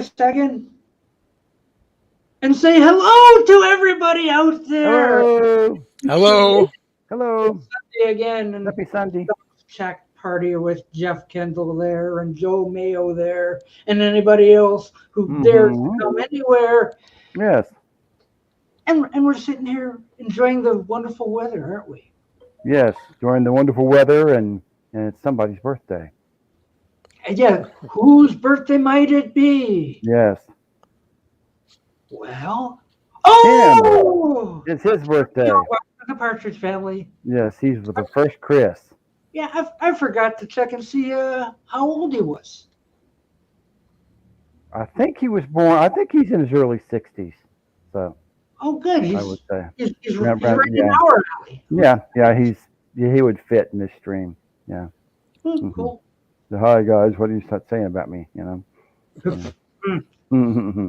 second and say hello to everybody out there. Hello. Hello. Hello. Sunday again, and Happy Sunday. chat party with Jeff Kendall there and Joe Mayo there and anybody else who dares to come anywhere. Yes. And we're sitting here enjoying the wonderful weather, aren't we? Yes. Enjoying the wonderful weather, and it's somebody's birthday. And yeah, whose birthday might it be? Yes. Well, oh, It's his birthday. the Partridge Family. Yes, he's with the first Chris. Yeah, I forgot to check and see how old he was. I think he was born. I think he's in his early 60s. So Oh, good. I would say. He's Right, right in yeah. our alley. Yeah. He would fit in this stream. Yeah. Cool. So, hi guys, what do you start saying about me? You know.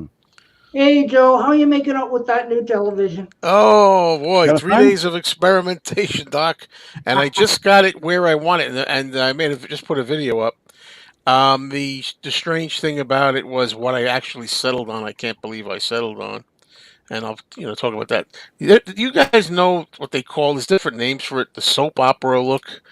Hey, Joe, how are you making out with that new television? Oh boy, Got 3 fun? days of experimentation, Doc, and I just got it where I want it, and I just put a video up. The strange thing about it was what I actually settled on. I can't believe I settled on, and I'll talk about that. You guys know what they call? There's different names for it. The soap opera look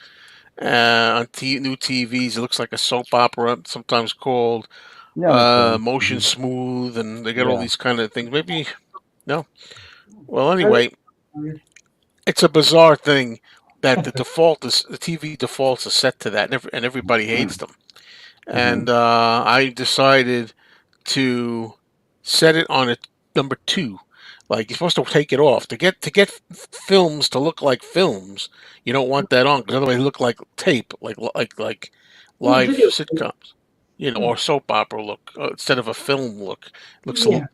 on new TVs. It looks like a soap opera, sometimes called Yeah. motion smooth, and they got all Yeah. these kind of things. Maybe no. Well, anyway, it's a bizarre thing that the TV defaults are set to that, and everybody hates them. And I decided to set it on a number 2. Like you're supposed to take it off to get films to look like films. You don't want that on because otherwise they look like tape, like live Video. sitcoms, or soap opera look instead of a film look. It looks Yeah.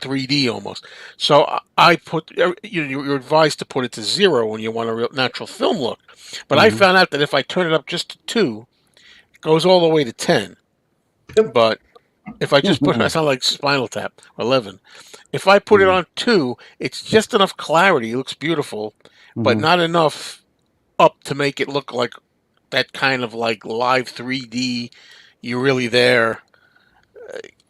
3D almost. So I put you're advised to put it to 0 when you want a real natural film look. But I found out that if I turn it up just to 2, it goes all the way to 10. But if I just put I sound like Spinal Tap 11. If I put it on 2, it's just enough clarity. It looks beautiful, but not enough up to make it look like that kind of like live 3D. You're really there.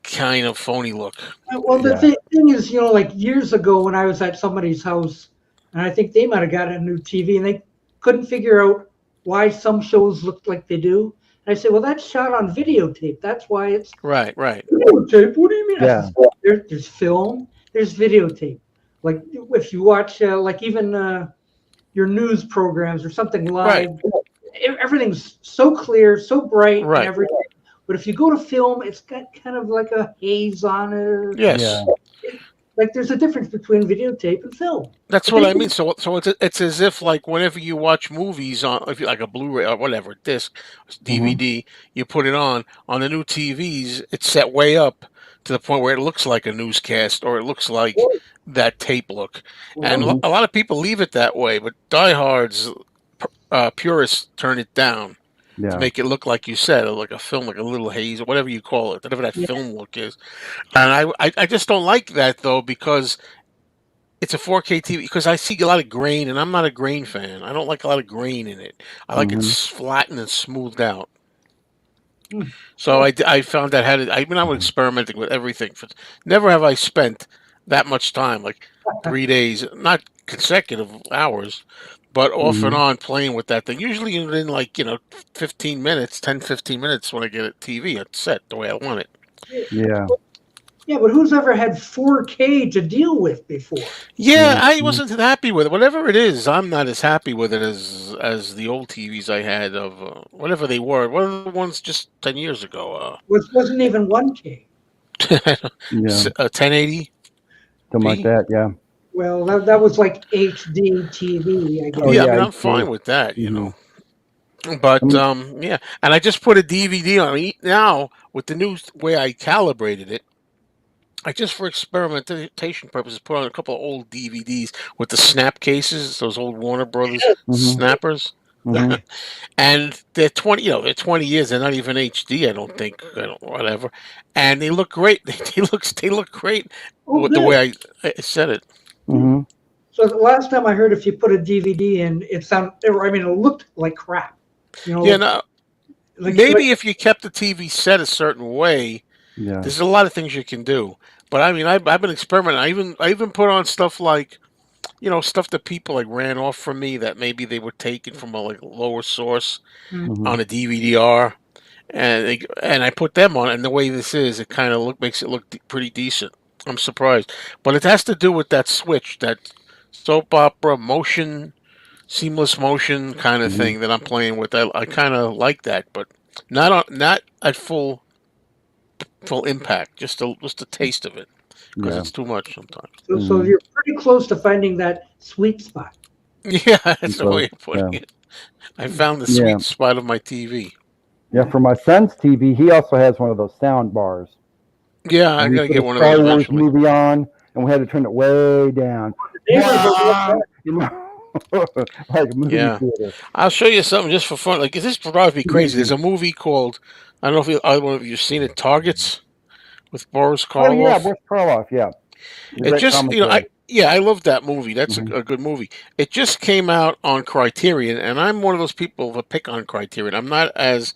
Kind of phony look. Well, the thing is, like years ago when I was at somebody's house, and I think they might have got a new TV, and they couldn't figure out why some shows looked like they do. And I said, well, that's shot on videotape. That's why it's Right. videotape. What do you mean? Yeah. I said, there's film, there's videotape. Like if you watch, like even your news programs or something live, everything's so clear, so bright, and everything. But if you go to film, it's got kind of like a haze on it. Yes. Yeah. Like there's a difference between videotape and film. That's what I mean. So it's as if like whenever you watch movies on, if you like a Blu-ray or whatever disc, DVD, you put it on the new TVs. It's set way up to the point where it looks like a newscast or it looks like that tape look. And a lot of people leave it that way, but diehards, purists turn it down. To make it look like you said, like a film, like a little haze or whatever you call it, whatever that film look is. And I just don't like that though because it's a 4K TV. Because I see a lot of grain, and I'm not a grain fan. I don't like a lot of grain in it. I like it flattened and smoothed out. So I found that I was experimenting with everything. Never have I spent that much time, like 3 days, not consecutive hours, but off and on playing with that thing. Usually in like 15 minutes, 10, 15 minutes when I get a TV, it's set the way I want it. Yeah. Yeah, but who's ever had 4K to deal with before? Yeah, I wasn't happy with it. Whatever it is, I'm not as happy with it as the old TVs I had of whatever they were. What are the ones just 10 years ago? Wasn't even 1K. 1080? Something like that, yeah. Well, that was like HD TV, I guess. I mean, I'm fine with that, But yeah, and I just put a DVD on it now with the new way I calibrated it. I just for experimentation purposes put on a couple of old DVDs with the snap cases, those old Warner Brothers snappers. And they're 20, they're 20 years. They're not even HD, I don't think, whatever. And they look great. They look great with the way I said it. So the last time I heard, if you put a DVD in, it looked like crap. Yeah, no. Maybe if you kept the TV set a certain way, Yeah. There's a lot of things you can do, but I mean, I've been experimenting. I even put on stuff like, stuff that people like ran off from me that maybe they were taken from a like lower source Mhm. on a DVD-R, and I put them on, and the way this is, it kind of makes it look pretty decent. I'm surprised, but it has to do with that switch, that soap opera motion, seamless motion kind of Mhm. thing that I'm playing with. I kind of like that, but not at full impact. Just a taste of it, because Yeah. it's too much sometimes. So Mhm. you're pretty close to finding that sweet spot. Yeah, that's the way Close. of putting Yeah. it. I found the Yeah. sweet spot of my TV. Yeah. For my son's TV, he also has one of those sound bars. Yeah, I And we gotta put get a one of Star those Wars eventually. movie on, and we had to turn it way down. The neighbors will love Wow! that. You know, like a movie Yeah, theater. I'll show you something just for fun. Like this drives me crazy. There's a movie called, I don't know if either one of you've seen it, Targets, with Boris Oh yeah, Karloff. Boris Karloff. Yeah, It great just, commentary. I love that movie. That's Hmm. a good movie. It just came out on Criterion, and I'm one of those people that pick on Criterion. I'm not as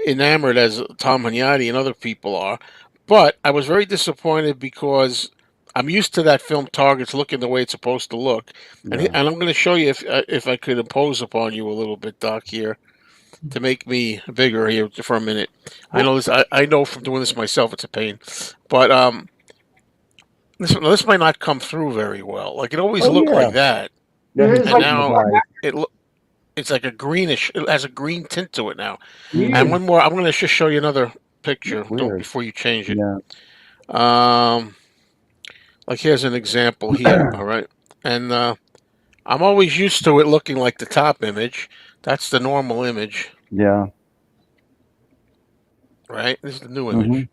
enamored as Tom Hagnotti and other people are, but I was very disappointed because I'm used to that film Targets looking the way it's supposed to look, and Yeah. and I'm going to show you if I could impose upon you a little bit, Doc, here to make me bigger here for a minute. I know this. I know from doing this myself, it's a pain, but this might not come through very well. Like it always Oh looked yeah. like that, Yeah, There his is and like now eyes. it's like a greenish. It has a green tint to it now. And Mhm. one more, I'm going to just show you another picture. That's Don't weird. before you change it. Yeah. Um, like here's an example here. All right, and I'm always used to it looking like the top image. That's the normal image, Yeah. right? This is the new Hmm. image.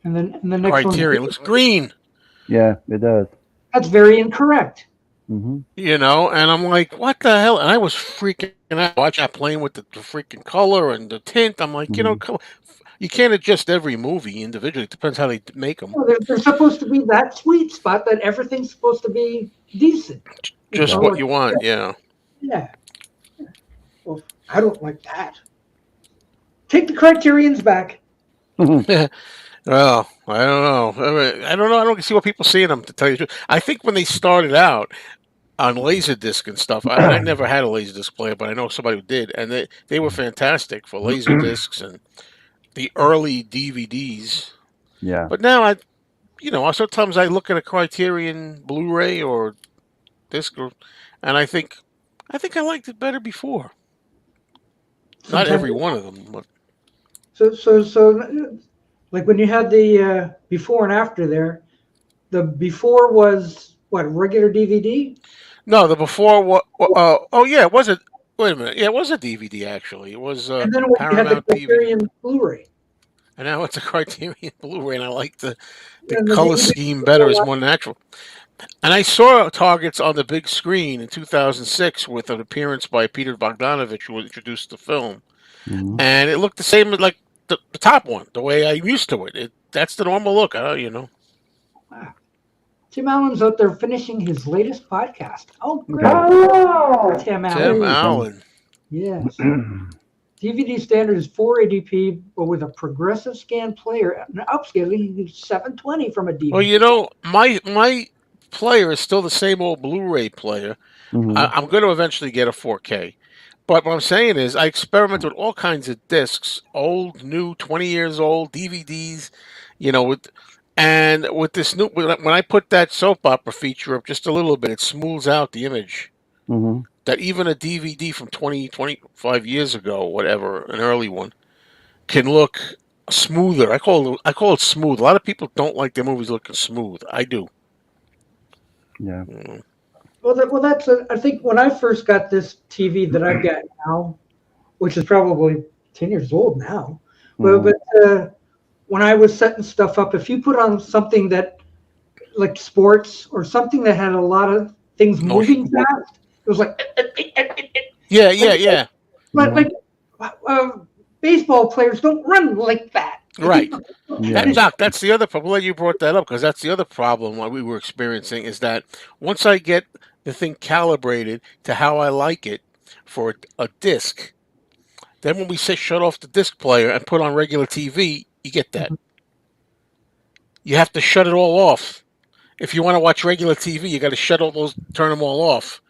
and the next one. Criterion looks green, Yeah, it does. That's very incorrect. Hmm. and I'm like, what the hell? And I was freaking out watching that, playing with the freaking color and the tint. I'm like, Hmm. you can't adjust every movie individually. It depends how they make them. No, there's supposed to be that sweet spot that everything's supposed to be decent. Just what you want, yeah. Yeah. Well, I don't like that. Take the criterions back. Well, I don't know. I don't know. I don't see what people see in them, to tell you the truth. I think when they started out on Laserdisc and stuff, I never had a Laserdisc player, but I know somebody who did, and they were fantastic for Laserdiscs and the early DVDs. Yeah. But now sometimes I look at a Criterion Blu-ray or disc, and I think I liked it better before. Not Sometimes, every one of them, but so, like when you had the before and after there, the before was what, regular DVD, no, the before what? Oh yeah, it was a. Wait a minute. Yeah, it was a DVD actually. It was and then when you had the Paramount DVD, Criterion Blu-ray, and now it's a Criterion Blu-ray, and I like the and then the color image scheme was better. a It's lot. more natural. And I saw Targets on the big screen in 2006 with an appearance by Peter Bogdanovich, who introduced the film, Hmm. and it looked the same as like the top one, the way I'm used to it. That's the normal look. Wow. Tim Allen's out there finishing his latest podcast. Oh, great. Okay. Tim Tim Allen. Allen. Yes. DVD standard is 480p, but with a progressive scan player, and upscaling to 720 from a Well, DVD. my player is still the same old Blu-ray player. Hmm. I'm going to eventually get a 4K. But what I'm saying is, I experimented with all kinds of discs, old, new, 20 years old, DVDs, with this new, when I put that soap opera feature up just a little bit, it smooths out the image. Hmm. That even a DVD from 25 years ago, whatever, an early one, can look smoother. I call it smooth. A lot of people don't like their movies looking smooth. I do. Yeah. Mm. Well, I think when I first got this TV that I've got now, which is probably 10 years old now, Hmm. but when I was setting stuff up, if you put on something that like sports or something that had a lot of things Motion. moving fast, it was like, Yeah. but like baseball players don't run like that. Right. Yeah. Doc, that's the other problem. Well, you brought that up because that's the other problem what we were experiencing is that once I get the thing calibrated to how I like it for a disc, then when we say shut off the disc player and put on regular TV, You get that. You have to shut it all off. If you want to watch regular TV, you got to turn them all off.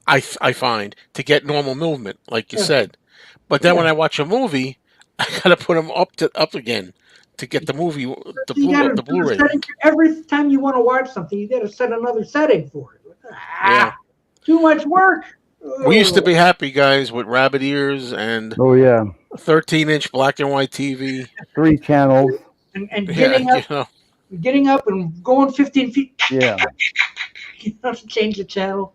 I find to get normal movement, like you said. But then when I watch a movie, I got to put them up again to get the movie, the Blu-ray. Every time you want to watch something, you got to set another setting for it. Too much work. We used to be happy, guys, with rabbit ears and 13-inch black and white TV, 3 channels, and getting up and going 15 feet. Yeah. You have to change the channel.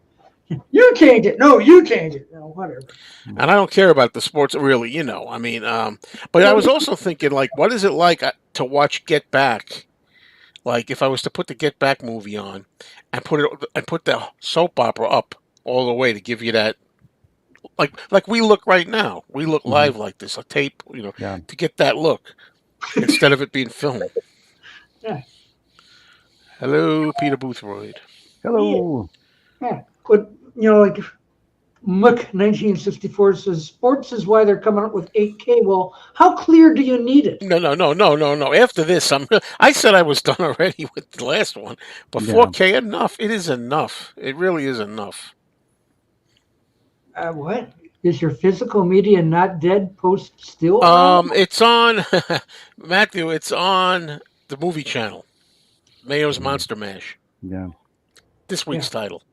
You change it. No, you change it. No, whatever. And I don't care about the sports, really. I mean, but I was also thinking, like, what is it like to watch Get Back? Like, if I was to put the Get Back movie on and put the soap opera up all the way to give you that, like we look right now. We look live like this, a tape, to get that look instead of it being filmed. Yeah. Hello, Peter Boothroyd. Hello. Yeah. But, like Muck 1964 says, sports is why they're coming up with 8K. Well, how clear do you need it? No. After this, I said I was done already with the last one. But 4K, enough. It is enough. It really is enough. What? Is your physical media not dead post still? It's on, Matthew, it's on the movie channel. Mayo's Monster Mash. Yeah. This week's title.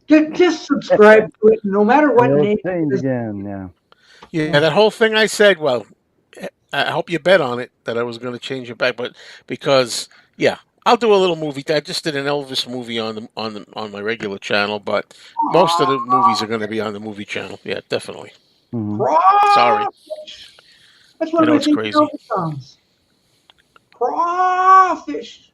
Just subscribe to it, no matter what name. Again, yeah, that whole thing I said. Well, I hope you bet on it that I was going to change it back, but because I'll do a little movie. I just did an Elvis movie on my regular channel, but most of the movies are going to be on the movie channel. Yeah, definitely. Mm-hmm. Sorry. That's one of my favorite Elvis songs. Crawfish.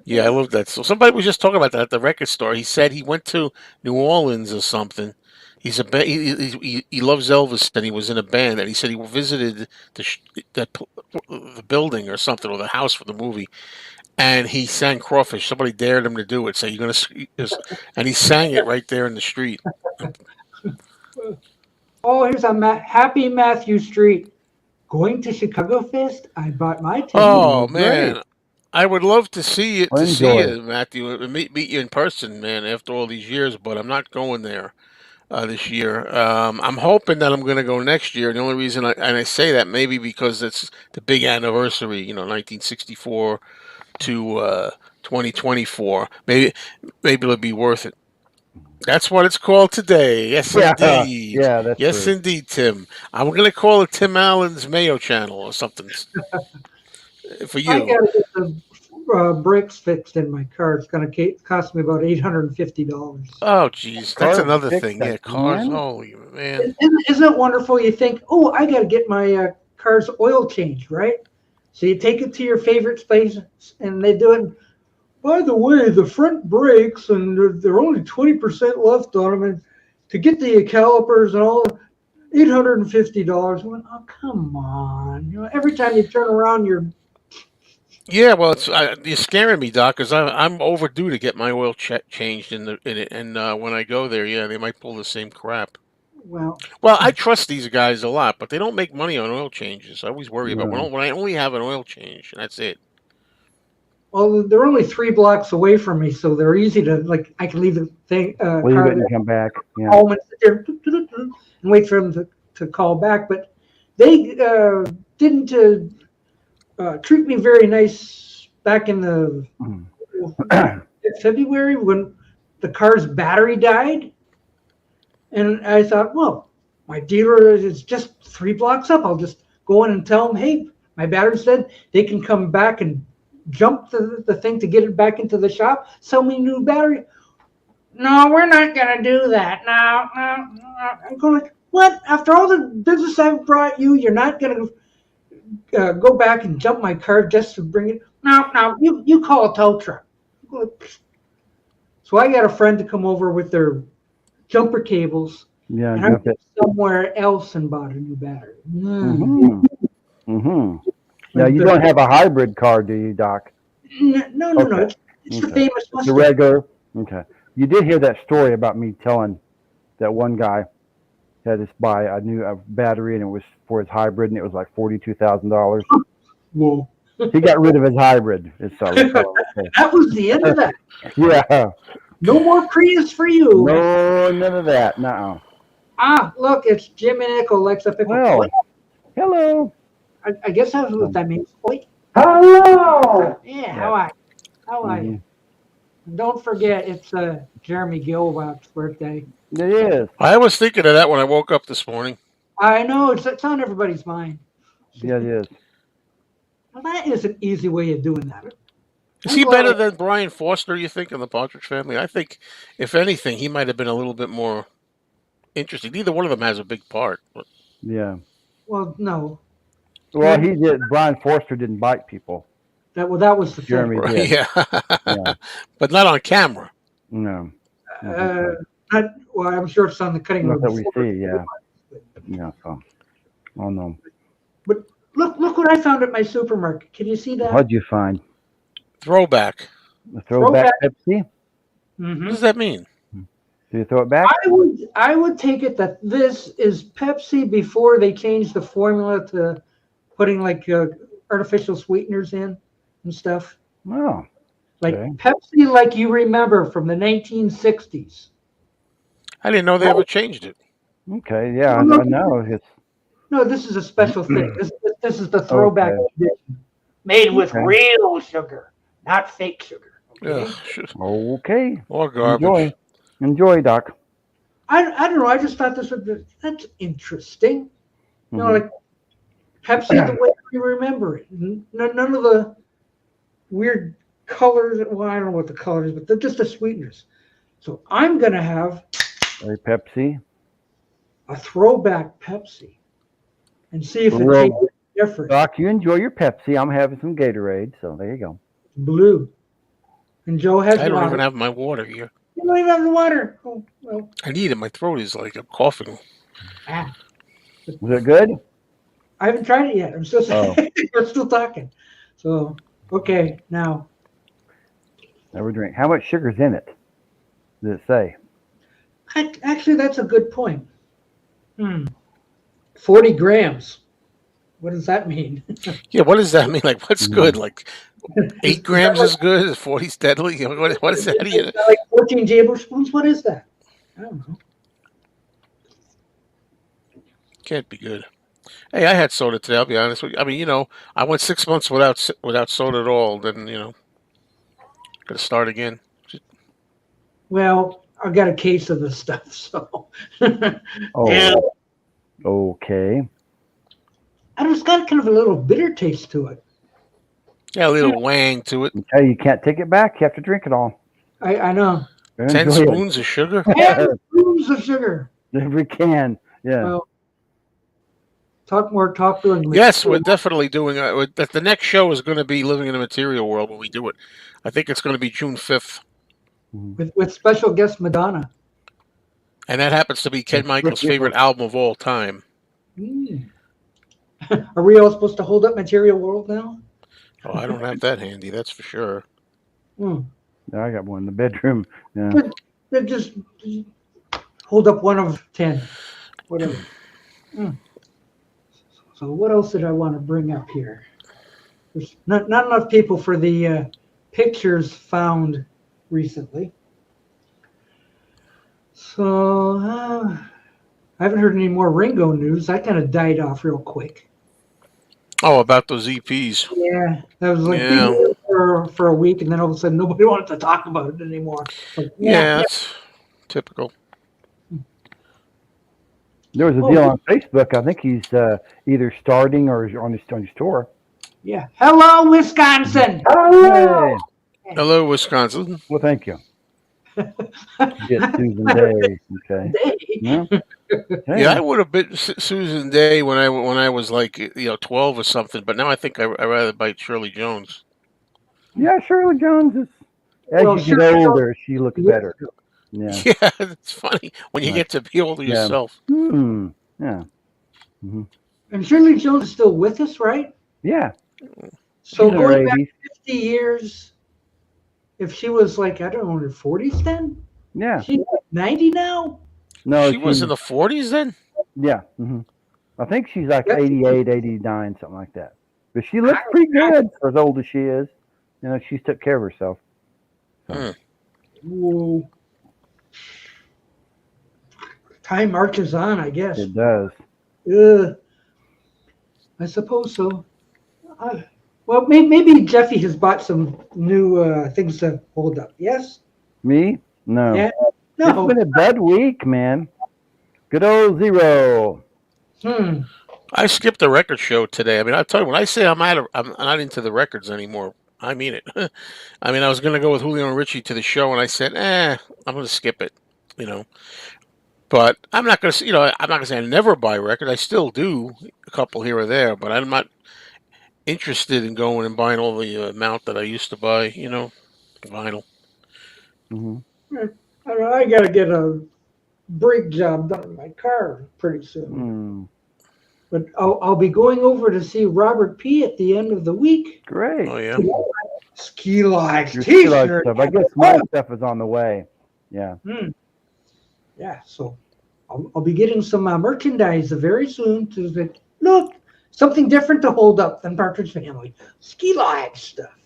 Yeah, I love that. So somebody was just talking about that at the record store. He said he went to New Orleans or something. He loves Elvis, and he was in a band. And he said he visited the building or something, or the house for the movie, and he sang Crawfish. Somebody dared him to do it. So you're gonna, and he sang it right there in the street. Oh, here's a Happy Matthew Street. Going to Chicago Fest? I bought my ticket. Oh man, great. I would love to see you, Matthew, and meet you in person, man. After all these years, but I'm not going there this year. I'm hoping that I'm going to go next year. The only reason I say that maybe because it's the big anniversary, 1964 to 2024. Maybe it'll be worth it. That's what it's called today. Yes, indeed. Yeah, that's true. Indeed, Tim. I'm going to call it Tim Allen's Mayo Channel or something for you. I got to get the brakes fixed in my car. It's going to cost me about $850. Oh, geez. That's another thing. Yeah, cars. Holy man. Isn't it wonderful? You think, oh, I got to get my car's oil changed, right? So you take it to your favorite place, and they do it. By the way, the front brakes, and they're only 20% left on them, and to get the calipers and all, $850. I went, oh, come on! Every time you turn around, you're. Yeah, well, you're scaring me, Doc, because I'm overdue to get my oil changed in it, and when I go there, they might pull the same crap. Well, I trust these guys a lot, but they don't make money on oil changes. I always worry about when I only have an oil change, and that's it. Well, they're only 3 blocks away from me, so they're easy to I can leave the thing. Leave it and come back. Yeah. Home and sit there and wait for them to call back. But they didn't treat me very nice back in the February when the car's battery died, and I thought, well, my dealer is just 3 blocks up. I'll just go in and tell them, hey, my battery's dead. They can come back and jump the thing to get it back into the shop, sell me a new battery. No, we're not going to do that. No. I'm going like, what? After all the business I've brought you, you're not going to go back and jump my car just to bring it? No, you call a tow truck. So I got a friend to come over with their jumper cables. Yeah, and I went somewhere else and bought a new battery. Now, you don't have a hybrid car, do you, Doc? No. It's the famous Mustang. The regular? Okay. You did hear that story about me telling that one guy had to buy a battery, and it was for his hybrid, and it was like $42,000. Whoa. He got rid of his hybrid. So That was the end of that. yeah. No more Prius for you. No, none of that. No. Ah, look, it's Jim and Nickle likes a pickle. Well, hello. I guess that's what that means. Oi. Hello. Yeah, how are you? Don't forget, it's Jeremy Gilwack's birthday. It is. I was thinking of that when I woke up this morning. I know, it's on everybody's mind. Yeah, it is. Well, that is an easy way of doing that. Is he better than Brian Foster, you think, in the Partridge Family? I think, if anything, he might have been a little bit more interesting. Neither one of them has a big part. Yeah. Well, no. Well, he did. Brian Forster didn't bite people. That was the Jeremy thing. did. Yeah. But not on camera. No. Well, I'm sure it's on the cutting room. Not that we see, yeah. Yeah, so. Oh, no. But look what I found at my supermarket. Can you see that? What'd you find? Throwback. A throwback Pepsi? Mm-hmm. What does that mean? Do you throw it back? I would take it that this is Pepsi before they changed the formula to putting like artificial sweeteners in and stuff. Oh. Like okay. Pepsi, like you remember from the 1960s. I didn't know they ever changed it. Okay, yeah, I know. No, this is a special thing. This is the throwback edition, made with real sugar, not fake sugar. Okay. Okay. More garbage. Enjoy, Doc. I don't know. I just thought that's interesting. You know, like Pepsi the way we remember it. None of the weird colors. Well, I don't know what the colors, but they're just the sweeteners. So I'm gonna have a Pepsi, a throwback Pepsi, and see if it tastes different. Doc, you enjoy your Pepsi. I'm having some Gatorade, so there you go. Blue. And Joe has I don't water. even have my water here. You don't even have the water. Oh, well. I need it. My throat is like I'm coughing. Was it good? I haven't tried it yet. I'm still we're still talking. So okay, now. Never drink. How much sugar's in it? Does it say? Actually, that's a good point. 40 grams. What does that mean? Yeah, what does that mean? Like, what's good? Like, 8 grams is good? 40's deadly? What is that? Like 14 tablespoons? What is that? I don't know. Can't be good. Hey, I had soda today, I'll be honest with you. I mean, I went 6 months without soda at all. Then, got to start again. Well, I got a case of this stuff, so. Oh, okay. And it's got kind of a little bitter taste to it. Yeah, a little wang to it. Okay, you can't take it back. You have to drink it all. I know. 10 spoons of sugar? 10 spoons of sugar. If we can, yeah. Well, talk to him. Yes, we're definitely doing it. The next show is going to be Living in a Material World when we do it. I think it's going to be June 5th. With special guest Madonna. And that happens to be Ken Michael's favorite album of all time. Are we all supposed to hold up Material World now? Oh, I don't have that handy, that's for sure. I got one in the bedroom. Yeah. Just hold up 1 of 10. Whatever. So what else did I want to bring up here? There's not enough people for the pictures found recently. So I haven't heard any more Ringo news. That kind of died off real quick. Oh, about those EPs. Yeah, that was like for a week, and then all of a sudden nobody wanted to talk about it anymore. Like, that's typical. There was a deal on Facebook. I think he's either starting or on his tour. Yeah. Hello, Wisconsin. Hello. Hello, Wisconsin. Well, thank you. Get Susan Day. Okay. Yeah. Hey. Yeah, I would have been Susan Day when I was like 12 or something, but now I think I rather bite Shirley Jones. Yeah, Shirley Jones is. As you get older, she looks better. Yeah. Yeah, it's funny when you get to be older yourself. Yeah. And Shirley Jones is still with us, right? Yeah. So going back 50 years, if she was like, I don't know, in her 40s then? Yeah. She's like 90 now? No, she was in the 40s then? Yeah. I think she's like 88, 89, something like that. But she looks pretty good for as old as she is. You know, she's took care of herself. So. Whoa. Time marches on, I guess. It does. I suppose so. Well, maybe Jeffy has bought some new things to hold up. Yes? Me? No. Yeah. It's No. been a bad week, man. Good old zero. I skipped the record show today. I mean, I tell you, when I say I'm not into the records anymore, I mean it. I mean, I was going to go with Julio and Richie to the show, and I said, I'm going to skip it, you know. But I'm not going to, I'm not going to say I never buy records. I still do a couple here or there, but I'm not interested in going and buying all the amount that I used to buy, vinyl. I got to get a brake job done in my car pretty soon. But I'll be going over to see Robert P. at the end of the week. Great. Oh, yeah. Ski Lodge Your t-shirt. stuff. I guess my stuff is on the way. Yeah. Yeah, so I'll be getting some merchandise very soon to say, look, something different to hold up than Partridge Family. Ski Lodge stuff.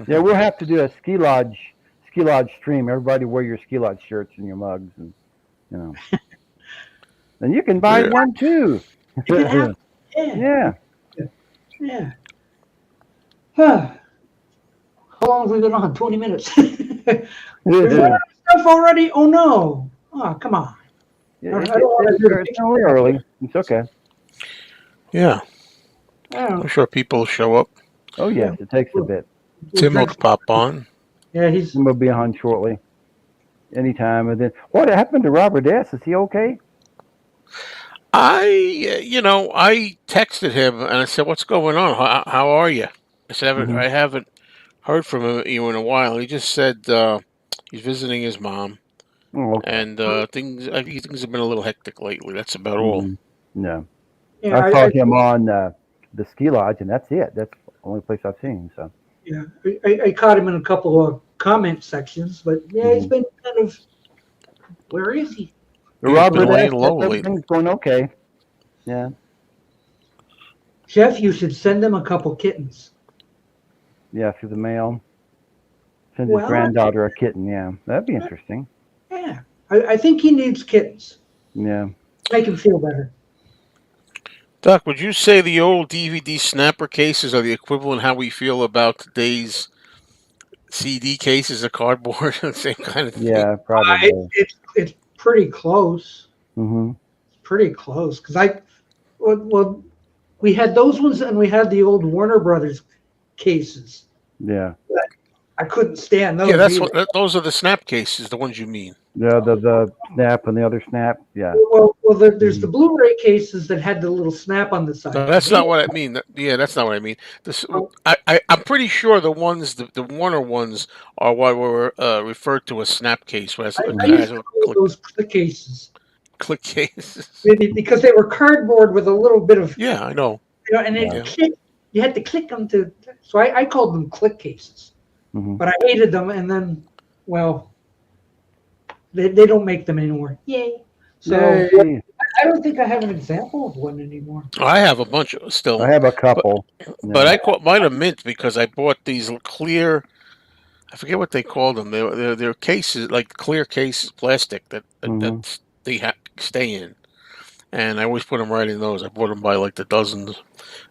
Yeah, we'll have to do a ski lodge stream. Everybody wear your ski lodge shirts and your mugs, and and you can buy one too. Yeah. Huh. How long have we been on? 20 minutes. We've run out of stuff already? Oh no. Oh, come on. Yeah, it's early. It's okay. Yeah. I'm sure people will show up. Oh yes, it takes a bit. Tim will pop on. Yeah, Tim will be on shortly. Anytime. And then what happened to Robert S? Is he okay? I texted him and I said, "What's going on? How are you?" I said, "I haven't heard from you in a while." He just said he's visiting his mom, and things have been a little hectic lately. That's about all. Yeah, I saw him on the ski lodge, and that's it. That's the only place I've seen. So yeah, I caught him in a couple of comment sections, but yeah, he's been kind of. Where is he? Robert, everything's going okay. Yeah. Jeff, you should send him a couple kittens. Yeah, through the mail. Send his granddaughter a kitten. Yeah, that'd be interesting. Yeah, I think he needs kittens. Yeah. Make him feel better. Doc, would you say the old DVD snapper cases are the equivalent how we feel about today's CD cases of cardboard? Same kind of thing? Yeah, probably. It's pretty close. It's pretty close because we had those ones and we had the old Warner Brothers cases. Yeah. I couldn't stand those. Yeah, those are the snap cases, the ones you mean. Yeah, the snap and the other snap. Yeah. Well, there's the Blu-ray cases that had the little snap on the side. No, that's not what I mean. Yeah, that's not what I mean. I'm pretty sure the ones, the Warner ones, are what were referred to as snap case. I used to call those click cases. Click cases. Because they were cardboard with a little bit of. Yeah, I know. And you had to click them to. So I called them click cases. But I hated them, and then, they don't make them anymore. Yay! So I don't think I have an example of one anymore. I have a bunch still. I have a couple, but I caught mine a mint because I bought these clear. I forget what they called them. They're cases, like clear case plastic that they stay in, and I always put them right in those. I bought them by like the dozens. I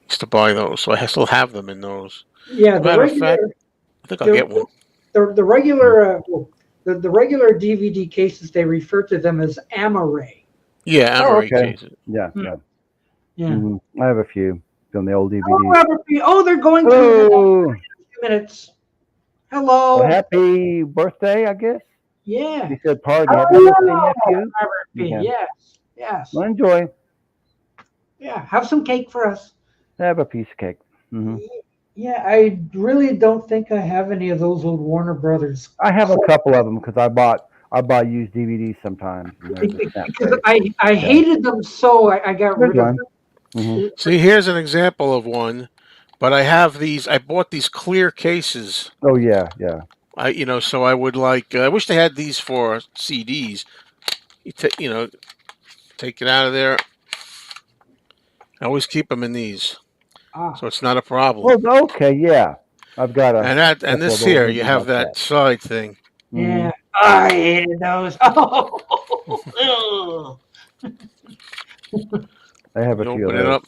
used to buy those, so I still have them in those. Yeah, matter of fact, I think I'll get one. The regular the regular DVD cases, they refer to them as Amaray. Yeah, Amaray cases. Yeah. Yeah. I have a few on the old DVDs. Oh, Robert P. Oh, they're going to in a few minutes. Hello. Well, happy birthday, I guess. Yeah. He said party. Happy birthday, nephew. Robert P. Yes. Well, enjoy. Yeah, have some cake for us. Have a piece of cake. Yeah, I really don't think I have any of those old Warner Brothers. I have a couple of them because I buy used DVDs sometimes. Because I hated them, so I got rid of them. See, here's an example of one, but I have these. I bought these clear cases. Oh yeah. So I would like. I wish they had these for CDs. You take it out of there, I always keep them in these, Ah, so it's not a problem. Well, okay, yeah. I've got a And couple of this those here, that you do have like that side thing. yeah. I hated those. Oh, I have a You few of open it those. up.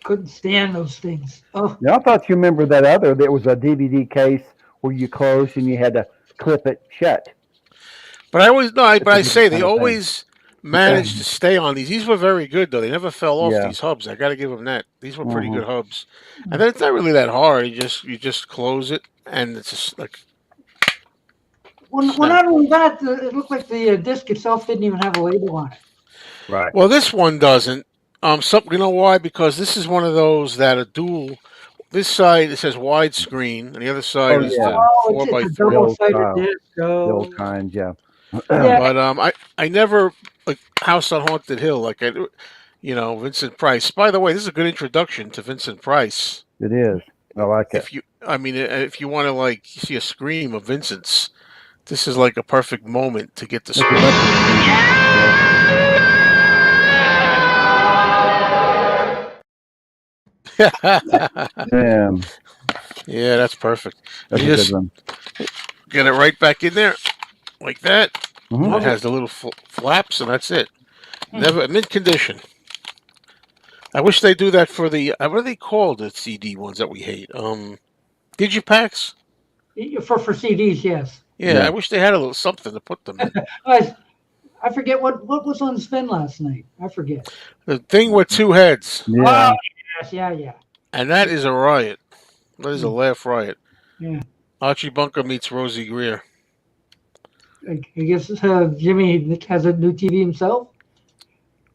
couldn't stand those things. Oh, Now I thought you remember that other. There was a DVD case where you closed and you had to clip it shut. But I always no, It's but a I say different they kind of thing. always managed to stay on these. These were very good though. They never fell off Yeah. these hubs. I got to give them that. These were pretty Hmm. good hubs. And then it's not really that hard. You just close it and it's just like well, snap. not only that, it looked like the disc itself didn't even have a label on it. Right. Well, this one doesn't. You know why? Because this is one of those that are dual. This side it says widescreen, and the other side Oh is yeah. the Oh, four it's by a The three. old double-sided style. disc. The old Oh, kind. Yeah. yeah. But I never like House on Haunted Hill like Vincent Price. By the way, this is a good introduction to Vincent Price. It is. I like it. If you want to like see a scream of Vincent's, this is like a perfect moment to get the It's a scream. bunch of yeah. Yeah, that's perfect. That's You a good just one. get it right back in there like that. Hmm. It has the little flaps, and that's it. Never mint condition. I wish they do that for the what are they called? The CD ones that we hate. Digipacks. For CDs, yes. Yeah, Yeah. I wish they had a little something to put them in. I forget what was on spin last night. I forget. The thing with two heads, Yeah. Oh, yes, yeah. and that is a riot. That is a laugh riot. Yeah. Archie Bunker meets Rosie Greer. I guess Jimmy has a new TV himself.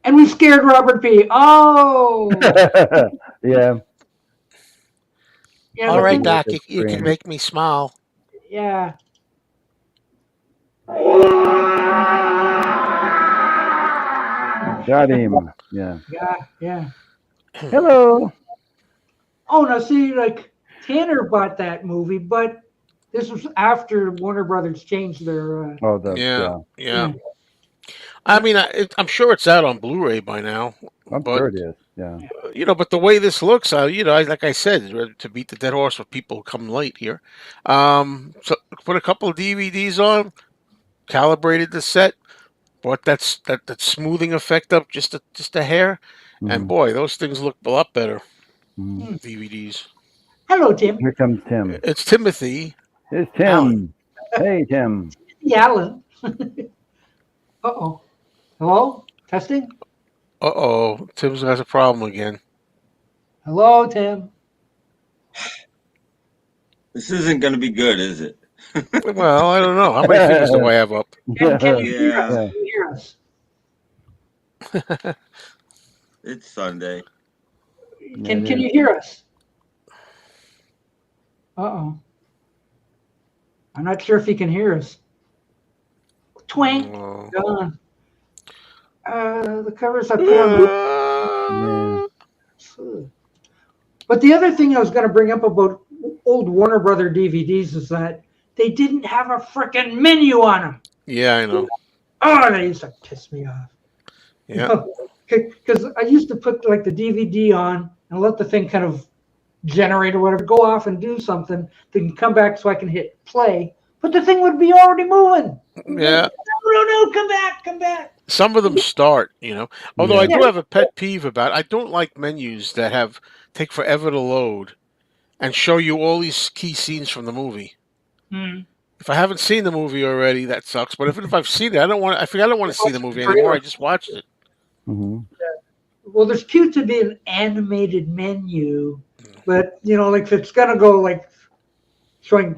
And we scared Robert P. Oh, Yeah. yeah. All right, Looking, Doc, Good you can scream. make me smile. yeah. Got him. Yeah. Yeah. Hello. Oh, now see, like Tanner bought that movie, but this was after Warner Brothers changed their. Oh, the Yeah, yeah. yeah. I mean, I'm sure it's out on Blu-ray by now, I'm but sure it is. Yeah. but the way this looks, like I said, to beat the dead horse with people who come late here. So put a couple of DVDs on, calibrated the set, brought that smoothing effect up just a hair, and Mhm. boy, those things look a lot better. Mhm. DVDs. Hello, Tim. Here comes Tim. It's Timothy It's Allen. Tim. Hey, Tim. Alan. Uh-oh. Hello? Testing? Uh-oh, Tim's has a problem again. Hello, Tim. This isn't going to be good, is it? Well, I don't know. How many fingers do I have up? Can you hear us? Yeah. Can you hear us? It's Sunday. Can it you is. hear us? Uh-oh. I'm not sure if he can hear us. Twink. Oh. Gone. The covers I put on. Uh, But the other thing I was going to bring up about old Warner Brother DVDs is that they didn't have a freaking menu on them. yeah, I know. Oh, they used to piss me off. Yeah. Because I used to put like the DVD on and let the thing kind of generate or whatever, go off and do something, then come back so I can hit play. But the thing would be already moving. Yeah. No, come back. Some of them start, Although I Yeah. do have a pet peeve about I don't like menus that take forever to load and show you all these key scenes from the movie. Hmm. If I haven't seen the movie already, that sucks. But if I've seen it, I don't want to see the movie anymore. I just watched it. Mhm. Well, there's cute to be an animated menu, but like if it's gonna go like showing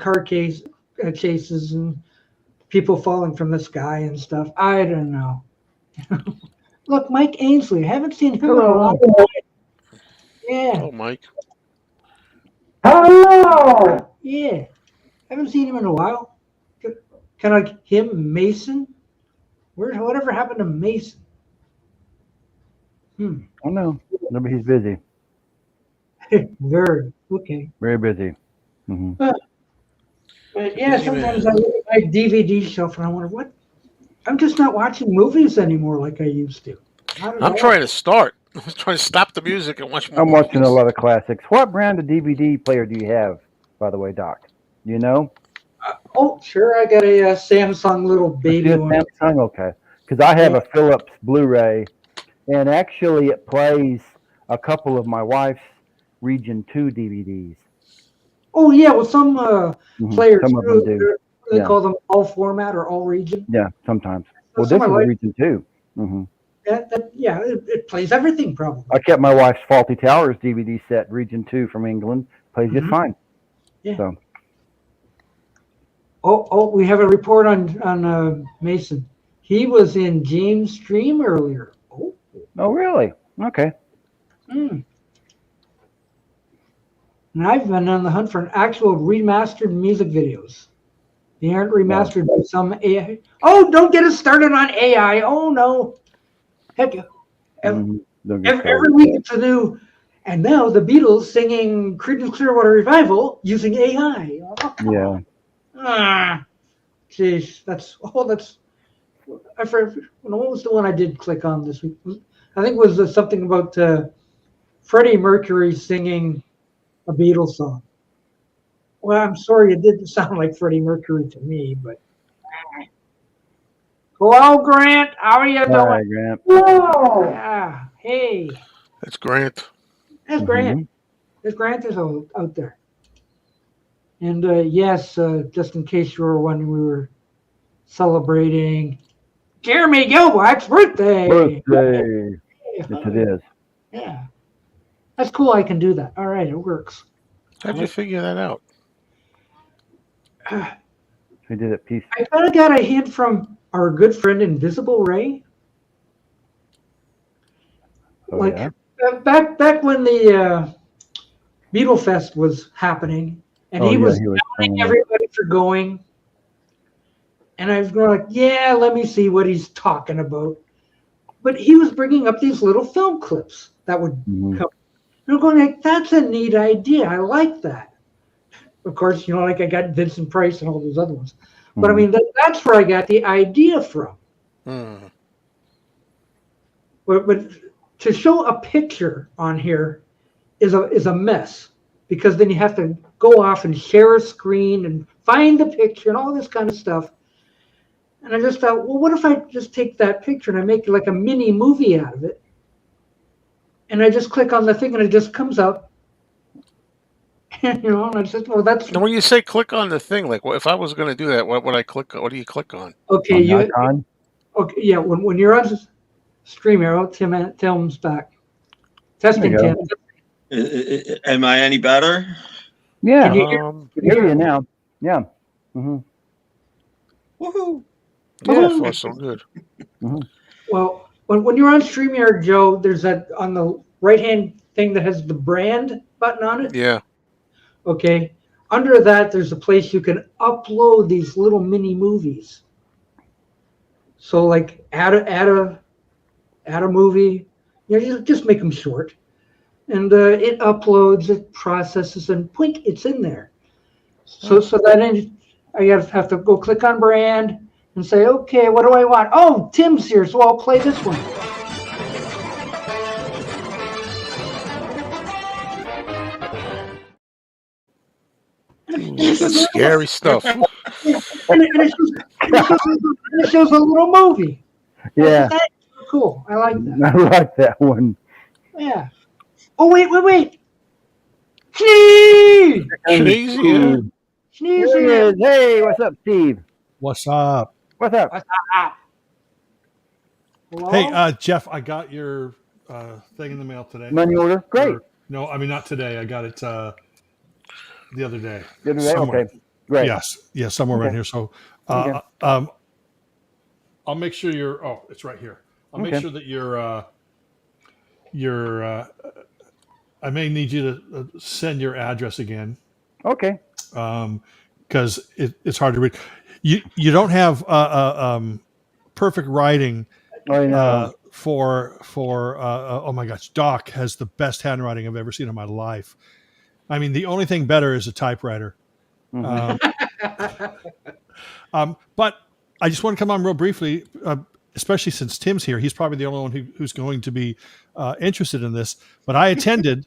chases and people falling from the sky and stuff, I don't know. Look, Mike Ainsley, haven't seen him in a long time. Yeah, Oh, Mike. hello. Yeah, haven't seen him in a while. Kind of like him, Mason. Whatever happened to Mason? Oh no. Maybe he's busy. Very okay. Very busy. Hmm. But yeah, Busy sometimes man. I look at my DVD shelf and I wonder I'm just not watching movies anymore like I used to. Not at I'm all. trying to start. I was trying to stop the music and watch more I'm watching a movies. lot of classics. What brand of DVD player do you have, by the way, Doc? You know? Oh, sure. I got a Samsung little Is baby it one. Samsung? Okay. Because I have Yeah. a Philips Blu-ray, and actually it plays a couple of my wife's Region 2 DVDs. Oh, yeah. Well, some players, Some of them do. they Yeah. call them all format or all region. Yeah, sometimes. Well, Some this I is a like. Region 2. Mm-hmm. Yeah, it plays everything probably. I kept my wife's Faulty Towers DVD set, Region 2 from England. Plays just fine. Yeah. So. Oh, we have a report on Mason. He was in James' stream earlier. Oh, really? Okay. And I've been on the hunt for an actual remastered music videos. They aren't remastered by some AI. Oh, don't get us started on AI. Oh, no. Heck, every week it's a new. And now the Beatles singing Creedence Clearwater Revival using AI. Oh, yeah. Jeez, I forgot. What was the one I did click on this week? I think it was something about Freddie Mercury singing a Beatles song. Well, I'm sorry, it didn't sound like Freddie Mercury to me, but. Hello, Grant. How are you doing? Hi, Grant. Whoa. Yeah. Hey. That's Grant. That's Grant. There's Grant is out there. And yes, just in case you were wondering, we were celebrating Jeremy Gilblack's birthday. Yes, it is. Yeah. That's cool. I can do that. All right, it works. How'd you figure that out? We did it peacefully. I kind of got a hint from our good friend Invisible Ray. Oh, yeah? Back when the Beetle Fest was happening, and he was telling everybody for going. And I was going like, yeah, let me see what he's talking about. But he was bringing up these little film clips that would come. And I'm going like, that's a neat idea. I like that. Of course, like I got Vincent Price and all those other ones. But I mean, that's where I got the idea from. But to show a picture on here is a mess, because then you have to go off and share a screen and find the picture and all this kind of stuff. And I just thought, well, what if I just take that picture and I make like a mini movie out of it? And I just click on the thing and it just comes up. And I said, well, that's. Now, when you say click on the thing, like, if I was going to do that, what would I click on? What do you click on? Okay, okay, yeah. When you're on Stream Arrow, Tim's back. Testing, Tim. Am I any better? Yeah. Can you hear you now. Yeah. Woohoo! Yeah, so far so good. Well, when you're on StreamYard, Joe, there's that on the right-hand thing that has the brand button on it. Yeah. Okay. Under that, there's a place you can upload these little mini movies. So, like, add a movie. Just make them short, and it uploads, it processes, and point, it's in there. So that I have to go click on brand and say, okay, what do I want? Oh, Tim's here, so I'll play this one. That's scary stuff. And it shows a little movie. Yeah. That's cool. I like that. I like that one. Yeah. Oh, wait. Schnee! Schnee's here. Schnee's here. Hey, what's up, Steve? What's up? What's up? Hello? Hey, Jeff, I got your thing in the mail today. Money order? Great. No, I mean, not today. I got it the other day. The other day? Okay. Great. Yes, somewhere around here. So I'll make sure you're. Oh, it's right here. I'll make sure that you're. I may need you to send your address again. Okay. Because it's hard to read. You don't have perfect writing. I know. For oh my gosh, Doc has the best handwriting I've ever seen in my life. I mean, the only thing better is a typewriter. But I just want to come on real briefly, especially since Tim's here. He's probably the only one who's going to be interested in this, but I attended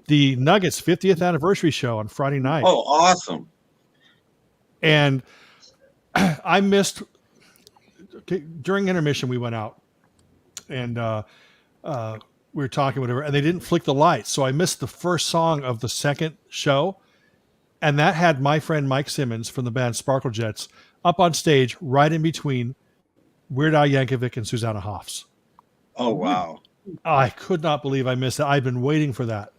the Nuggets 50th anniversary show on Friday night. Oh, awesome. And I missed, during intermission, we went out and we were talking, whatever, and they didn't flick the lights. So I missed the first song of the second show. And that had my friend Mike Simmons from the band Sparkle Jets up on stage right in between Weird Al Yankovic and Susanna Hoffs. Oh, wow. I could not believe I missed it. I've been waiting for that.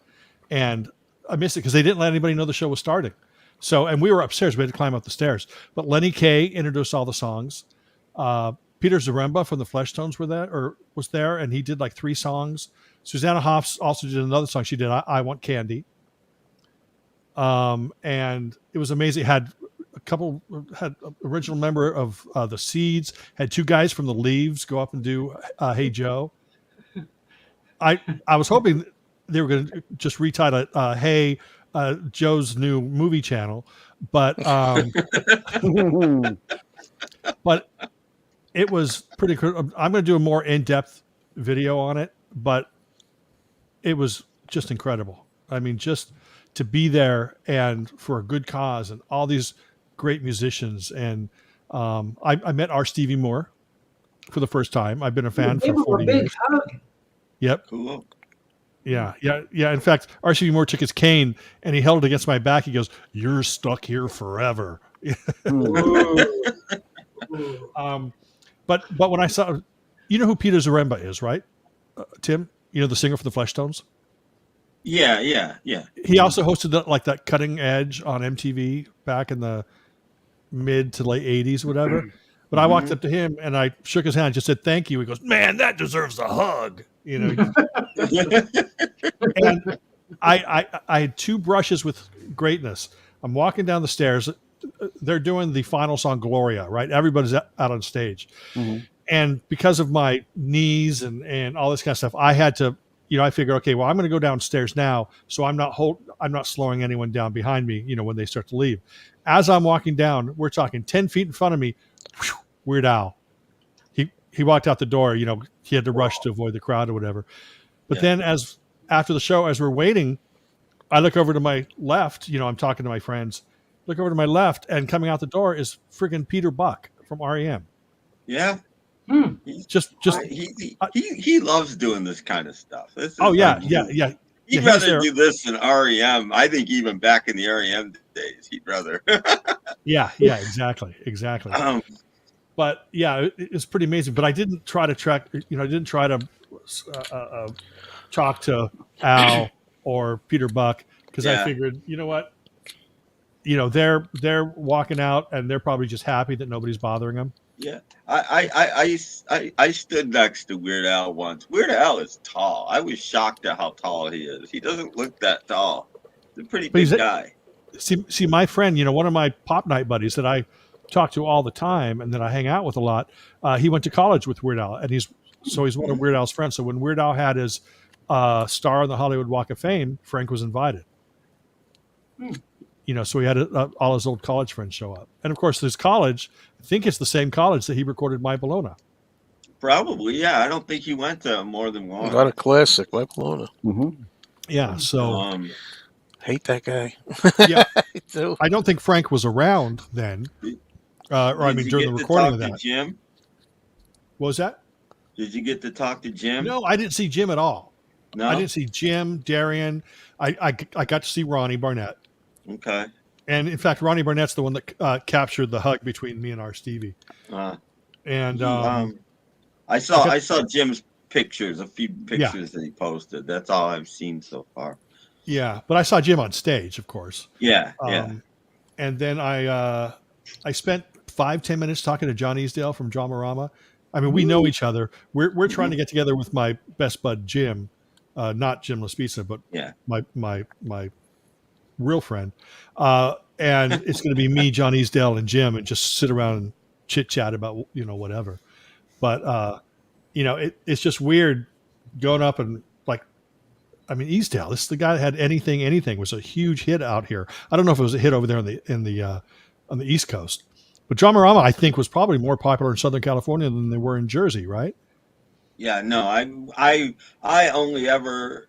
And I missed it because they didn't let anybody know the show was starting. So, and we were upstairs. We had to climb up the stairs. But Lenny Kaye introduced all the songs. Peter Zaremba from the Fleshtones was there, and he did like 3 songs. Susanna Hoffs also did another song. She did I Want Candy. And it was amazing. Had original member of the Seeds, had 2 guys from the Leaves go up and do Hey Joe. I was hoping they were going to just retitle it Hey Joe's New Movie Channel, but but it was pretty cool. I'm going to do a more in-depth video on it, but it was just incredible. I mean, just to be there and for a good cause and all these great musicians. And I met our Stevie Moore for the first time. I've been a fan for 40 years. Yep. Cool. Yeah. In fact, our Stevie Moore took his cane and he held it against my back. He goes, "You're stuck here forever." But when I saw, you know who Peter Zaremba is, right? Tim, you know, the singer for the Fleshtones? Yeah. He also hosted that Cutting Edge on MTV back in the mid to late 80s, whatever. But I walked up to him and I shook his hand and just said, "Thank you." He goes, "Man, that deserves a hug." You know. And I had 2 brushes with greatness. I'm walking down the stairs. They're doing the final song, Gloria, right? Everybody's out on stage. Mm-hmm. And because of my knees and all this kind of stuff, I had to, I figured, okay, well, I'm going to go downstairs now. So I'm not slowing anyone down behind me, when they start to leave. As I'm walking down, we're talking 10 feet in front of me, Weird Al. He walked out the door, he had to rush to avoid the crowd or whatever. But then after the show, as we're waiting, I look over to my left, I'm talking to my friends, look over to my left, and coming out the door is friggin' Peter Buck from REM. Yeah. He loves doing this kind of stuff. Yeah. He'd rather do this than REM. I think even back in the REM days, he'd rather. Yeah, exactly. But yeah, it's pretty amazing. But I didn't try to talk to Al or Peter Buck because I figured, you know what, they're walking out and they're probably just happy that nobody's bothering them. Yeah, I stood next to Weird Al once. Weird Al is tall. I was shocked at how tall he is. He doesn't look that tall. He's a pretty big guy. See, my friend, one of my pop night buddies that I talk to all the time and that I hang out with a lot, he went to college with Weird Al, and he's one of Weird Al's friends. So when Weird Al had his star on the Hollywood Walk of Fame, Frank was invited. So he had all his old college friends show up. And of course, this college, I think it's the same college that he recorded My Bologna. Probably, yeah. I don't think he went to more than one. Got a classic, My Bologna. Mm-hmm. Yeah, so... hate that guy. Yeah. I don't think Frank was around then. During the recording of that. Jim? What was that? Did you get to talk to Jim? No, I didn't see Jim at all. No? I didn't see Jim, Darian. I got to see Ronnie Barnett. Okay. And in fact, Ronnie Barnett's the one that captured the hug between me and our Stevie. I saw Jim's pictures, a few pictures that he posted. That's all I've seen so far. Yeah, but I saw Jim on stage, of course. Yeah. And then I spent 5-10 minutes talking to John Easdale from Dramarama. I mean, we know each other. We're trying to get together with my best bud Jim, not Jim LaSpisa, but my real friend. And it's going to be me, John Easdale, and Jim, and just sit around and chit chat about whatever. But it's just weird going up and Easdale. This is the guy that had anything was a huge hit out here. I don't know if it was a hit over there on the East Coast, but Dramarama I think was probably more popular in Southern California than they were in Jersey, right? Yeah, no, I only ever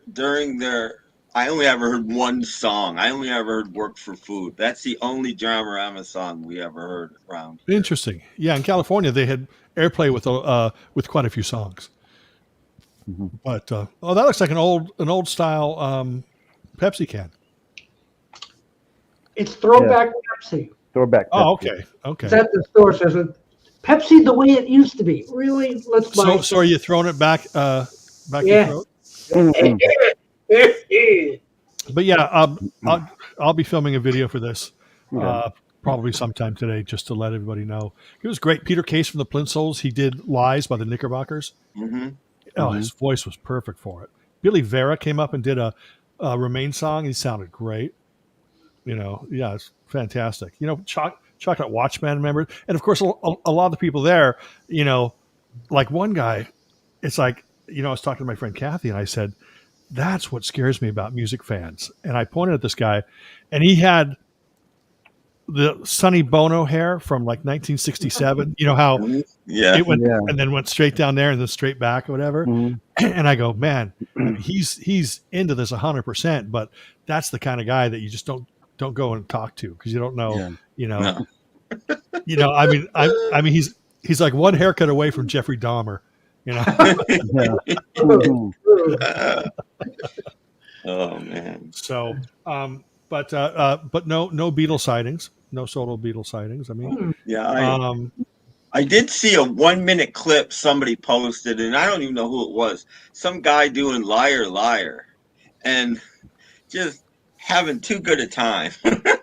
I only ever heard one song. I only ever heard "Work for Food." That's the only Dramarama song we ever heard around here. Interesting. Yeah, in California they had airplay with quite a few songs. Mhm. But that looks like an old style Pepsi can. It's throwback Pepsi. Throwback. Oh, Pepsi. okay. It's at the store. Says Pepsi the way it used to be. Really? Let's buy. So are you throwing it back your Yeah. throat? Mhm. But yeah, I'll be filming a video for this Okay. probably sometime today, just to let everybody know. It was great. Peter Case from the Plinsolls, he did "Lies" by the Knickerbockers. Mm-hmm. Oh, his voice was perfect for it. Billy Vera came up and did a Remain song. He sounded great. Yeah, it's fantastic. Chocolate Watchman members, and of course, a lot of the people there. Like one guy, it's like I was talking to my friend Kathy, and I said, "That's what scares me about music fans." And I pointed at this guy, and he had the Sonny Bono hair from like 1967. You know how Yeah. it went Yeah. and then went straight down there and then straight back or whatever. Mhm. And I go, man, he's into this 100%, but that's the kind of guy that you just don't go and talk to because you don't know, Yeah. No. I mean, he's like one haircut away from Jeffrey Dahmer, Yeah. Mhm. Oh man. So, but no Beatle sightings, no solo Beatle sightings. I mean, Yeah. I did see a 1-minute clip somebody posted, and I don't even know who it was. Some guy doing "Liar, Liar," and just having too good a time.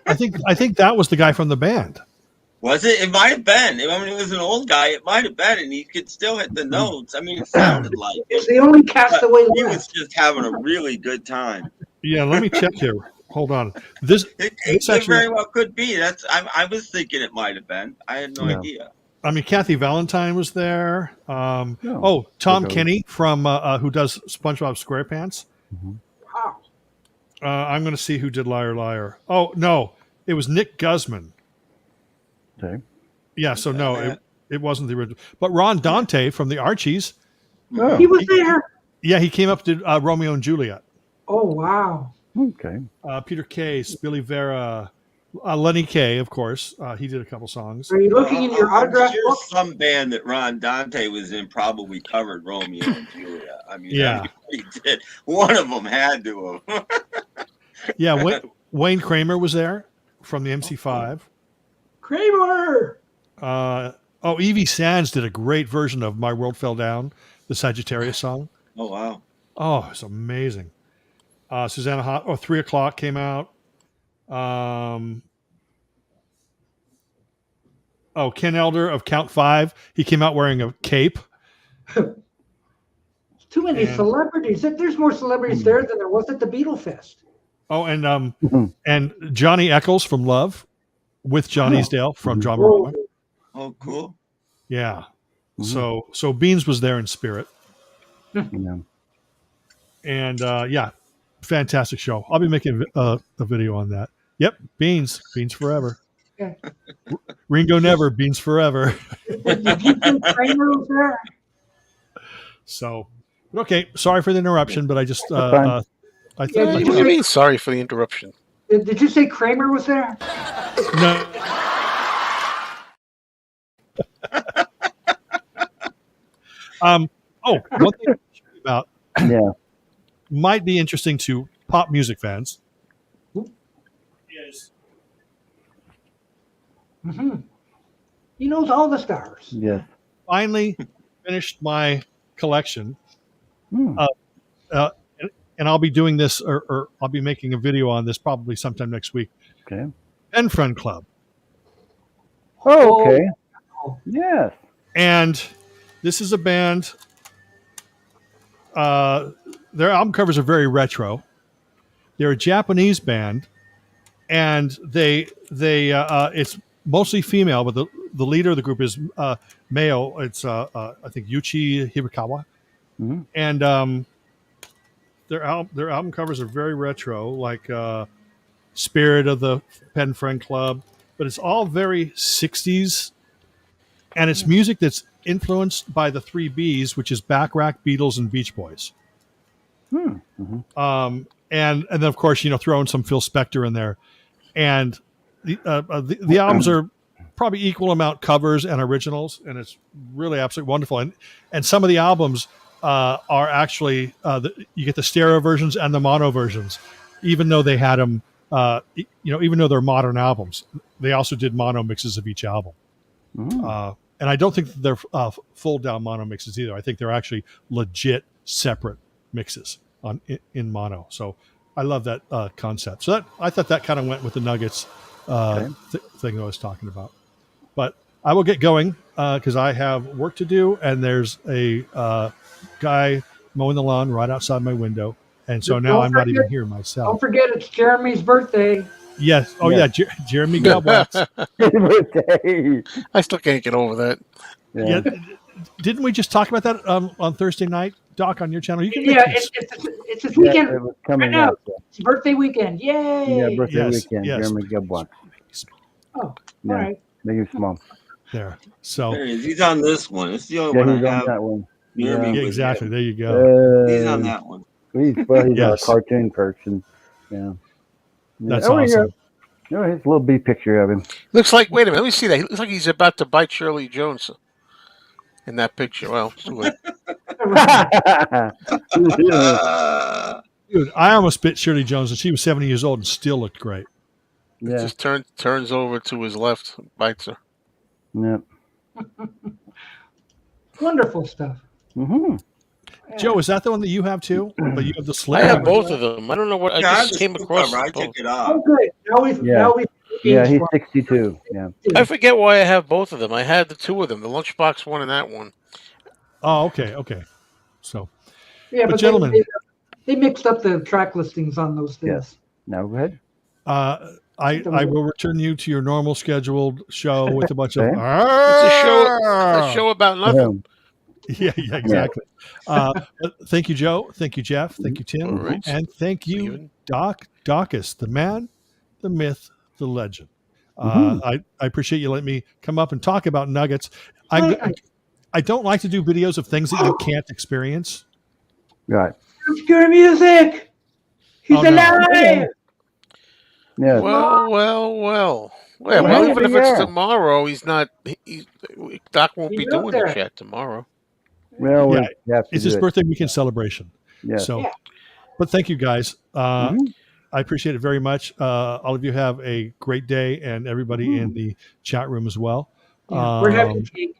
I think that was the guy from the band. Was it? It might have been. I mean, it was an old guy. It might have been, and he could still hit the notes. I mean, it sounded like It's it. the only castaway He left. was just having a really good time. Yeah, let me check here. Hold on. This It actually, very well could be. I was thinking it might have been. I had no Yeah. idea. I mean, Kathy Valentine was there. Tom Okay. Kenny from who does SpongeBob SquarePants. Wow. I'm going to see who did Liar Liar. Oh no, it was Nick Guzman. Okay. Yeah, so no, it wasn't the original. But Ron Dante from the Archies. Oh. He was there. Yeah, he came up to Romeo and Juliet. Oh wow. Okay. Peter Case, Billy Vera, Lenny Kaye, of course. He did a couple songs. Are you looking in your I'm autograph sure book? some band that Ron Dante was in probably covered Romeo and Juliet. I mean, Yeah. he did. One of them had to have. Yeah, Wayne Kramer was there from the MC5. Kramer. Evie Sands did a great version of My World Fell Down, the Sagittarius song. Oh wow. Oh, it's amazing. Susanna Hot, 3 o'clock came out. Ken Elder of Count 5. He came out wearing a cape. Too many And- celebrities. There's more celebrities there than there was at the Beatle Fest. Oh, and Johnny Eccles from Love with John Easdale from Dramarama. Oh, cool. Yeah. So Beans was there in spirit. Yeah. And fantastic show. I'll be making a video on that. Yep, Beans forever. Yeah. Ringo never, Beans forever. Did you think Kramer was there? So, okay, sorry for the interruption, but I just fine. I Yeah, thought What did do you mean? Sorry for the interruption. Did you say Kramer was there? no. One thing about Yeah. might be interesting to pop music fans is Mm-hmm. He knows all the stars. Yes. finally finished my collection, Hmm. and I'll be doing this, or I'll be making a video on this probably sometime next week. Okay. Pen Friend Club, Oh, okay. Yes. and this is a band. Their album covers are very retro. They're a Japanese band, and they it's mostly female, but the leader of the group is Mayo. It's I think Yuchi Hibikawa, Mhm. and their album covers are very retro, like Spirit of the Pen Friend Club, but it's all very 60s, and it's music that's influenced by the 3 Bs, which is Backrack, Beatles, and Beach Boys. And then of course throw in some Phil Spector in there, and the albums are probably equal amount covers and originals, and it's really absolutely wonderful. And some of the albums are actually you get the stereo versions and the mono versions, even though they had them. Even though they're modern albums, they also did mono mixes of each album. And I don't think that they're full down mono mixes either. I think they're actually legit separate mixes in mono. So I love that concept. So I thought that kind of went with the Nuggets thing I was talking about. But I will get going because I have work to do, and there's a guy mowing the lawn right outside my window. And so now I'm not even here myself. Don't forget, it's Jeremy's birthday. Yes. Oh, yeah. Jeremy Gobwatz. I still can't get over that. Yeah. Didn't we just talk about that on Thursday night, Doc, on your channel? You can it's this weekend. It was coming right now. up. It's birthday weekend. Yay! Yeah, birthday weekend. Yes. Jeremy Gobwatz. Oh, all Yeah. right. Make him small. There. So There he is. He's on this one. It's the only Yeah, one he's I on have. that one. Jeremy yeah, was exactly. there. There you go. He's on that one. He's Yes. a cartoon person. Yeah. That's Here awesome. you go. Here's a little B picture of him. Looks like, wait a minute, let me see that. He looks like he's about to bite Shirley Jones in that picture. Well, it's too late. Dude, I almost bit Shirley Jones, and she was 70 years old and still looked great. Yeah. Just turns over to his left, bites her. Yeah. Wonderful stuff. Mm-hmm. Joe, is that the one that you have too? But you have the I slit. have both of them. I don't know what I Yeah, just came across. I both. took it Oh, off. good. Now we've Yeah, aged he's well. 62. Yeah. I forget why I have both of them. I had the two of them, the lunchbox one and that one. Oh, okay. So, Yeah, but but gentlemen, they mixed up the track listings on those things. Yes. Now go ahead. I will return you to your normal scheduled show with a bunch of. Okay. It's a show about nothing. Yeah, exactly. But thank you, Joe. Thank you, Jeff. Thank you, Tim. All right. And thank you, Steven. Docus, the man, the myth, the legend. I appreciate you letting me come up and talk about Nuggets. I don't like to do videos of things that you can't experience. Right. Obscure music. He's Oh, no. alive. Yeah. Well, Yeah, even if yeah. it's tomorrow, Doc won't be He's out doing there. the chat tomorrow. Well, Yeah, we have to It's do his it. birthday weekend celebration. Yeah. So, Yeah. but thank you guys. Mhm. I appreciate it very much. All of you have a great day, and everybody in the chat room as well. Yeah, we're having cake.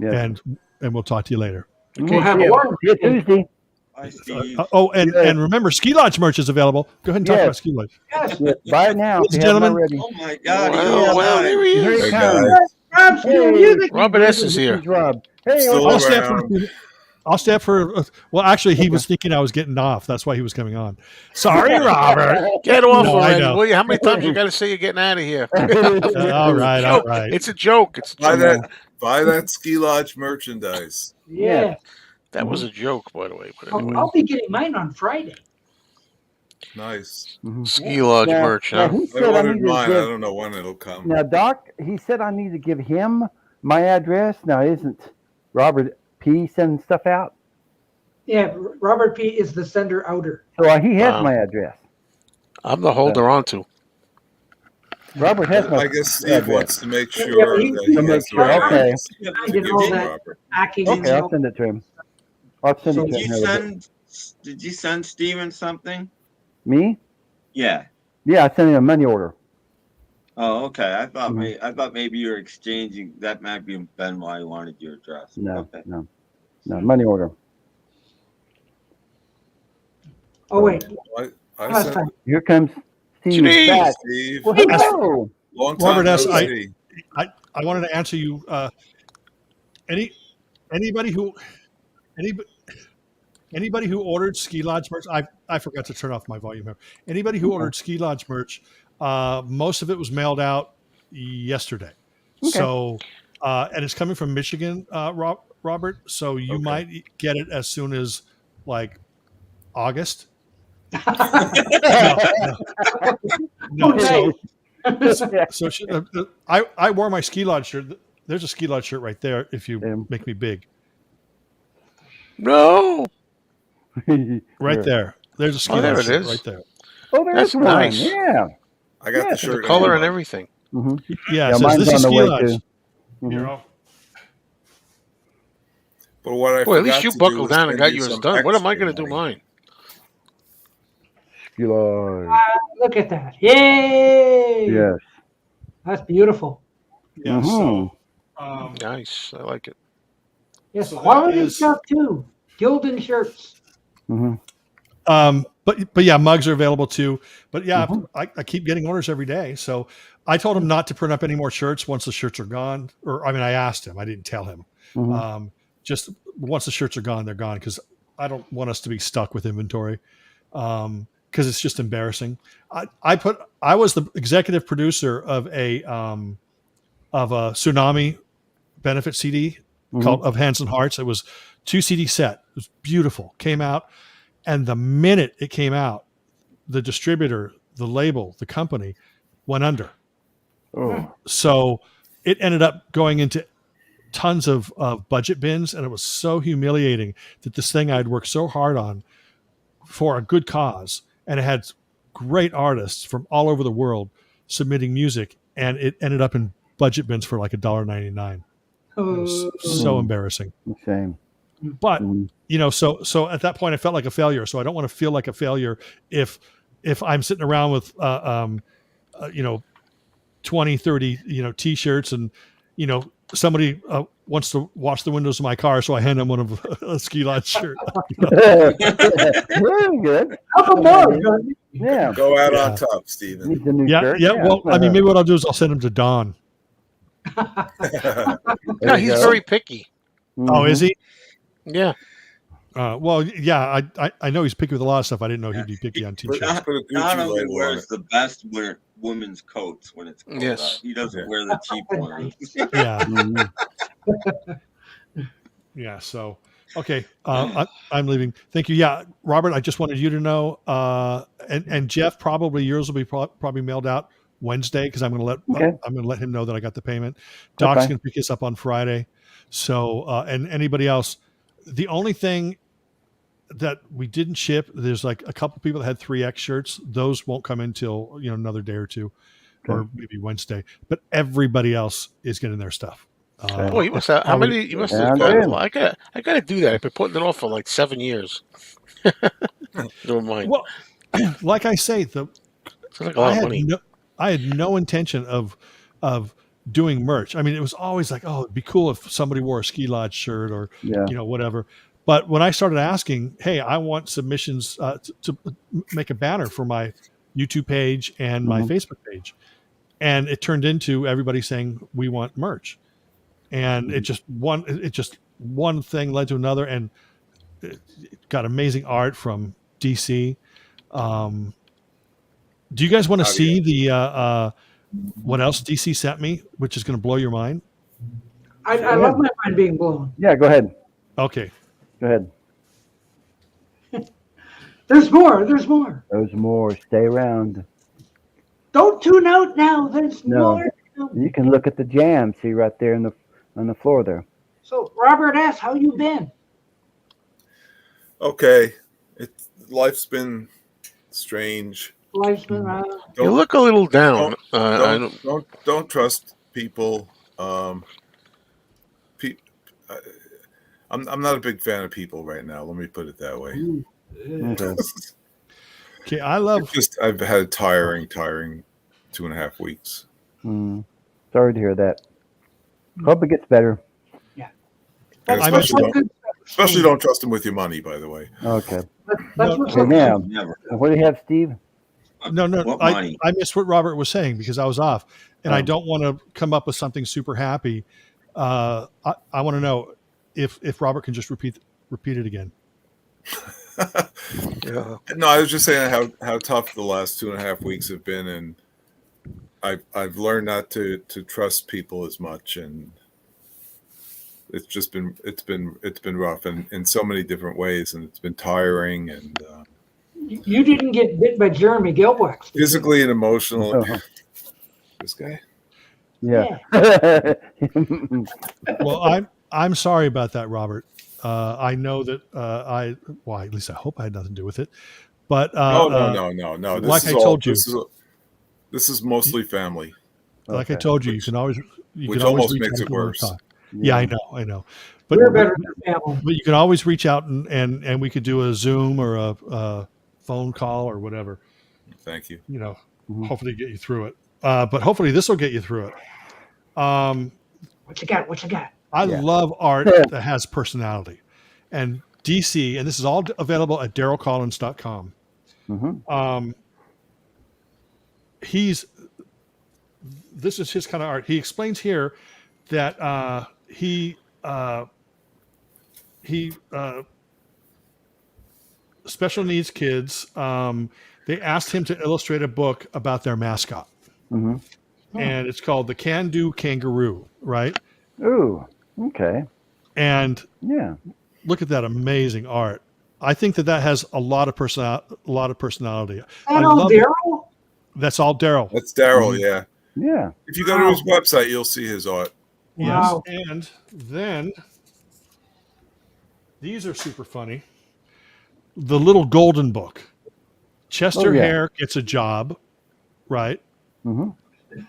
Yeah. And we'll talk to you later. We'll have Yeah. one. See you Tuesday. Bye, Steve. And remember, Ski Lodge merch is available. Go ahead and talk Yes. about Ski Lodge. Yes. Yeah. Buy it now. Ladies if and you haven't gentlemen. already. Oh my God! he's Well, alive. there he Here is. he Hey, comes. guys. Obscure music. Robert S. is here. This Rob. Hey, Still what's I'll stay up around. I'll stay up for. Well, actually, he was thinking I was getting off. That's why he was coming on. Sorry, Robert. Get off No, I already, know. will you? How many times you got to say you're getting out of here? All right. It's a joke. It's a Buy joke. buy that ski lodge merchandise. Yeah. That was a joke, by the way. But anyway, I'll be getting mine on Friday. Nice. ski lodge Now- merch. now Huh? he I said I ordered need to mine. I give- don't know when it'll come. Now, Doc, he said I need to give him my address. Now, isn't Robert P. sending stuff out? Yeah, Robert P. is the sender outer. So he has Wow. my address. I'm the holder on to. Robert has my I guess Steve address. wants to make Yeah, sure but he- that he he makes has sure, the right okay. address to I give did all you, that. Robert. Hacking Okay, I'll and send it to him. I'll send So it to him. did you send Steven something? Me? Yeah. Yeah, I sent him a money order. Oh, okay. I thought Mhm. maybe you were exchanging. That might be Ben why he wanted your address. No, Okay. no, money order. oh wait, I last sent time. Here comes Steve. Steve! Back. Steve. Well, hello. Long time Robert no S., see. I wanted to answer you. Anybody who ordered Ski Lodge merch, I forgot to turn off my volume here. Anybody who ordered Ski Lodge merch, most of it was mailed out yesterday. Okay. So, and it's coming from Michigan, Robert. So you Okay. might get it as soon as like August. No. Okay. So I wore my Ski Lodge shirt. There's a Ski Lodge shirt right there. If you make me big, No. right there. There's a Ski Oh, there Lodge it shirt is. right there. Oh, there's That's one. nice. Yeah. I got the The shirt. color and anyway. everything. Mm-hmm. Yeah, Yeah, it says mine's this on is the Ski way Lodge. too. You know? But what I Well, at forgot least you to do buckled was down and send got you yours some done. What am I extra going to do money. mine? Ski Lodge. Look at that. Yay. Yes. That's beautiful. Yeah. So, Nice. I like it. Yes, So that quality is- stuff too. Gildan shirts. Mm-hmm. but yeah, mugs are available too. But yeah, I keep getting orders every day. So I told him not to print up any more shirts once the shirts are gone. Or I mean, I asked him. I didn't tell him. Just once the shirts are gone, they're gone because I don't want us to be stuck with inventory. Because it's just embarrassing. I was the executive producer of a Tsunami benefit CD called of Hands and Hearts. It was 2 CD set. It was beautiful. Came out, and the minute it came out, the distributor, the label, the company went under. Oh. So it ended up going into tons of budget bins, and it was so humiliating that this thing I'd worked so hard on for a good cause, and it had great artists from all over the world submitting music, and it ended up in budget bins for like $1.99. It was so embarrassing. Shame. But so at that point I felt like a failure. So I don't want to feel like a failure if I'm sitting around with 20, 30 t-shirts, and somebody wants to wash the windows of my car, so I hand them one of a Ski Lodge shirt. Very good. How about more? Yeah. Go out on top, Steven. Needs a new Yeah, shirt. yeah. Well, I mean, maybe what I'll do is I'll send them to Don. No, he's very picky. Oh, is he? Yeah. Well, yeah. I know he's picky with a lot of stuff. I didn't know he'd be picky on t-shirts. Put a Gucci Don only label on wears it. the best women's coats when it's cold Yes. out. He doesn't wear the cheap ones. Yeah. Mhm. Yeah. So, okay. I'm leaving. Thank you. Yeah. Robert, I just wanted you to know, and Jeff, probably yours will be probably mailed out Wednesday, because I'm going to let him know that I got the payment. Doc's going to pick us up on Friday. So, and anybody else, the only thing that we didn't ship, there's like a couple people that had 3X shirts. Those won't come in till, another day or two, or maybe Wednesday, but everybody else is getting their stuff. Boy, you must have, how many? You must have. I gotta do that. I've been putting it off for like 7 years. Never mind. Well, like I say, Sounds like a lot of money. I had no intention of doing merch. I mean, it was always like, oh, it'd be cool if somebody wore a Ski Lodge shirt or whatever. But when I started asking, hey, I want submissions to make a banner for my YouTube page and my Facebook page, and it turned into everybody saying we want merch, and it just one thing led to another, and it got amazing art from DC. Do you guys want to see the what else DC sent me, which is going to blow your mind? I love my mind being blown. Yeah, go ahead. Okay. Go ahead. There's more. There's more. There's more. Stay around. Don't tune out now. There's more. You can look at the jam. See right there on the floor there. So, Robert S., how you been? Okay. Life's been strange. Life's been You look a little down. Don't trust people. I'm not a big fan of people right now. Let me put it that way. Okay, I've had a tiring 2.5 weeks. Sorry to hear that. Hope it gets better. Yeah. And especially don't trust them with your money, by the way. Okay. Now, what do you have, Steve? No. I missed what Robert was saying because I was off, and I don't want to come up with something super happy. I want to know if Robert can just repeat it again. No, I was just saying how tough the last 2.5 weeks have been, and I've learned not to trust people as much, and it's been rough in so many different ways, and it's been tiring, and you didn't get bit by Jeremy Gilbrecht. Physically and emotionally. This guy. Yeah. Well, I'm sorry about that, Robert. I know that at least I hope I had nothing to do with it. But no. like I told you, This is mostly family. like I Okay. told you, Which- you can always which always almost reach makes out it to one worse. time. Yeah, I know. But We're better than family. But you can always reach out and we could do a Zoom or a phone call or whatever. Thank you. You know, Mhm. hopefully get you through it. But hopefully this will get you through it. What you got? What you got? I Yeah. love art that has personality. And DC, and this is all available at darylcollins.com. Mhm. This is his kind of art. He explains here that he special needs kids. They asked him to illustrate a book about their mascot, Mhm. and it's called The Can Do Kangaroo. Right? Ooh. Okay. And Yeah. look at that amazing art. I think that has a lot of personality. That all Daryl? That's all Daryl. That's Daryl. Mhm. Yeah. Yeah. If you go to his website, you'll see his art. Wow. Yes. And then these are super funny. The Little Golden Book. Chester Oh, yeah. Hare gets a job, right? Mhm.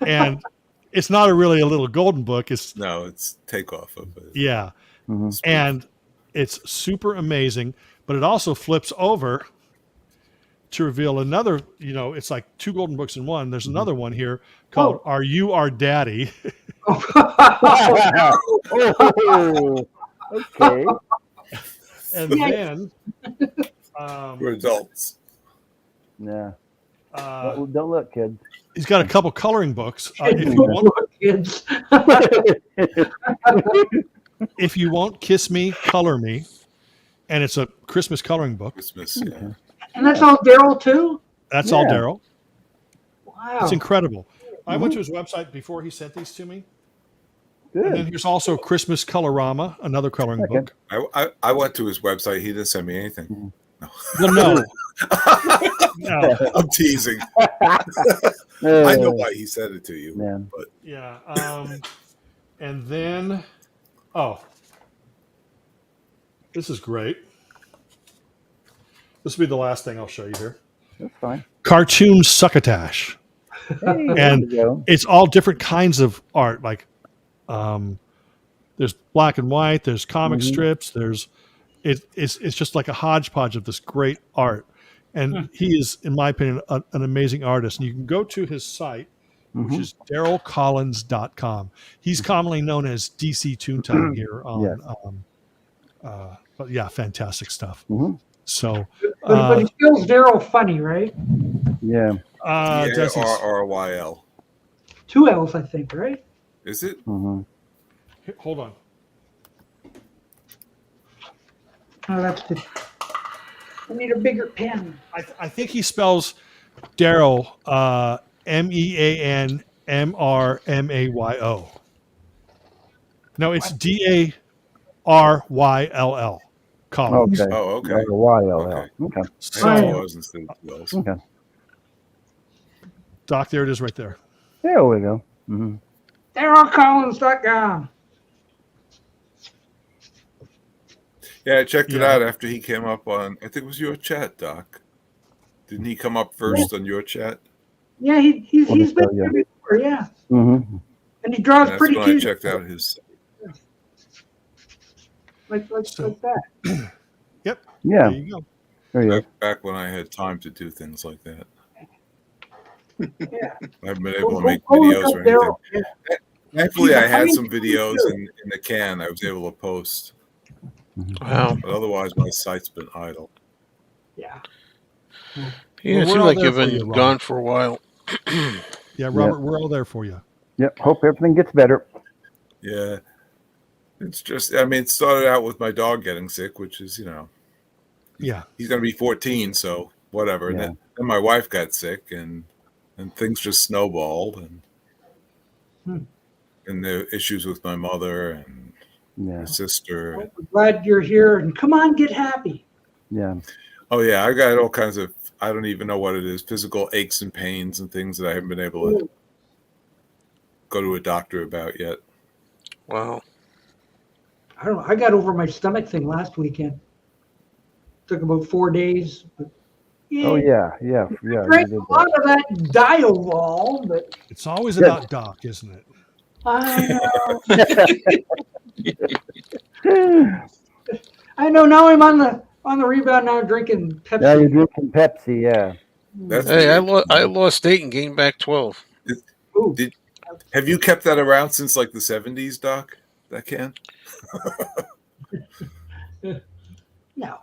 And it's not really a little golden book. It's No, it's takeoff of it. yeah. Mhm. And it's super amazing, but it also flips over to reveal another, it's like two golden books in one. There's another one here called Are You Our Daddy? Oh, okay. And then For adults. Yeah. Don't look, kids. he's got a couple coloring books. Kids. If you won't kiss me, color me. And it's a Christmas coloring book. Christmas. Yeah. And that's all Daryl too? That's all Yeah. Daryl. Wow. It's incredible. I went to his website before he sent these to me. And then Good. here's also Christmas Colorama, another coloring Okay. book. I went to his website. He didn't send me anything. Well, no. No. I'm teasing. I know why he sent it to you. Yeah. But Yeah. And then, this is great. This will be the last thing I'll show you here. That's fine. Cartoon Succotash. Hey, there And we go. it's all different kinds of art. Like, there's black and white. There's comic strips. It's just like a hodgepodge of this great art. And he is, in my opinion, an amazing artist. And you can go to his site, which is darylcollins.com. He's commonly known as DC Toontime here on. But yeah, fantastic stuff. So, But he feels Daryl funny, right? Yeah. does he- RYL. 2 L's, I think, right? Is it? Mhm. hold on. Oh, that's good. I need a bigger pen. I think he spells Daryl MEANMRMAYO. No, it's DARYLL. Collins. Okay. Oh, okay. YLL. Okay. I know it was instead of 2 L's. Okay. Doc, there it is right there. There we go. Mm-hmm. DarylCollins.com. Yeah, I checked it Yeah. out after he came up on, I think it was your chat, Doc. Didn't he come up first on your chat? Yeah, he's been Yeah. there before, yeah. Mm-hmm. And he draws And that's pretty when cute. I checked out his. Like that. Yep. Yeah. There you go. There you go. Back when I had time to do things like that. Yeah. I haven't been able to make Go look videos up or anything. Daryl. Yeah. Thankfully, I had mean, some videos in the can I was able to post. Wow. But otherwise, my site's been idle. Yeah. Yeah, Well, it we're seems all like there you've for been you, Ron. gone for a while. Yeah, Robert, we're all there for you. Yep. Hope everything gets better. Yeah. It's just, I mean, it started out with my dog getting sick, which is, Yeah. he's going to be 14, so whatever. Yeah. And then my wife got sick, and things just snowballed, and the issues with my mother and Yeah. my sister. Well, we're glad you're here, and come on, get happy. Yeah. Oh yeah, I got all kinds of, I don't even know what it is, physical aches and pains and things that I haven't been able to go to a doctor about yet. Wow. I don't know. I got over my stomach thing last weekend. Took about 4 days. But Oh yeah. I drank a lot of that Diovol, but It's always about Doc, isn't it? I know. Now I'm on the rebound. Now I'm drinking Pepsi. Now you're drinking Pepsi, yeah. That's Hey, I weird. lost 8 and gained back 12. Ooh. Have you kept that around since like the 70s, Doc? That can? No.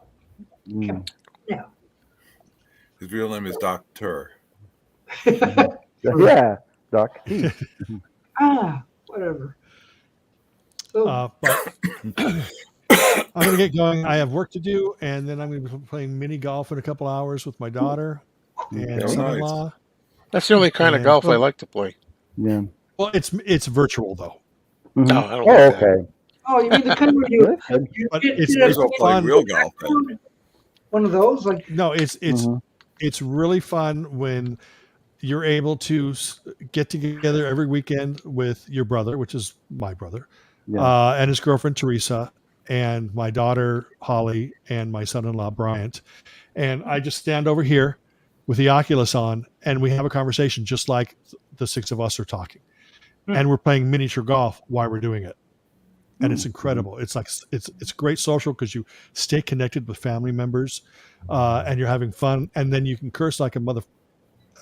Mm. No. His real name is Doctor. Yeah, Doc T. Whatever. So, But I'm going to get going. I have work to do, and then I'm going to be playing mini golf in a couple hours with my daughter and Okay. son-in-law. That's the only kind of And- golf I like to play. Yeah. Well, it's virtual though. Mhm. No, I don't Oh, like that. okay. oh, you mean the kind where you, That's good. you But get it's- to Let's go play fun. real golf. Then. one of those? Like, No, it's Mhm. it's really fun when you're able to get together every weekend with your brother, which is my brother, Yeah. and his girlfriend Teresa, and my daughter Holly, and my son-in-law Bryant, and I just stand over here with the Oculus on, and we have a conversation just like the 6 of us are talking, and we're playing miniature golf while we're doing it, and it's incredible. It's like it's great social because you stay connected with family members, and you're having fun, and then you can curse like a mother.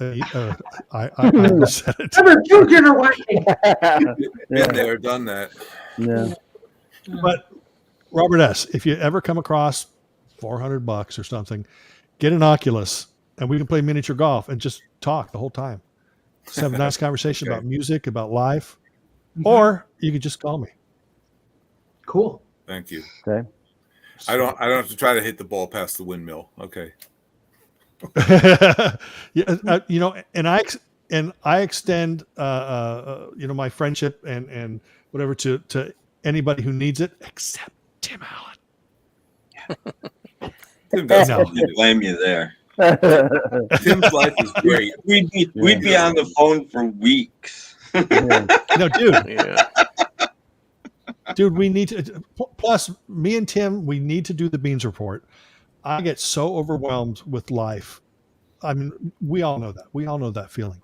I almost said it. number 2 generation. Been there, done that. Yeah. But Robert S., if you ever come across $400 or something, get an Oculus and we can play miniature golf and just talk the whole time. Just have a nice conversation Okay. about music, about life, or you could just call me. Cool. Thank you. Okay. I don't have to try to hit the ball past the windmill. Okay. Yeah, and I extend my friendship and whatever to anybody who needs it, except Tim Allen. Tim doesn't No. need it. Blame you there. Tim's life is great. We'd be on the phone for weeks. Yeah. No, dude, Yeah. dude, we need to. Plus, me and Tim, we need to do the Beans Report. I get so overwhelmed with life. I mean, we all know that. We all know that feeling.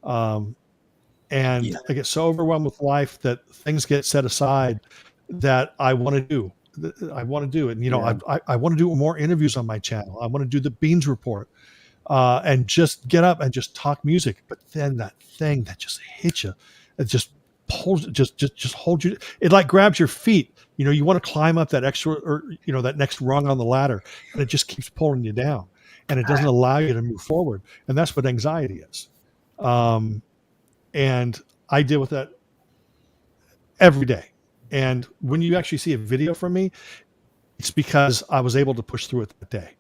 And Yeah. I get so overwhelmed with life that things get set aside that I want to do. I want to do it. And, I want to do more interviews on my channel. I want to do the Beans Report and just get up and just talk music. But then that thing that just hits you, it just pulls, just holds you. It like grabs your feet. You want to climb up that extra or, that next rung on the ladder, and it just keeps pulling you down, and it doesn't allow you to move forward. And that's what anxiety is. And I deal with that every day. And when you actually see a video from me, it's because I was able to push through it that day.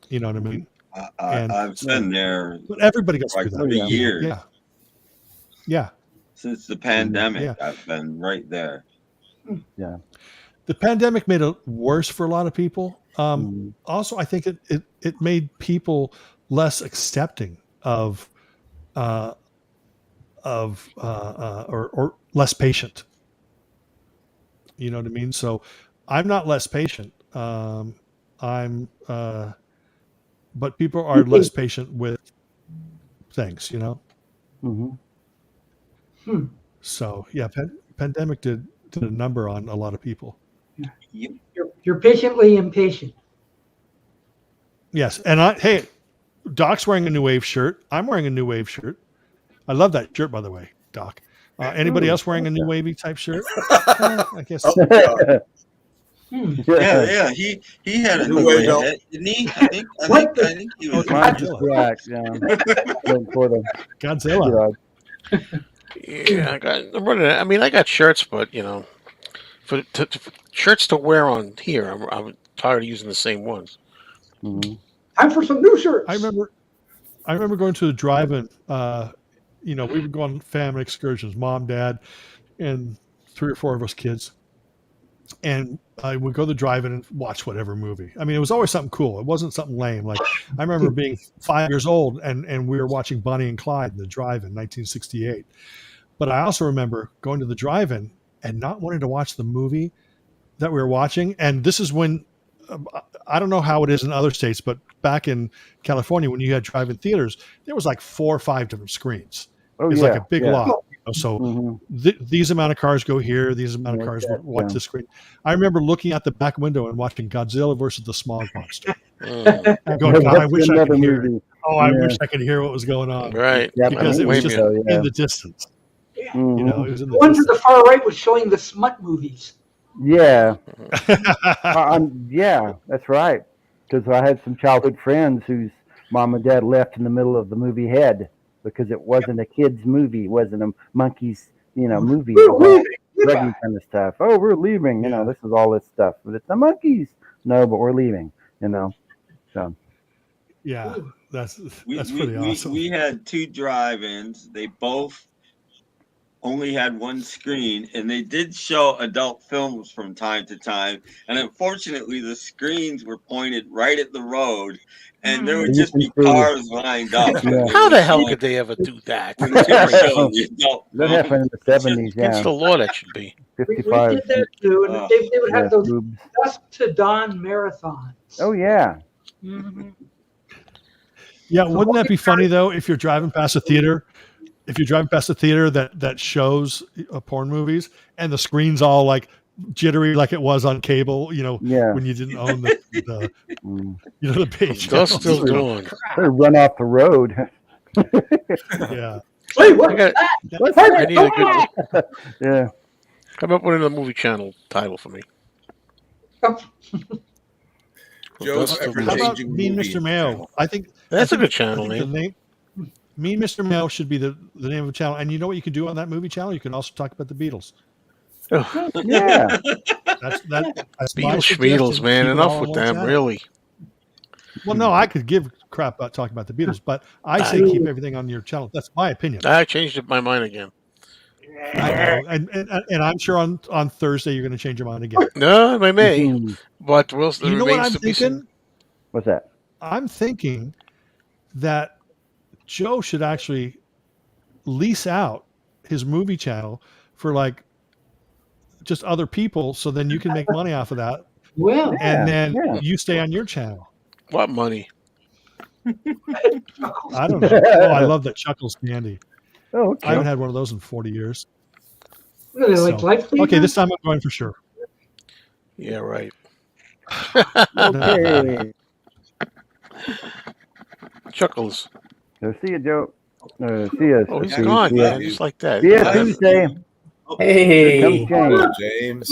You know what I mean? I've been there But everybody goes like through for that. years. Yeah. Yeah. Since the pandemic. Yeah. I've been right there. Yeah. The pandemic made it worse for a lot of people. Also, I think it made people less accepting of or less patient. You know what I mean? So I'm not less patient. But people are less patient with things, Mm-hmm. So yeah, pandemic did a number on a lot of people. You're patiently impatient. Yes. And hey, Doc's wearing a New Wave shirt. I'm wearing a New Wave shirt. I love that shirt, by the way, Doc. Anybody else wearing a New Wavy type shirt? I guess. Yeah. He had a New new Wave way, belt. didn't he? I think he was. Mine's just black. Yeah. For the Godzilla. Yeah, I'm running. I mean, I got shirts, but for shirts to wear on here, I'm tired of using the same ones. Mm-hmm. Time for some new shirts. I remember going to the drive-in. We would go on family excursions, mom, dad, and 3 or 4 of us kids. And I would go to the drive-in and watch whatever movie. I mean, it was always something cool. It wasn't something lame. Like I remember being 5 years old and we were watching Bonnie and Clyde in the drive-in 1968. But I also remember going to the drive-in and not wanting to watch the movie that we were watching. And this is when, I don't know how it is in other states, but back in California, when you had drive-in theaters, there was like 4 or 5 different screens. Oh, It's yeah, like a big yeah. lot. So these amount of cars go here, these amount of cars watch the screen. I remember looking out the back window and watching Godzilla versus the Smog Monster. And going, God, I wish I could hear it. Oh, I wish I could hear what was going on. Right. Because it was just in the distance. Mm-hmm. You know, it was in the ones at the far right was showing the smut movies. Yeah. Yeah, that's right. Because I had some childhood friends whose mom and dad left in the middle of the movie Head because it wasn't a kids' movie, it wasn't a monkeys, movie. Rugby kind of stuff. Oh, we're leaving. This is all this stuff, but it's the monkeys. No, but we're leaving. So. Yeah, that's pretty awesome. We had 2 drive-ins. They both only had 1 screen, and they did show adult films from time to time. And unfortunately, the screens were pointed right at the road, and there would just be cars lined up. Yeah. How the hell could they ever do that? That happened in the 70s. Yeah, Against the law, that should be. 55. We did that too, and they would have those dusk to dawn marathons. Oh yeah. Mm-hmm. Yeah, wouldn't that be funny though if you're driving past a theater? If you're driving past a theater that shows porn movies and the screen's all like jittery like it was on cable, when you didn't own the the page. They're still doing. They run off the road. Yeah. Wait, what? I need a good. Yeah. Come up with another movie channel title for me. Joe's How about Mean Mr. Mayo? I think that's a good channel name. Mean Mr. Mayo should be the name of the channel. And you know what you can do on that movie channel? You can also talk about the Beatles. Yeah. That's Beatles, man. Enough with them, really. Well, no, I could give crap about talking about the Beatles, but I say keep everything on your channel. That's my opinion. I changed my mind again. I know, and I'm sure on Thursday you're going to change your mind again. No, I may, but we'll. You know what I'm thinking? What's that? I'm thinking that Joe should actually lease out his movie channel for like just other people, so then you can make money off of that. Well, and then you stay on your channel. What money? I don't know. Oh, I love that Chuckles candy. Oh, okay. I haven't had one of those in 40 years. Really, like life. Okay, this time I'm going for sure. Yeah, right. Okay. Chuckles. So see you, Joe. See you. Oh, he's gone, man. Just like that. See you Tuesday. Hey. James.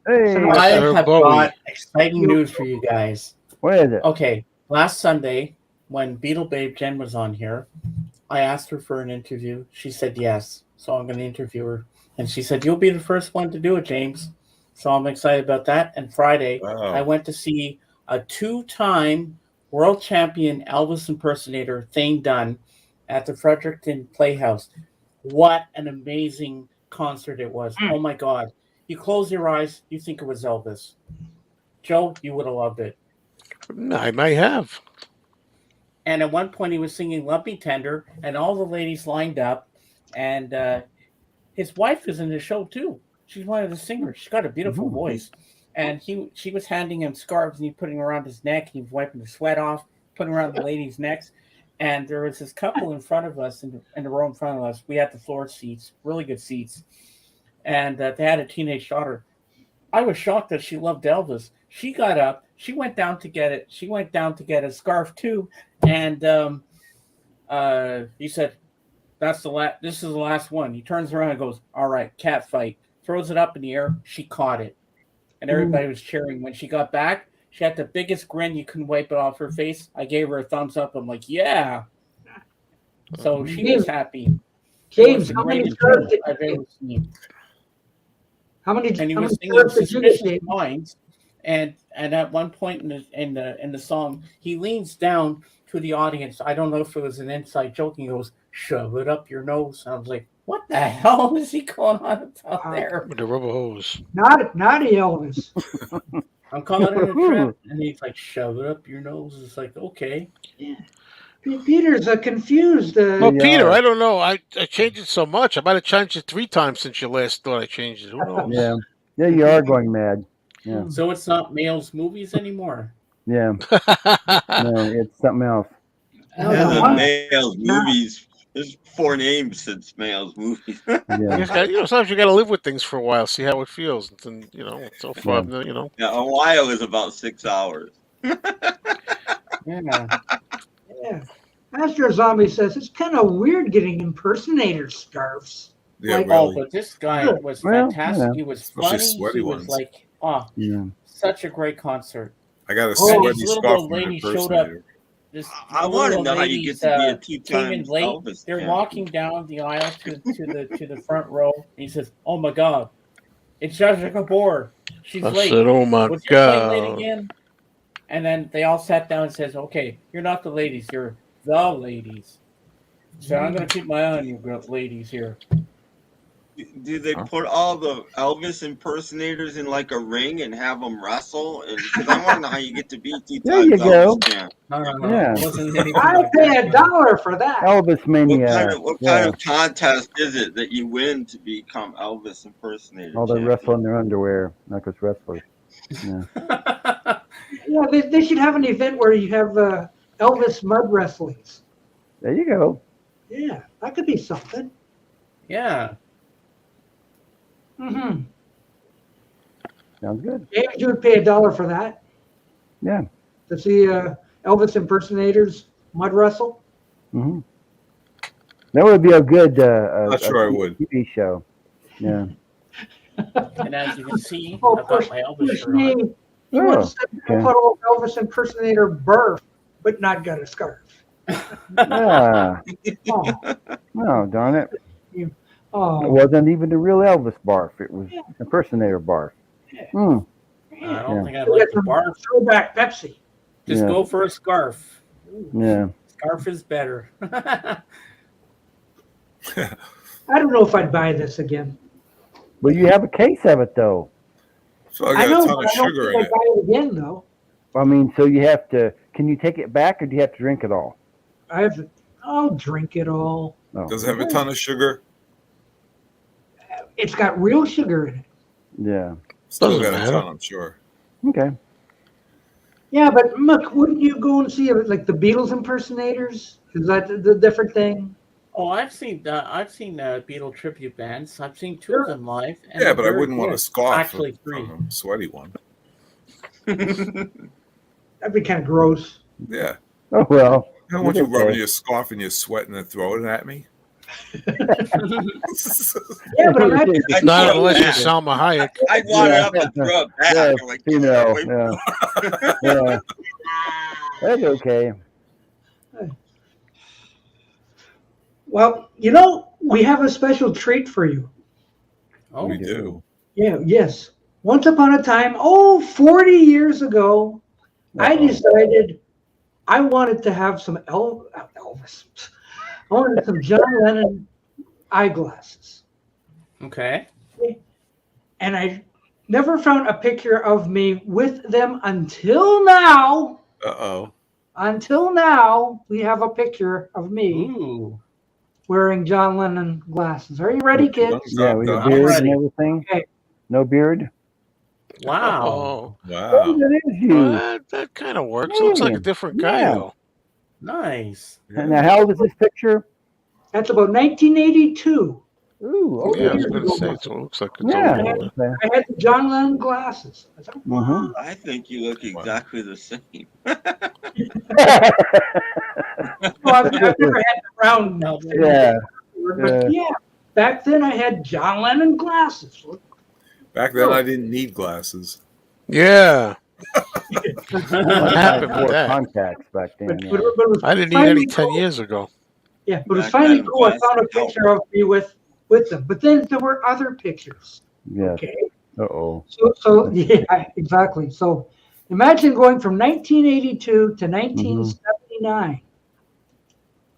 Hey. I have got exciting news for you guys. What is it? Okay, last Sunday when Beetle Babe Jen was on here, I asked her for an interview. She said yes, so I'm going to interview her. And she said, you'll be the first one to do it, James. So I'm excited about that. And Friday, I went to see a 2-time world champion Elvis impersonator, Thane Dunn, at the Fredericton Playhouse. What an amazing concert it was. Oh, my God. You close your eyes, you think it was Elvis. Joe, you would have loved it. I might have. And at one point, he was singing Love Me Tender, and all the ladies lined up. And his wife is in the show, too. She's one of the singers. She's got a beautiful voice. And she was handing him scarves, and he putting around his neck. He was wiping the sweat off, putting around the ladies' necks. And there was this couple in front of us, in the row in front of us. We had the floor seats, really good seats. And they had a teenage daughter. I was shocked that she loved Elvis. She got up. She went down to get it. She went down to get a scarf, too. And he said, this is the last one. He turns around and goes, all right, cat fight. Throws it up in the air. She caught it. And everybody was cheering. When she got back, she had the biggest grin. You couldn't wipe it off her face. I gave her a thumbs up. I'm like, yeah. So she was happy. James, how many scarves did I've ever seen. How many? And he was singing Suspicious Minds. And at one point in the song, he leans down to the audience. I don't know if it was an inside joke. He goes, shove it up your nose. I was like, what the hell is he going on out there? With the rubber hose. Naughty Elvis. I'm calling it a trip. And he's like, shove it up your nose. It's like, okay. Yeah. Peter's confused. Well, Yeah. Peter, I don't know. I changed it so much. I might have changed it 3 times since you last thought I changed it. Who knows? Yeah. Yeah, you are going mad. Yeah. So it's not Mayo's movies anymore. Yeah. No, it's something else. Yeah, the Uh, Mayo's movies. There's 4 names since Mayo's movies. Yeah. Sometimes you got to live with things for a while, see how it feels, and so far, Yeah, Ohio is about 6 hours. Yeah. Yeah. Master Zombie says it's kind of weird getting impersonator scarves. Yeah, Like, Oh, really. but this guy was Well, fantastic. yeah. He was Especially funny. sweaty He was ones. like, Yeah. such a great concert. I got a Oh, sweaty this little scarf old from an lady showed up. impersonator. This I little want to old know how you ladies, get to be a came in 2-time late. Elvis. They're champion. walking down the aisle to the front row. And he says, "Oh my God, it's Jessica Kapoor. She's I late. said, "Oh my Was your plane late God!" again?" And then they all sat down and says, "Okay, you're not the ladies. You're the ladies. So I'm going to keep my eye on you ladies here." Do they put all the Elvis impersonators in like a ring and have them wrestle? And because I want to know how you get to be 2 There times you go. Elvis champ. No, Yeah. it wasn't anything I like pay that. $1 for that. Elvis What Mania. kind of contest is it that you win to become Elvis impersonator? All the champion? wrestle in their underwear, like us wrestlers. Yeah. Yeah, they should have an event where you have Elvis mud wrestlings. There you go. Yeah, that could be something. Yeah. Mm-hmm. Sounds good. James, you would pay $1 for that Yeah. to see Elvis impersonators mud wrestle. Hmm. That would be a good Not sure I would. TV show. Yeah. And as you can see, Oh, I've got my Elvis shirt on. Schnee, you Oh, want to okay. put old Elvis impersonator birth, but not got a scarf. Ah. Oh, Oh, darn it. It oh, wasn't even the real Elvis barf. It was impersonator barf. Hmm. I don't Yeah. think I'd we like got the some barf. throwback Pepsi. Just Yeah. go for a scarf. Yeah. Scarf is better. I don't know if I'd buy this again. Well, you have a case of it, though. So I I got know, a ton but of I don't sugar think in I'd it. buy it again, though. I mean, so you have to. Can you take it back, or do you have to drink it all? I'll drink it all. Oh. Does it have a ton of sugar? It's got real sugar in it. Yeah. Still Doesn't got a matter. ton, I'm sure. Okay. Yeah, but look, wouldn't you go and see like the Beatles impersonators? Is that the different thing? Oh, I've seen Beatle tribute bands. I've seen 2 of them live. And Yeah, but I they're wouldn't want good. a scarf Actually, from 3. a sweaty one. That'd be kind of gross. Yeah. Oh well. I don't want you Okay. rubbing your scarf and your sweat and then throwing it at me. Yeah, but imagine I'd Not want unless it you're back. Salma Hayek. I'd want it Yeah. up and throw it back. Yeah, Like, female. wait. Yeah. Yeah. That's okay. well, we have a special treat for you. Oh, We do. Yeah, yes. Once upon a time, 40 years ago, I Uh-oh. decided I wanted to have some Elvis. I wanted some John Lennon eyeglasses. okay. And I never found a picture of me with them until now. Uh-oh. Until now, we have a picture of me Ooh. wearing John Lennon glasses. Are you ready, kids? Yeah, with your I'm beard ready. and everything. Okay. No beard. Wow. Oh, Wow. That is you. well, that kind of works. It looks like a different guy, Yeah. though. Nice. Now, how old is this picture? That's about 1982. Ooh, okay. Yeah, I was going to say, so it looks like it's Yeah. older. Okay. I had the John Lennon glasses. I thought, Mhm. I think you look exactly the same. well, I've never had the round No, Yeah. but yeah, back then I had John Lennon glasses. Back then, I didn't need glasses. Yeah. What happened with that? Contacts back then. But, Yeah. but it was I didn't need finally any 10 cool. years ago. Yeah, but it was Back finally then, cool. I found a glasses picture of me with them. But then there were other pictures. Yes. Okay. Uh-oh. So yeah, exactly. So imagine going from 1982 to 1979.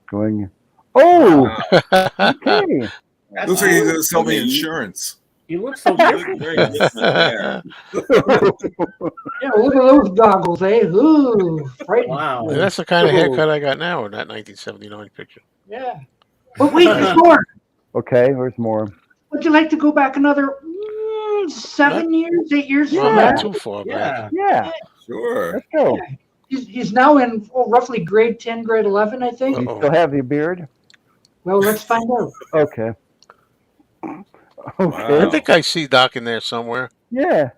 Going. Oh, okay. Looks like he's going to sell me insurance. You look so You look different. very different there. Yeah, look at those goggles, eh? Ooh, frightening. Wow. And that's the kind of haircut I got now in that 1979 picture. Yeah. But wait, there's more. Okay, there's more. Would you like to go back another 7 years, 8 years Well, from not now? too far back. Yeah. Yeah, Sure. let's go. He's now in roughly grade 10, grade 11, I think. You still have your beard? Well, let's find out. Okay. Wow. Okay. I think I see Doc in there somewhere. Yeah.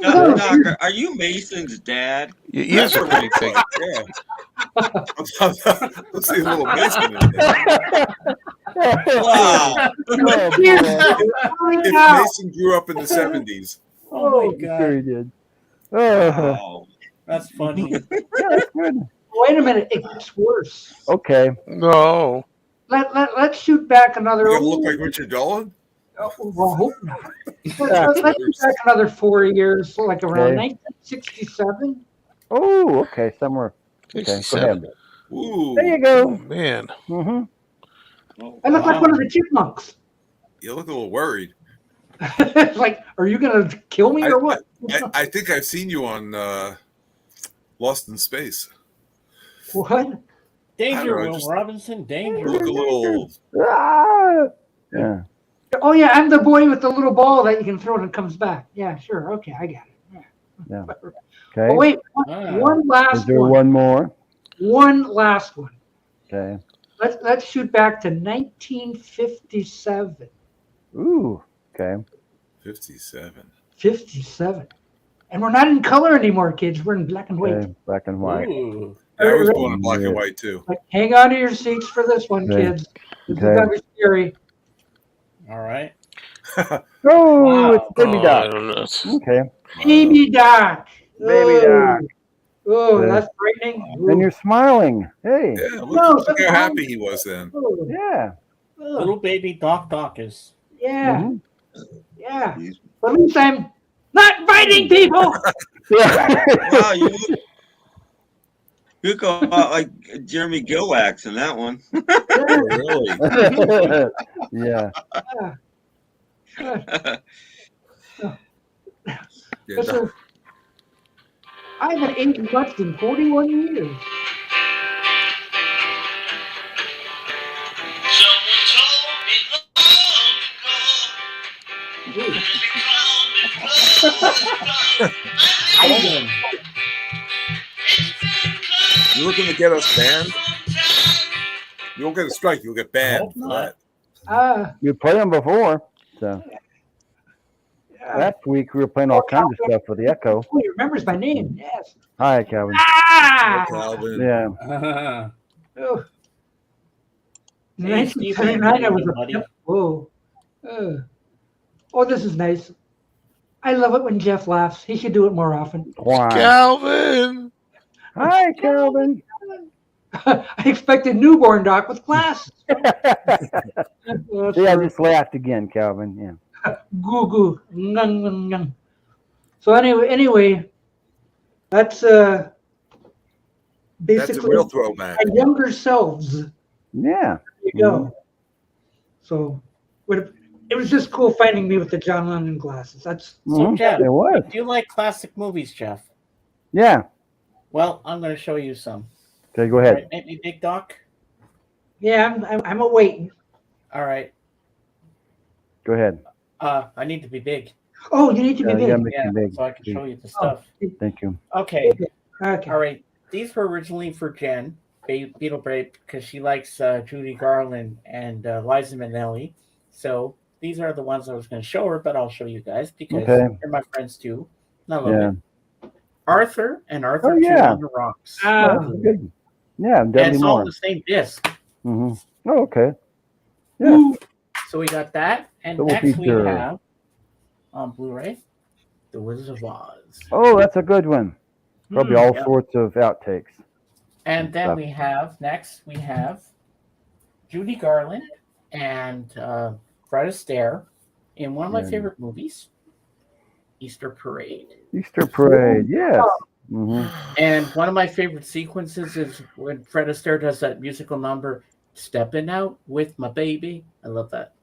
Doc, are you Mason's dad? He is a pretty big. Yeah. Let's see a little Mason in there. Wow. Oh, Here's boy. coming If out. Mason grew up in the 70s. Oh my Sure god. he did. Oh, Wow. That's funny. yeah, that's good. Wait a minute, it gets worse. Okay. No. Let's shoot back another. You gonna look like Richard Dolan? Well, hope not. Let's shoot back another 4 years, so like around Okay. 1967. Oh, okay. Somewhere. Okay, go 67. ahead. Ooh. There you Oh, go. man. Mm-hmm. I look like one of the chipmunks. You look a little worried. Like, are you gonna kill me or what? I think I've seen you on Lost in Space. What? Danger, I don't know, Will just- Robinson. You Danger. look a little. Ah! Yeah. Oh yeah, I'm the boy with the little ball that you can throw and it comes back. Yeah, sure. Okay, I got it. Yeah. But Okay. wait, Ah. one Is last there one. one more? One last one. Okay. Let's shoot back to 1957. Ooh. Okay. 57. 57. And we're not in color anymore, kids. We're in black and white. Okay. Black and white. Ooh. I was born in black and white too. Like, hang on to your seats for this one, Okay. kids. This is Okay. gonna be scary. All right. Oh, Wow. it's baby Oh, I Doc. don't know. Okay. Baby Doc. Baby Doc. Oh, Okay. that's frightening. And you're smiling. Hey. Yeah, look, No, look how sometimes- happy he was then. Oh, Yeah. Little baby Doc is. yeah, Mhm. yeah. But at least I'm not biting people. Yeah. Wow, you go out like Jeremy Gilwax in that one. Really? Yeah. Yeah, Listen, I haven't eaten much in 41 years. Someone told me long ago, You looking to get us banned? You won't get a strike. You'll get banned hope for not. that. You played them before. So Yeah. last week we were playing all kinds of stuff with the Echo. Oh, he remembers my name. Yes. Hi, Calvin. Ah! Calvin. Yeah. Oh. In Hey, Steve, 1979, I was buddy. a whoa. Oh, this is nice. I love it when Jeff laughs. He should do it more often. Why? Calvin. Hi, Calvin. I expected newborn Doc with glasses. See, I just laughed again, Calvin. Yeah. Goo goo. Ngung, ngung, ngung. So anyway, that's That's a basically real throwback. our younger selves. Yeah. There you go. So it was just cool finding me with the John Lennon glasses. That's Mhm. Jeff, It was. do you like classic movies, Jeff? Yeah. Well, I'm going to show you some. Okay, go All ahead. right, make me big, Doc. yeah. I'm awaiting. All right. Go ahead. I need to be big. Oh, you need to be You big. gotta make Yeah, it big. so I can show you the stuff. Thank you. Okay. Okay. All right. These were originally for Jen, Beetle Brape, because she likes Judy Garland and Liza Minnelli. So these are the ones I was going to show her, but I'll show you guys because Okay. they're my friends too. I love Yeah. it. Arthur and Arthur Oh, Two yeah. on the Rocks. Ah. That's good. Yeah, and Debbie it's all Moore. the same disc. Mm-hmm. Oh, okay. Yeah. Ooh, So we got that. And Double next we feature. have on Blu-ray, The Wizard of Oz. Oh, that's a good one. Probably all yeah. sorts of outtakes. And then stuff. we have Judy Garland and Fred Astaire in one of my Yeah. favorite movies, Easter Parade. Easter Parade. Yes. Mm-hmm. And one of my favorite sequences is when Fred Astaire does that musical number, Stepping Out with My Baby. I love that.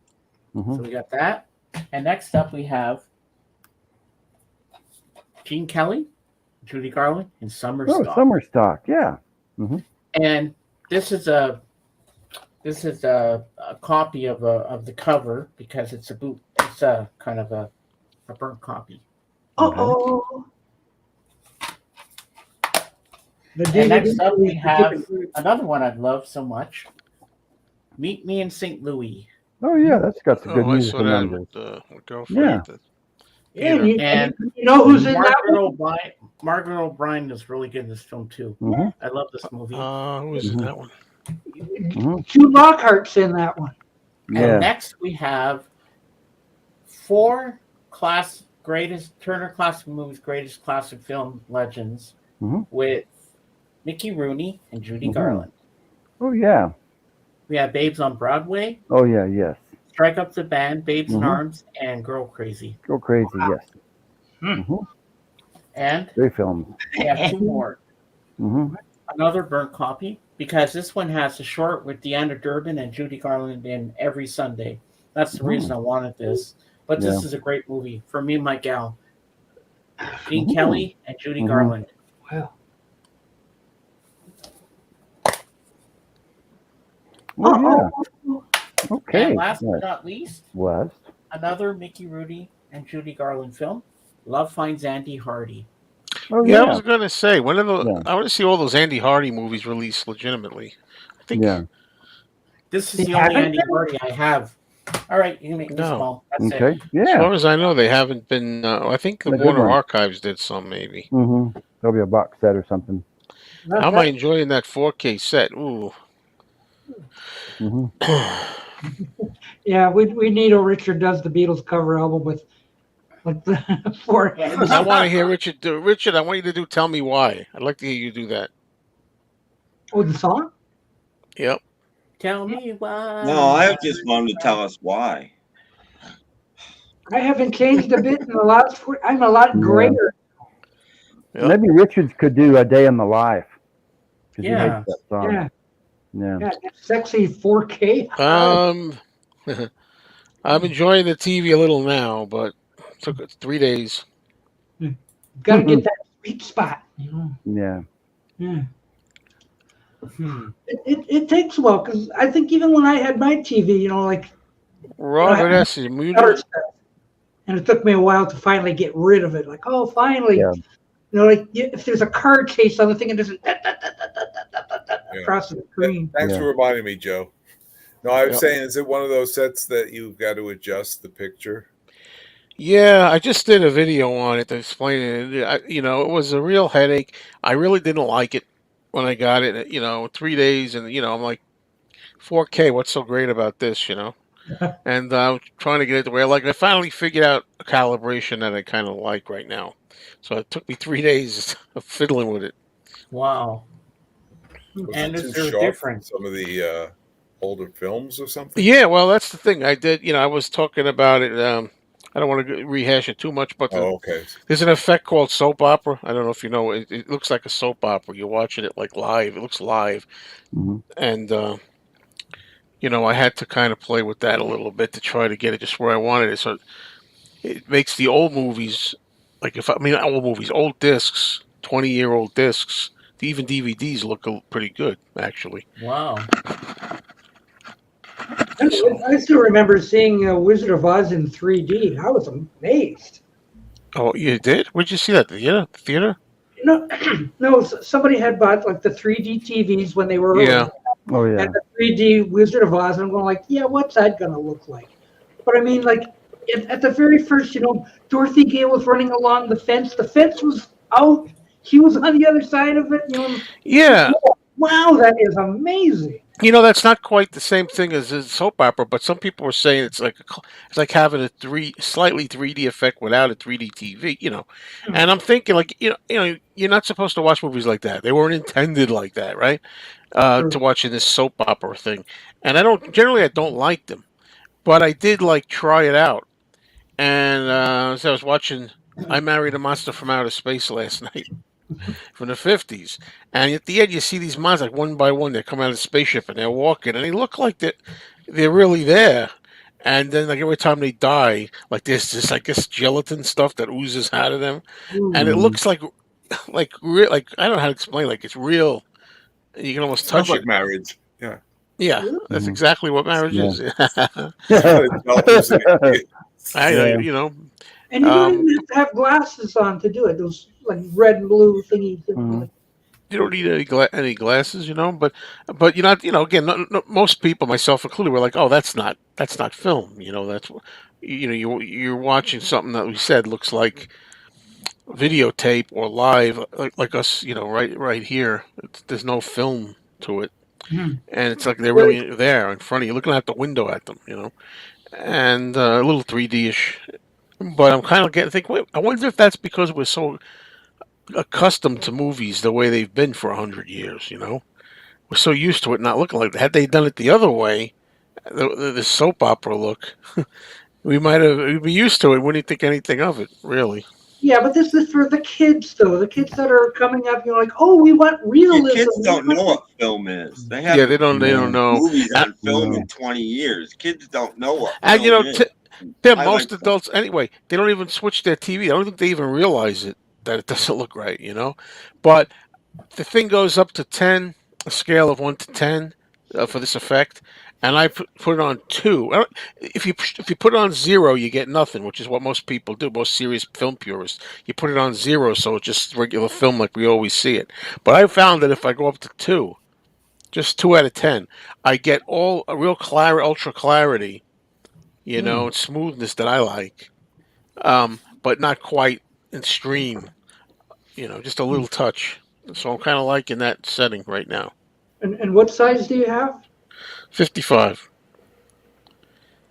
Mm-hmm. So we got that. And next up we have Gene Kelly, Judy Garland, and Summer Oh, Stock. Summer Stock. Yeah. And this is a copy of the cover because it's a kind of a burnt copy. Uh-oh. And next up we have another one I love so much. Meet Me in St. Louis. Oh yeah, that's got some good I music saw that numbers. with my girlfriend. Yeah. At the Yeah, theater. And you know who's in that Margaret one? Margaret O'Brien is really good in this film too. Mhm. I love this movie. Who is in that one? Hugh Lockhart's in that one. Yeah. And next we have 4 Turner Classic Movies greatest classic film legends with Mickey Rooney and Judy Garland. Oh yeah. We have Babes on Broadway, Oh yeah. Yes. Strike Up the Band, Babes in Arms, and Girl Crazy. Go crazy. Yes. And Great films. we have 2 more. Another burnt copy because this one has a short with Deanna Durbin and Judy Garland in Every Sunday. That's the reason I wanted this. But this is a great movie for me and my gal. Gene Kelly and Judy Garland. Wow. Oh yeah. Okay. And last but Yes. not least, Was. another Mickey Rooney and Judy Garland film, Love Finds Andy Hardy. Oh Yeah, I yeah. was gonna say when Yeah. I want to see all those Andy Hardy movies released legitimately. I think Yeah. This is They the only haven't Andy Hardy I have. All right, you can make this No. small. That's Okay. it. as Yeah. far as I know, they haven't been. I think the A good Warner one. Archives did some maybe. There'll be a box set or something. That- How am that- I enjoying that 4K set? Ooh. yeah, we need a Richard Does the Beatles cover album with like the 4. I want to hear Richard do. Richard, I want you to do "Tell Me Why." I'd like to hear you do that. Oh, the song? Yep. Tell me why. No, I just wanted to tell us why. I haven't changed a bit in the last 4. I'm a lot Yeah. greater. Yep. Maybe Richards could do A Day in the Life. 'Cause he Yeah. makes that song. Yeah, Yeah. yeah, sexy 4K. I'm enjoying the TV a little now, but it took 3 days. Got to get that sweet spot. You know? Yeah. Yeah. It takes a while because I think even when I had my TV, you know, like Robert I- S. is other muted. stuff, and it took me a while to finally get rid of it. Like, oh, finally, Yeah. you know, like if there's a car chase on the thing, it doesn't across the screen. Thanks Yeah. for reminding me, Joe. No, I was Yep. saying, is it one of those sets that you've got to adjust the picture? Yeah, I just did a video on it to explain it. It was a real headache. I really didn't like it when I got it. 3 days, and I'm like, 4K. What's so great about this? And I'm trying to get it the way I like. I finally figured out a calibration that I kind of like right now. So it took me 3 days of fiddling with it. Wow. Was And it is too there a sharp difference? from some of the older films or something? Yeah, well, that's the thing. I did. I was talking about it. I don't want to rehash it too much, but Oh, okay. there's an effect called soap opera. I don't know if you know. It looks like a soap opera. You're watching it like live. It looks live, and I had to kind of play with that a little bit to try to get it just where I wanted it. So it makes the old movies, not old movies, old discs, 20-year-old discs, even DVDs look pretty good, actually. Wow. I still remember seeing Wizard of Oz in 3D. I was amazed. Oh, you did? Where'd you see that? The theater? No, somebody had bought like the 3D TVs when they were Yeah. early, Oh yeah. and the 3D Wizard of Oz. And I'm going like, yeah, what's that gonna look like? But I mean, like at the very first, Dorothy Gale was running along the fence. The fence was out. He was on the other side of it. Yeah. Wow, that is amazing. That's not quite the same thing as a soap opera, but some people were saying it's like having a slightly 3D effect without a 3D TV. And I'm thinking like you're not supposed to watch movies like that. They weren't intended like that, right? To watch in this soap opera thing, and I don't like them, but I did try it out, and so I was watching I Married a Monster from Outer Space last night. From the 50s, and at the end you see these monsters like one by one. They come out of the spaceship and they're walking, and they look like they're really there. and then like every time they die, like there's this I guess gelatin stuff that oozes out of them, and it looks like like I don't know how to explain. Like it's real. You can almost Sounds touch like it. marriage. Yeah. Yeah, that's exactly what marriage Yeah. is. Adults and kids. You know, And you don't um, even have to have glasses on to do it. Those like red and blue thingies. Mhm. you don't need any glasses, you know. But you're not, again, most people, myself included, were like, oh, that's not film. You know, you're watching something that we said looks like videotape or live, like us, right here. There's no film to it, Hmm. and it's like they're really there in front of you, looking out the window at them, and a little 3D-ish. But I'm kind of getting think. Wait, I wonder if that's because we're so accustomed to movies the way they've been for 100 years. We're so used to it not looking like that. Had they done it the other way, the soap opera look, we'd be used to it. Wouldn't think anything of it, really. Yeah, but this is for the kids, though. The kids that are coming up, like, oh, we want realism. Kids don't know what film is. They Yeah, haven't they don't know. movies on film No. in 20 years. Kids don't know what And film is. I most like adults anyway. They don't even switch their TV. I don't think they even realize that it doesn't look right. But the thing goes up to 10, a scale of 1 to 10 for this effect, and I put it on 2. If you put it on 0, you get nothing, which is what most people do. Most serious film purists, you put it on 0, so it's just regular film like we always see it. But I found that if I go up to 2, just 2 out of 10, I get all a real ultra clarity, and smoothness that I like, but not quite extreme. Just a little touch. So I'm kind of liking that setting right now. And what size do you have? 55.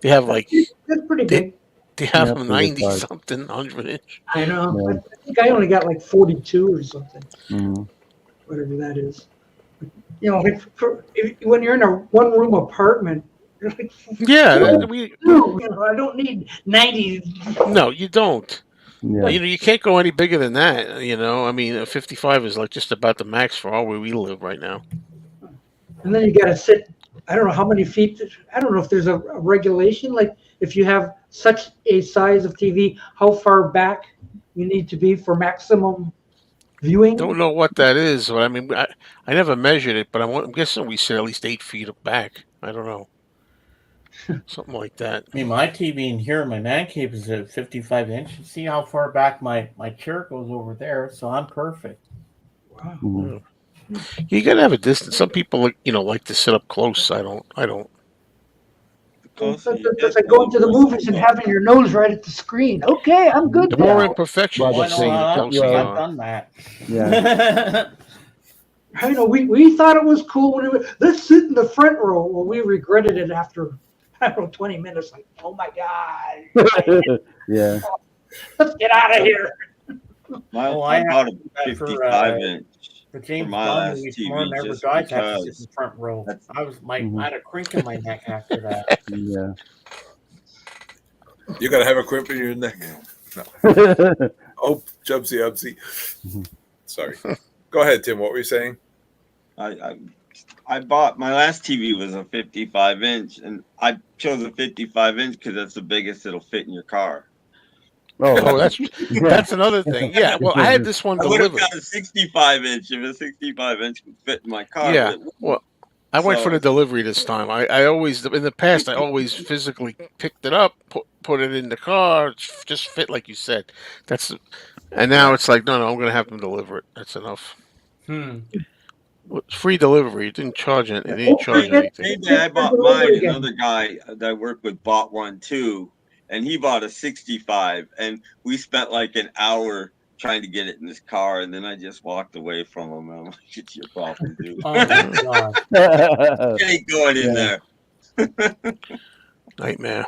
They have like That's pretty they, big. they have Yeah, 90 55. something 100-inch. I know. Yeah. I think I only got like 42 or something, Mhm. whatever that is. Like when you're in a one-room apartment, you're like, Yeah, I don't need 90. no, you don't. Yeah. You can't go any bigger than that. I mean, 55 is like just about the max for all where we live right now. And then you got to sit, I don't know how many feet, I don't know if there's a regulation, like if you have such a size of TV, how far back you need to be for maximum viewing. Don't know what that is, but I mean, I never measured it, but I'm guessing we sit at least 8 feet back. I don't know. Something like that. I mean, my TV in here, my man cave is a 55 inch. See how far back my chair goes over there, so I'm perfect. Wow. Mhm. You gotta have a distance. Some people like to sit up close. I don't. That's like going to the movies and having your nose right at the screen. Okay, I'm good The more now. imperfections Well, you I see, know the how closer you I've are. done that. Yeah. I know we thought it was cool when let's sit in the front row. Well, we regretted it after 20 minutes. Like, oh my god, Yeah. let's get out of here. I bought a that for, 55 inch. The James my Bond last movie, TV, Tomorrow Never just Dies, had to sit because in the front row. that's- I had a crink in my neck after that. Yeah. You gotta have a crimp in your neck. No. Oh, Jubsy Ubsy. Sorry. Go ahead, Tim. What were you saying? I bought my last TV was a 55 inch, and I chose a 55 inch because that's the biggest it'll fit in your car. Oh, that's another thing. Yeah, well, I had this one I would have delivered. got a 65 inch if a 65 inch could fit in my car. Yeah, but it wouldn't. well, I went for So- the delivery this time. I always, in the past, I always physically picked it up, put it in the car, just fit like you said. And now it's like, no, I'm going to have them deliver it. That's enough. It's free delivery. It didn't charge it. It didn't charge anything. Same day I bought mine, another guy that I work with bought one too, and he bought a 65, and we spent like an hour trying to get it in his car, and then I just walked away from him. I'm like, it's your problem, dude. Oh my god! It ain't going in there. Nightmare.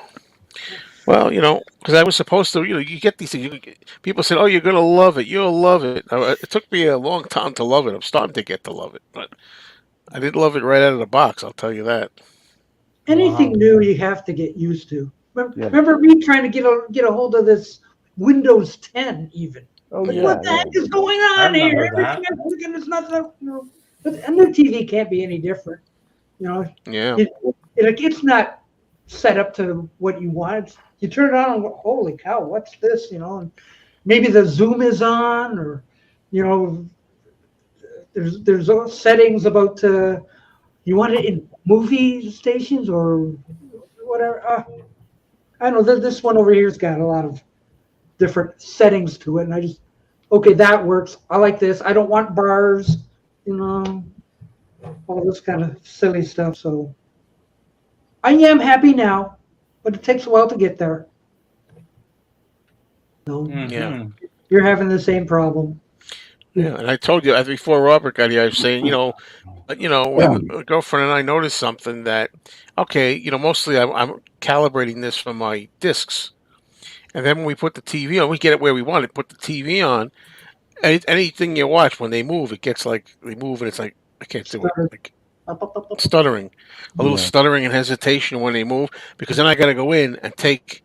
Well, because I was supposed to, you get these things. People said, "Oh, you're gonna love it. You'll love it." It took me a long time to love it. I'm starting to get to love it, but I didn't love it right out of the box. I'll tell you that. Anything new, you have to get used to. Yeah. Remember me trying to get a hold of this Windows 10 even. Oh Like, yeah. what the heck is going I on here? remember that. Everything I'm looking, it's not. But a new TV can't be any different. Yeah. It's not set up to what you want. You turn it on and go, holy cow, what's this? And maybe the zoom is on, or there's settings about you want it in movie stations or whatever. I don't know. This one over here's got a lot of different settings to it, and I just okay, that works. I like this. I don't want bars, all this kind of silly stuff. So I am happy now, but it takes a while to get there. So Yeah. you're having the same problem. Yeah, and I told you before Robert got here, I was saying, my girlfriend and I noticed something that, okay, mostly I'm calibrating this for my discs, and then when we put the TV on, we get it where we want it. Put the TV on, anything you watch when they move, it gets like they move, and it's like I can't do it, like stuttering, a little stuttering and hesitation when they move, because then I got to go in and take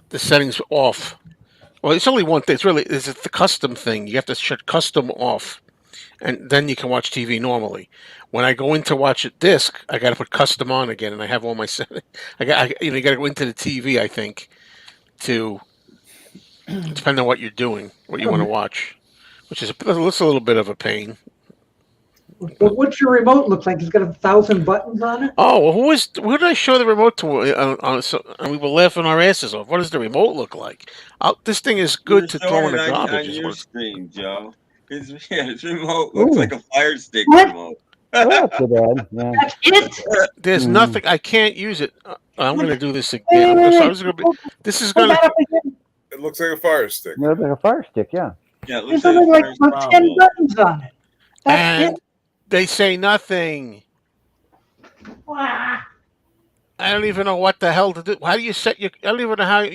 the settings off. Well, it's only one thing. It's the custom thing. You have to shut custom off, and then you can watch TV normally. When I go in to watch a disc, I got to put custom on again, and I have all my settings. You got to go into the TV, I think, to depend on what you're doing, what you want to watch, which is a little bit of a pain. But what's your remote look like? It's got 1,000 buttons on it. Oh, well, who did I show the remote to? And we were laughing our asses off. What does the remote look like? This thing is good to throw in the garbage. On your screen, Joe. His remote looks like a Fire Stick remote. That's too bad. Yeah. That's it. There's nothing. I can't use it. I'm going to do this again. This is going to. It looks like a Fire Stick. Looks like a Fire Stick, yeah. Yeah, it There's looks only like like 10 buttons on it. That's And it. they say nothing. Wow. I don't even know what the hell to do. How do you set your? I don't even know how.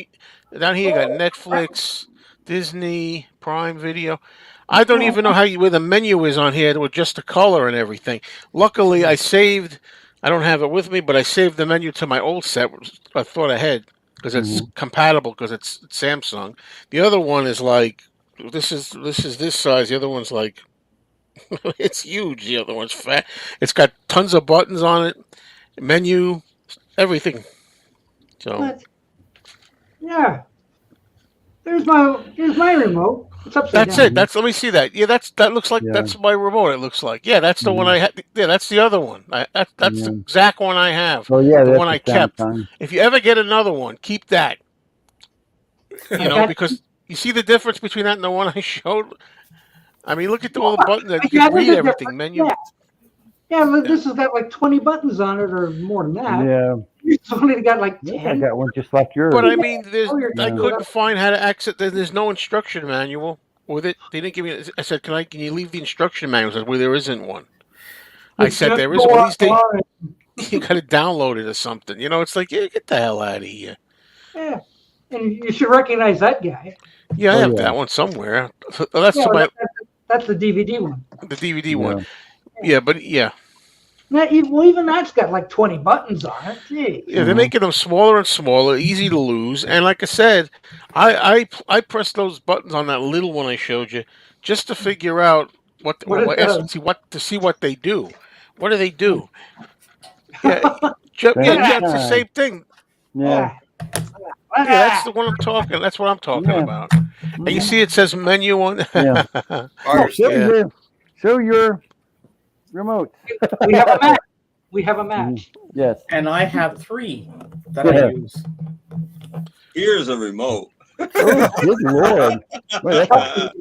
Down here you got Netflix, Disney, Prime Video. I don't even know where the menu is on here with just the color and everything. Luckily, I saved. I don't have it with me, but I saved the menu to my old set. I thought ahead because it's compatible because it's Samsung. The other one is like this is this size. The other one's like it's huge. The other one's fat. It's got tons of buttons on it, menu, everything. So But, yeah. Here's my remote. It's upside that's down. it. Let me see that. Yeah, that looks like that's my remote. It looks like that's the one I had. Yeah, that's the other one. That's the exact one I have. Oh yeah, the that's one I kept. If you ever get another one, keep that. Because you see the difference between that and the one I showed. I mean, look at all the buttons that you can read everything. Menu. Yeah, this has got like 20 buttons on it or more than that. Yeah. It's only got like 10. I got one just like yours. But I mean, I Yeah. couldn't find how to access. There's no instruction manual with it. They didn't give me. I said, "Can you leave the instruction manual?" I said, "Well, there isn't one." I said, "There is one." You got to download it or something. It's like, yeah, get the hell out of here. Yeah, and you should recognize that guy. Yeah, I have that one somewhere. That's that's the DVD one. The DVD one. Yeah, but yeah. Even that's got like 20 buttons on it. Jeez. Yeah, they're making them smaller and smaller, easy to lose. And like I said, I pressed those buttons on that little one I showed you just to figure out to see what they do. What do they do? Yeah, it's the same thing. Yeah. Yeah, that's the one I'm talking. That's what I'm talking about. And you see, it says menu on. Yeah. Show your remote. We have a match. Yes. And I have 3 that I use. Here's a remote. Oh, good Lord. Wait, that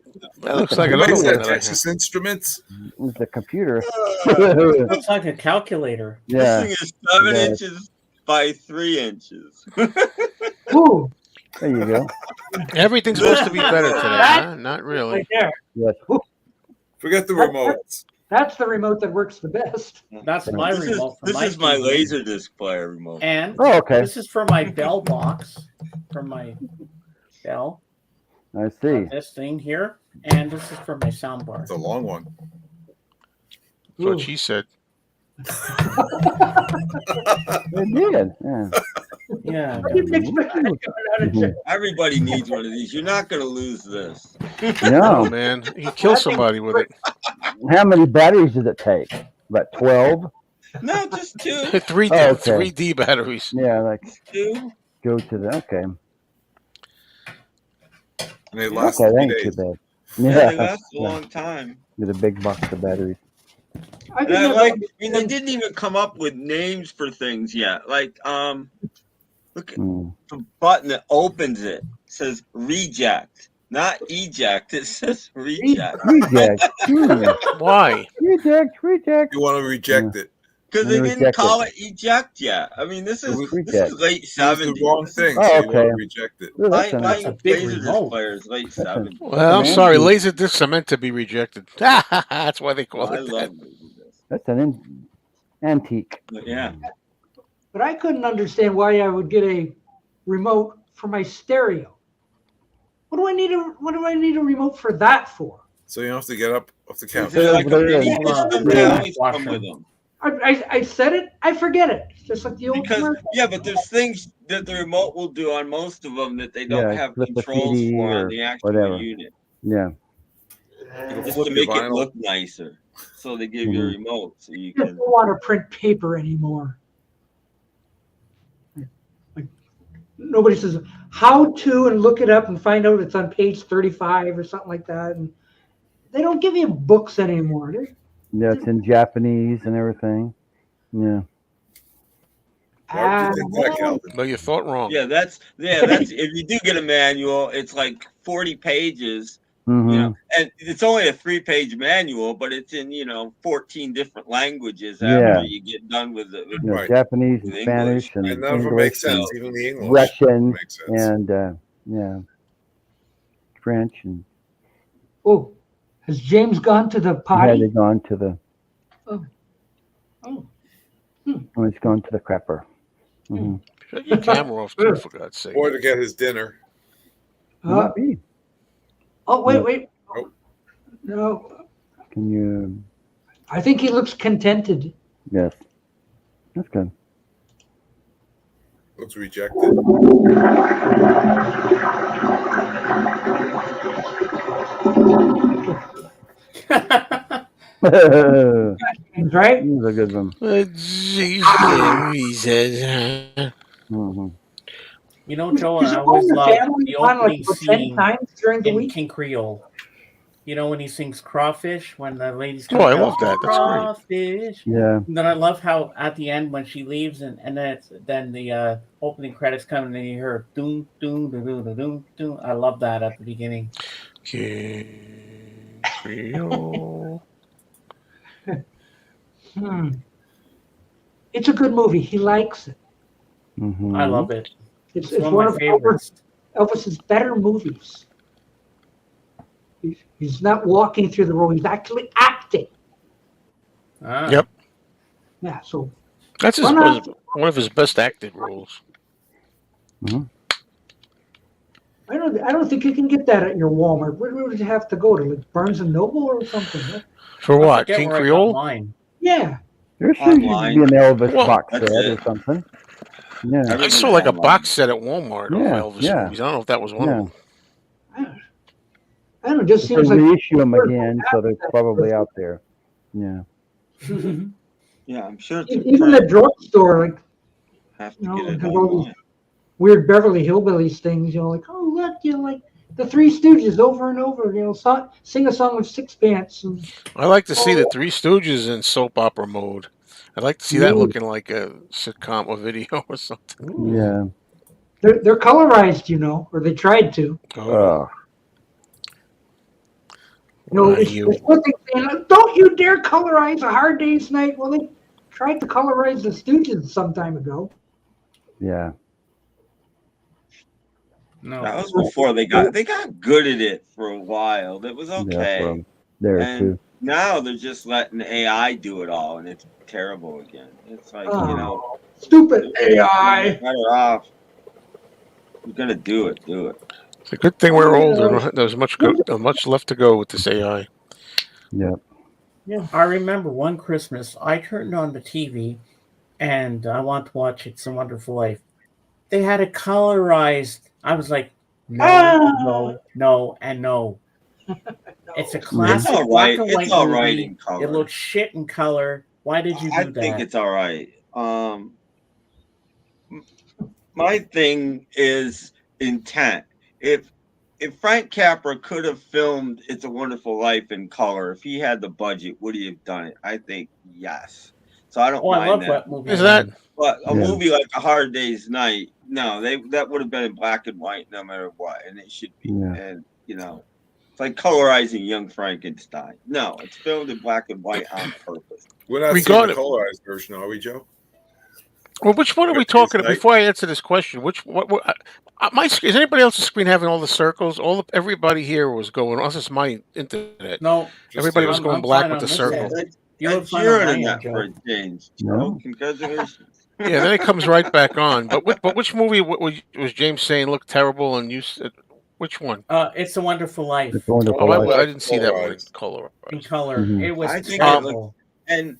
looks like another Makes one that that I have. Texas Instruments. it's the computer. Looks like a calculator. Yeah. This thing is 7 inches by 3 inches. Ooh, There you go. Everything's supposed to be better today, huh? Not really. right there. Yes. Forget the remotes. That's the remote that works the best. That's my remote. This is my Laserdisc player remote. And this is for my Bell box. From my Bell. I see. This thing here. And this is for my soundbar. It's a long one. That's what she said. It did. Yeah. Yeah. Everybody needs one of these. You're not going to lose this. No, man. You kill somebody with it. How many batteries does it take? About 12? No, just two. 3D, Oh, okay. 3D batteries. Yeah, like Two. go to the okay. And they last Okay, that 3 ain't too days. bad. Yeah, they last a yeah. long time. With a big box of batteries. I And could I never like. I mean, they understand- didn't even come up with names for things yet. Like, look at Hmm. the button that opens it. It says reject, not eject. It says reject. Reject. Why? Reject. You want to reject it. Because they didn't Reject call it eject yet. I mean, this is Reject. late It was the 70s. wrong thing, Oh, so you want okay. to reject it. Ooh, that's My a That's nice. a big Laserdisc remote. players late That's a- 70s. Well, I'm an sorry. antique. Laserdiscs are meant to be rejected. That's why they call I it that. love Laserdisc. That's an antique. But yeah. But I couldn't understand why I would get a remote for my stereo. What do I need a remote for that for? So you don't have to get up off the couch. They're like a mini Hold on, system. yeah. They always Wash come with them. them. I said it, I forget it. Just like the old Because commercial. yeah, but there's things that the remote will do on most of them that they don't Yeah, have flip the controls CD for or on the actual whatever. unit. Yeah. Just flip to your make it vinyl. look nicer. So they give you a remote so you I just can. don't want to print paper anymore. Like nobody says how to and look it up and find out it's on page 35 or something like that. And they don't give you books anymore. Yeah, it's in Japanese and everything. Yeah. Why would you think that, Calvin? But you thought wrong. Yeah, that's if you do get a manual, it's like 40 pages. Mm-hmm. You know, and it's only a 3-page manual, but it's in 14 different languages after Yeah. you get done with it. You know, Right. Japanese and With Spanish English. and And none of them English make sense. and Even the English Russian makes sense. and yeah, French and Oh, has James gone to the yeah, potty? they've gone to the. Oh. Oh, it's gone to the crapper. Mm-hmm. Shut your camera off, too, for God's sake. Or to get his dinner. Might be. Oh, Yeah. wait. Oh. No, Can you? I think he looks contented. Yes, that's good. Looks rejected. He's Right? a good one. Mm-hmm. You know, Joe, Is I it always on the loved family the on like opening about 10 scene times during the in week? King Creole. You know, when he sings Crawfish, when the ladies Oh, I out, love that. That's great. Crawfish. Yeah. And then I love how at the end when she leaves and then the opening credits come and then you hear doom doom doom doom doom doom. I love that at the beginning. King Creole. It's a good movie. He likes it. Mm-hmm. I love it. It's It's one one of of my favorites. Elvis's better movies. He's not walking through the role. He's actually acting. Ah. Yep. Yeah, so That's Why not? one of his best acted roles. Mm-hmm. I don't think you can get that at your Walmart. Where would you have to go to, like Barnes and Noble or something? Huh? For I what? forget King where I got Creole? mine. Yeah. There should be Online. an Elvis Well, box that's set it. or something. Yeah. I Everything's saw like a online. box set at Walmart Yeah, of Elvis yeah. movies. I don't know if that was one Yeah. of them. I don't know. It just If they seems like reissue them again, so they're probably out there. Yeah. Yeah, I'm sure it's even the drugstore, like have to you know, get it have all these online. weird Beverly Hillbillies things. Like oh look, like the Three Stooges over and over. Sing a song with Sixpence. And I like to see the Three Stooges in soap opera mode. I'd like to see that Ooh. looking like a sitcom or video or something. Yeah. they're colorized, or they tried to. Oh, It's, Right, you. it's what they say. Don't you dare colorize A Hard Day's Night. Well, they tried to colorize the Stooges some time ago. Yeah. No. That was before they got good at it for a while. That was Yeah. okay. Well, there And too. now they're just letting AI do it all, and it's terrible again. It's like Oh, stupid AI. you're better off. You're gonna do it. Do it. It's a good thing we're older. There's much left to go with this AI. Yeah. I remember one Christmas I turned on the TV and I want to watch It's a Wonderful Life. They had it colorized. I was like, no, and no. It's a classic It's all right. black and white It's all movie. right in color. It looks shit in color. Why did you I do think that? it's all right. My thing is intent. If Frank Capra could have filmed "It's a Wonderful Life" in color, if he had the budget, would he have done it? I think yes. So I don't Oh, I mind love that. that movie. Is that? But a Yeah. movie like A Hard Day's Night, no, that would have been in black and white no matter what, and it should be. Yeah. And it's like colorizing Young Frankenstein. No, it's filmed in black and white on purpose. We're not seeing the colorized version, are we, Joe? Well, which one are we talking about? Before I answer this question, my is anybody else's screen having all the circles? Everybody here was going. This is my internet. No, everybody was going black with the circle. That's your internet for a change. No. Congratulations. Yeah, then it comes right back on. But which movie was James saying looked terrible? And you said which one? It's a Wonderful Life. It's a Wonderful Life. I didn't see that one in color. In color, Mhm. it was I think terrible. and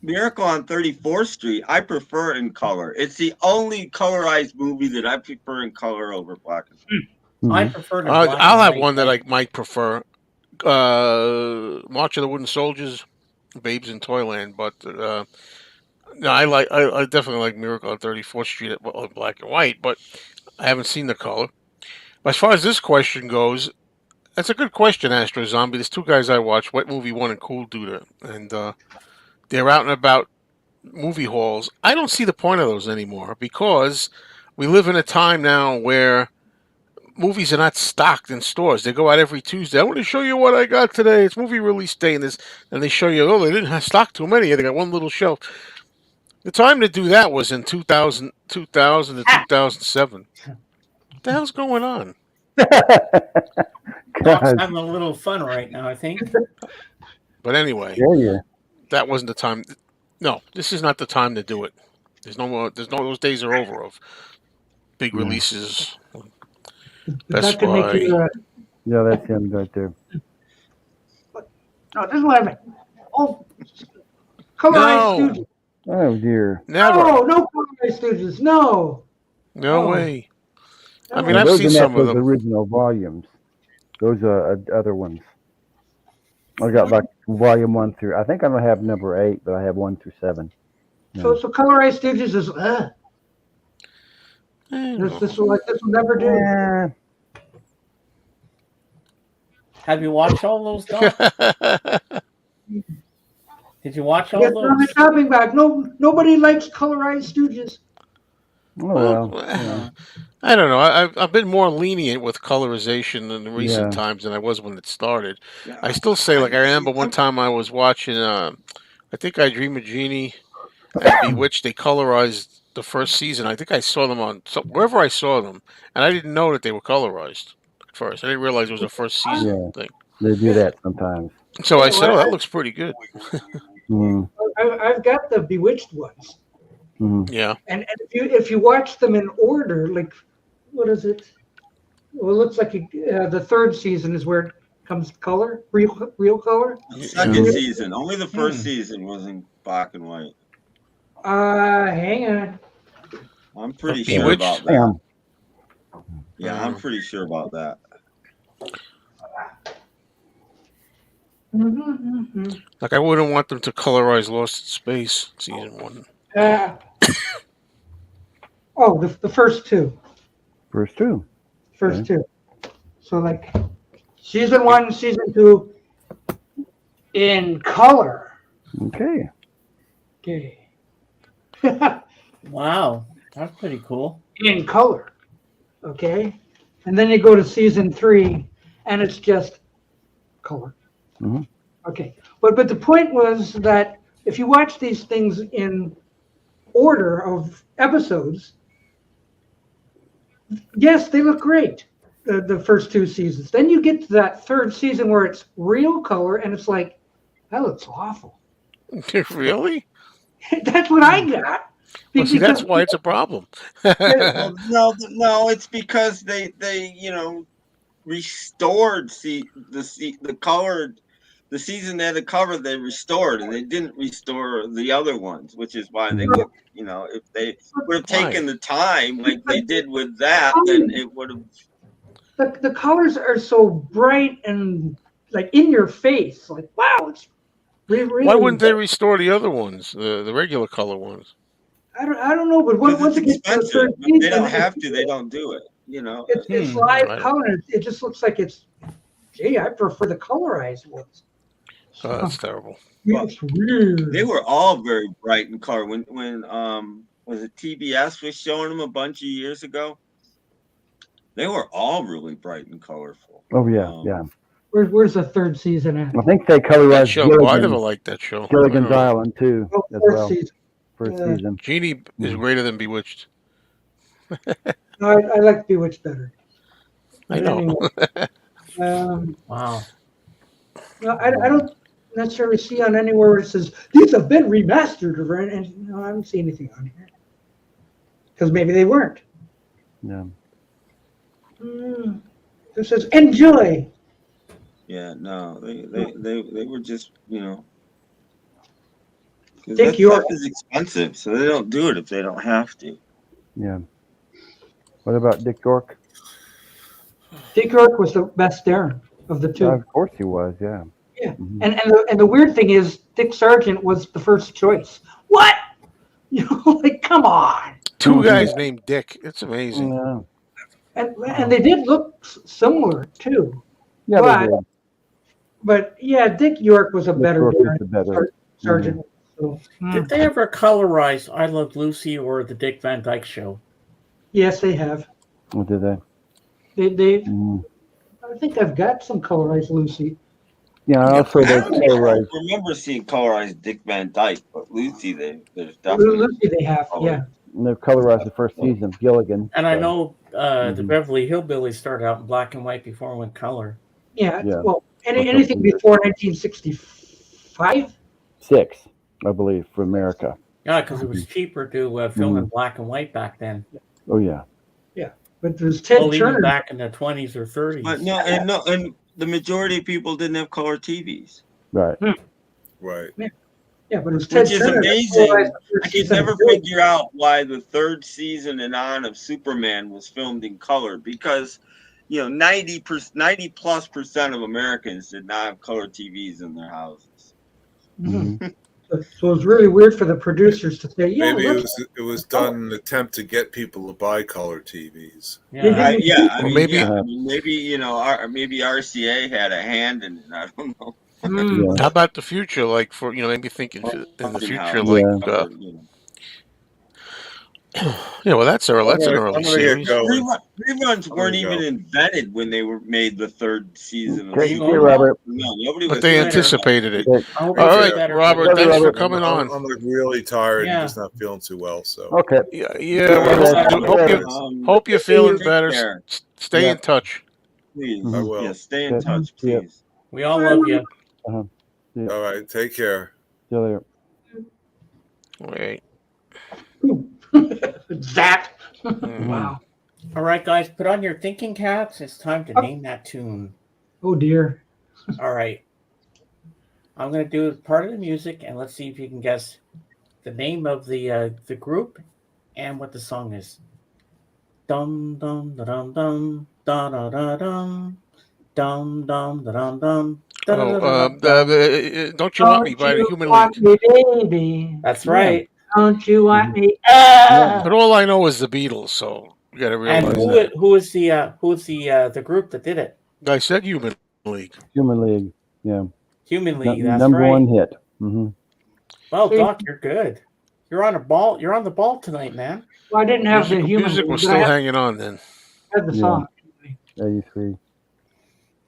Miracle on 34th Street, I prefer in color. It's the only colorized movie that I prefer in color over black and white. I Mhm. prefer. I'll have one that I might prefer. March of the Wooden Soldiers, Babes in Toyland, but no, I definitely like Miracle on 34th Street in black and white, but I haven't seen the color. As far as this question goes, that's a good question, Astro Zombie. There's two guys I watch, Wet Movie One and Cool Duder, and they're out and about movie halls. I don't see the point of those anymore because we live in a time now where movies are not stocked in stores. They go out every Tuesday. I want to show you what I got today. It's movie release day, and they show you, they didn't have stock too many. They got one little shelf. The time to do that was in 2000 to 2007. What the hell's going on? Doc's having a little fun right now, I think. But anyway, that wasn't the time. No, this is not the time to do it. There's no more. Those days are over of big releases. Best That could make you. Yeah, that's him right there. No, this is what I meant. Oh, colorized Stooges. Oh dear. Never. No colorized Stooges. No. No way. I mean, Well, I've those seen are some not of those them. original volumes. Those are other ones. I got like volume 1 through. I think I don't have number 8, but I have 1 through 7. So colorized Stooges is this will never do. Yeah. Have you watched all those, Doc? Did you watch all Get on the those? shopping bag. Nobody likes colorized Stooges. Oh, well. I don't know. I've been more lenient with colorization in recent times than I was when it started. Yeah. I still say, like, I remember one time I was watching, I think I Dream of Jeannie and Bewitched. They colorized the first season. I think I saw them wherever I saw them, and I didn't know that they were colorized at first. I didn't realize it was a first season thing. They do that sometimes. So I said, "Oh, that looks pretty good." I've got the Bewitched ones. Yeah. And if you watch them in order, like, what is it? Well, it looks like the third season is where it comes color, real color. The second season, only the first season was in black and white. Hang on. I'm pretty sure about that. Yeah, I'm pretty sure about that. Like, I wouldn't want them to colorize Lost in Space season 1. The first two. First two. First two. So like season 1, season 2 in color. Okay. Wow, that's pretty cool. In color. Okay. And then you go to season 3 and it's just color. Okay. But the point was that if you watch these things in order of episodes, yes, they look great, the first 2 seasons. Then you get to that third season where it's real color, and it's like, that looks awful. Really? That's what I got. Well, see, that's why it's a problem. Well, no, it's because they restored the colored. The season they had the cover, they restored, and they didn't restore the other ones, which is why they look. If they would have taken the time like they did with that, then it would have. The colors are so bright and like in your face, like wow, Really, Why wouldn't they restore the other ones, the regular color ones? I don't know, but Because once it's it gets to the expensive. third If they season, don't have to, they don't do it. it's I live don't- color. It just looks like it's. Gee, I prefer the colorized ones. Oh, that's terrible. It's weird. They were all very bright in color. When was it TBS was showing them a bunch of years ago? They were all really bright and colorful. Oh yeah. Where's the third season at? I think they That colorized show, I never Gilligan's, liked that show. Gilligan's I don't know. Island too, Oh, as fourth well. season. First Yeah. season. Genie is greater than Bewitched. No, I like Bewitched better. I But know. anyway, Wow. no, I don't necessarily see on anywhere where it says these have been remastered, and no, I don't see anything on here because maybe they weren't. Yeah. It says enjoy. Yeah, no, they were just 'cause Dick that York. stuff is expensive, so they don't do it if they don't have to. Yeah. What about Dick York? Dick York was the best there of the two. Of course he was. Yeah. Yeah, Mhm. and the weird thing is Dick Sargent was the first choice. What? Like come on. Two guys named Dick. It's amazing. Yeah. And they did look similar too. Yeah, But- they did. But yeah, Dick York was a Dick better York was Baron the better. than Sargent. So, Did they ever colorize I Love Lucy or the Dick Van Dyke Show? yes, they have. What did they? They Mm. I think I've got some colorized Lucy. Yeah. Also, I they don't colorized. remember seeing colorized Dick Van Dyke, but Lucy, there's definitely. Lucy they have, yeah. They colorized the first season of Gilligan. And I so- know the Mhm. Beverly Hillbillies started out in black and white before it went color. Yeah. Yeah. Well, That's anything something before 1965? 6, I believe, for America. Yeah, because it was cheaper to film in black and white back then. Oh yeah. But there's Ted Well, even Turner. back in the 20s or 30s. But and the majority of people didn't have color TVs. Right. Right. Yeah, but it was Ted Which is Turner. that amazing. colorized the first I could season never of Gilligan. figure out why the third season and on of Superman was filmed in color because 90+% of Americans did not have color TVs in their houses. Mhm. So it was really weird for the producers to say, yeah, Maybe let's it was done in an attempt to get people to buy color TVs. Yeah. I Or mean, maybe- maybe maybe RCA had a hand in it. I don't know. Mm. How about the future? Like for maybe thinking in the Something future, how- like Yeah. well, that's an early I'm gonna series. get going. Reruns weren't There we even invented when they were made the third season of Take you Superman. care, Robert. No, nobody But was they doing anticipated it. Okay. I hope All you feel right, better. Robert, Robert, thanks for Robert. coming on. I'm like really tired Yeah. and just not feeling too well. So Okay. Yeah, Yeah, hope you're feeling take better. care. Stay Yeah. in touch. Please. I will. Yeah, stay in Yeah. touch, Yeah. please. We all love you. all right, take care. See you later. Wait. That. Mhm. Wow. All right, guys, put on your thinking caps. It's time to name that tune. Oh dear. All right. I'm going to do part of the music, and let's see if you can guess the name of the group and what the song is. Dum dum da dum dum da da da dum dum dum da dum dum. Don't you want me by the Human want League? me, baby? That's right. Don't you want me? But all I know is the Beatles, so you got to And realize that. who is the group that did it? I said Human League. Human League. Yeah. Human League. That's Number right. one hit. Mm-hmm. Well, Doc, you're good. You're on a ball. You're on the ball tonight, man. Well, I didn't have the human. Music was but I still had- hanging on then. had the Yeah. song. 83.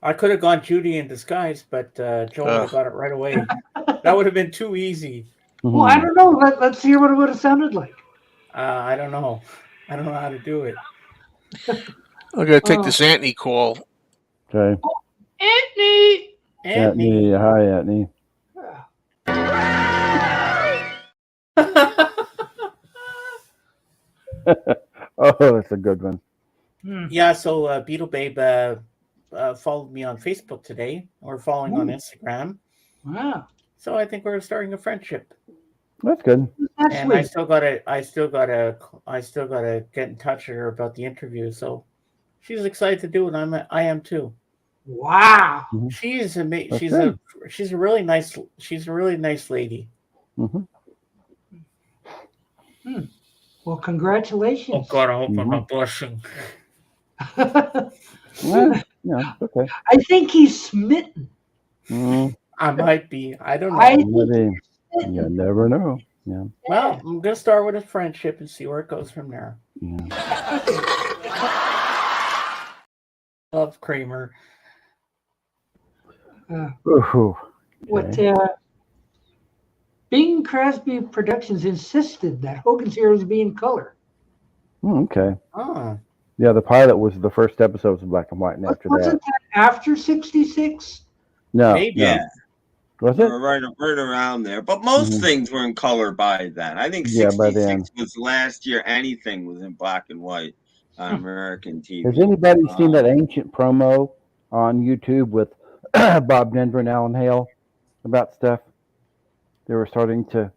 I could have gone Judy in disguise, but Joe would have got it right away. That would have been too easy. Well, I don't know. Let's hear what it would have sounded like. I don't know. I don't know how to do it. I'm gonna take this Anthony call. Okay. Anthony. Anthony. Hi, Anthony. Oh, that's a good one. Yeah, so Beetle Babe followed me on Facebook today. We're following on Instagram. Wow. So I think we're starting a friendship. That's good. That's And I sweet. still gotta get in touch with her about the interview. So she's excited to do it. I am too. Wow. She is That's she's good. a really nice lady. Mhm. Well, congratulations. Oh God, I hope I'm Mhm. not blushing. Well, yeah, okay. I think he's smitten. Mm, I might be. I don't know. I think maybe. he's smitten. You never know. Yeah. Well, I'm gonna start with a friendship and see where it goes from there. Yeah. Love Kramer. Ooh, What okay. Bing Crosby Productions insisted that Hogan's Heroes be in color. Okay. Oh, Yeah, the pilot was the first episode was black and white, and after Wasn't that, that after 66? no, maybe. no. Yeah, Was we it? were right around there. But most Mhm. things were in color by then. I think Yeah, by then. 66 was the last year anything was in black and white on American TV. Has anybody seen that Um, ancient promo on YouTube with Bob Denver and Alan Hale about stuff? They were starting to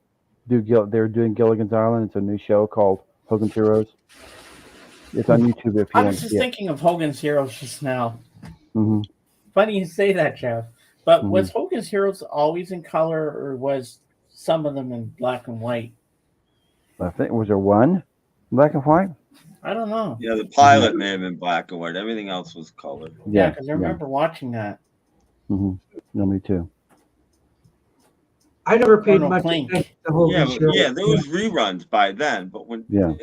do. They were doing Gilligan's Island. It's a new show called Hogan's Heroes. It's on YouTube if you I want was to just see it. thinking of Hogan's Heroes just now. Hmm. Funny you say that, Jeff. But Mhm. was Hogan's Heroes always in color, or was some of them in black and white? I think was there one black and white? I don't know. yeah, the pilot may have been black and white. Everything else was colored. Yeah, because I remember watching that. Hmm. No, me too. I never paid Colonel much Klink. attention to Hogan's Heroes. There was reruns by then. But when Yeah.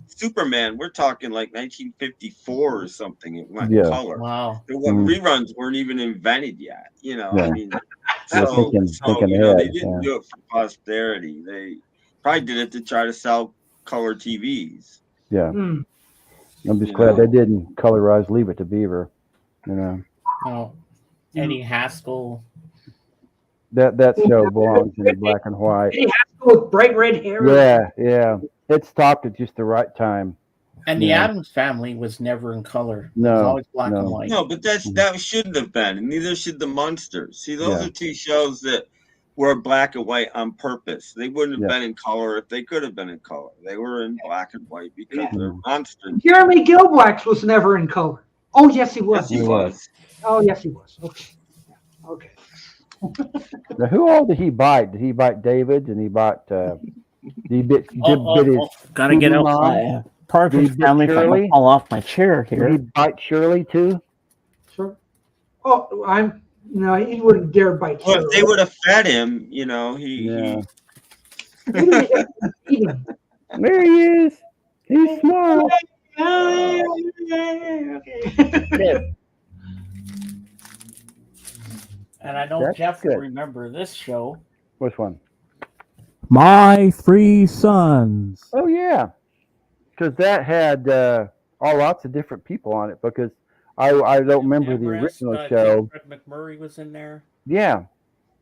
Superman, we're talking like 1954 or something. It went Yeah. color. Wow. Reruns weren't even invented yet. Yeah. I mean, Yeah, so thinking they ahead, didn't do it for posterity. They probably did it to try to sell color TVs. Yeah. Hmm. I'm just You glad know. they didn't colorize Leave It to Beaver. You know No. Eddie Haskell. that show belongs in black and white. Eddie Haskell with bright red hair. Yeah, yeah. It stopped at just the right time. And the Yeah. Addams Family was never in color. It was No, always black and no. white. No, but that shouldn't have been, and neither should the Munsters. See, those Yeah. are two shows that were black and white on purpose. They wouldn't have Yeah. been in color if they could have been in color. They were in black and white because they're Mhm. monsters. Jeremy Gilblax was never in color. Oh, yes, he was. Yes, he was. Oh, yes, he was. Okay. Okay. Now, who all did he bite? Did he bite David? And he bite? Did he bit his? Gotta get out Mom? my part of Did his he bit family if I Shirley? don't fall off my chair Did here. he bite Shirley too? Sure. Oh, no, he wouldn't dare bite. Well, if they would have fed him, he Yeah. He didn't have to feed him. There he is. He's smart. Okay. And I know That's Jeff will good. remember this show. Which one? My Three Sons. Oh yeah, because that had lots of different people on it. Because I don't remember the Everest, original show. Fred McMurray was in there. Yeah,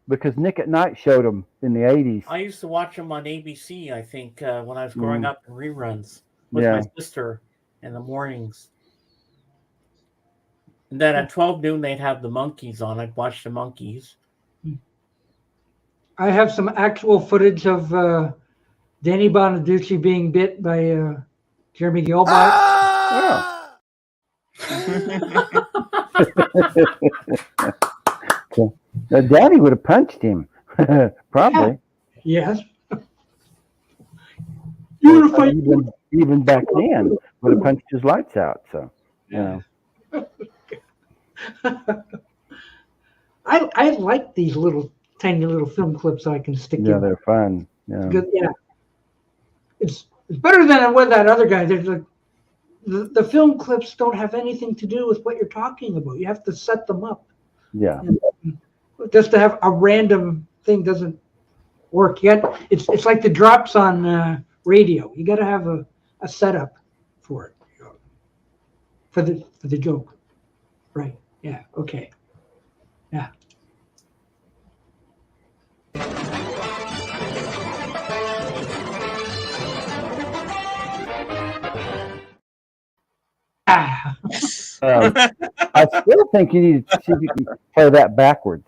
because Nick at Night showed them in the 80s. I used to watch them on ABC, I think, when I was growing up in reruns with Yeah. my sister in the mornings. And then at 12 noon, they'd have the Monkeys on. I'd watch the Monkeys. I have some actual footage of Danny Bonaducci being bit by Jeremy Gilbert. Now, Daddy would have punched him, probably. Yes. You want to fight? Even back then, would have punched his lights out. So, I like these tiny little film clips I can stick yeah, in. they're fun. Yeah. Because, it's better than with that other guy. There's like the film clips don't have anything to do with what you're talking about. You have to set them up. Yeah. Just to have a random thing doesn't work yet. It's like the drops on radio. You got to have a setup for it, for the joke. Right. Yeah. Okay. Yeah. Ah. I still think you need to see if you can play that backwards.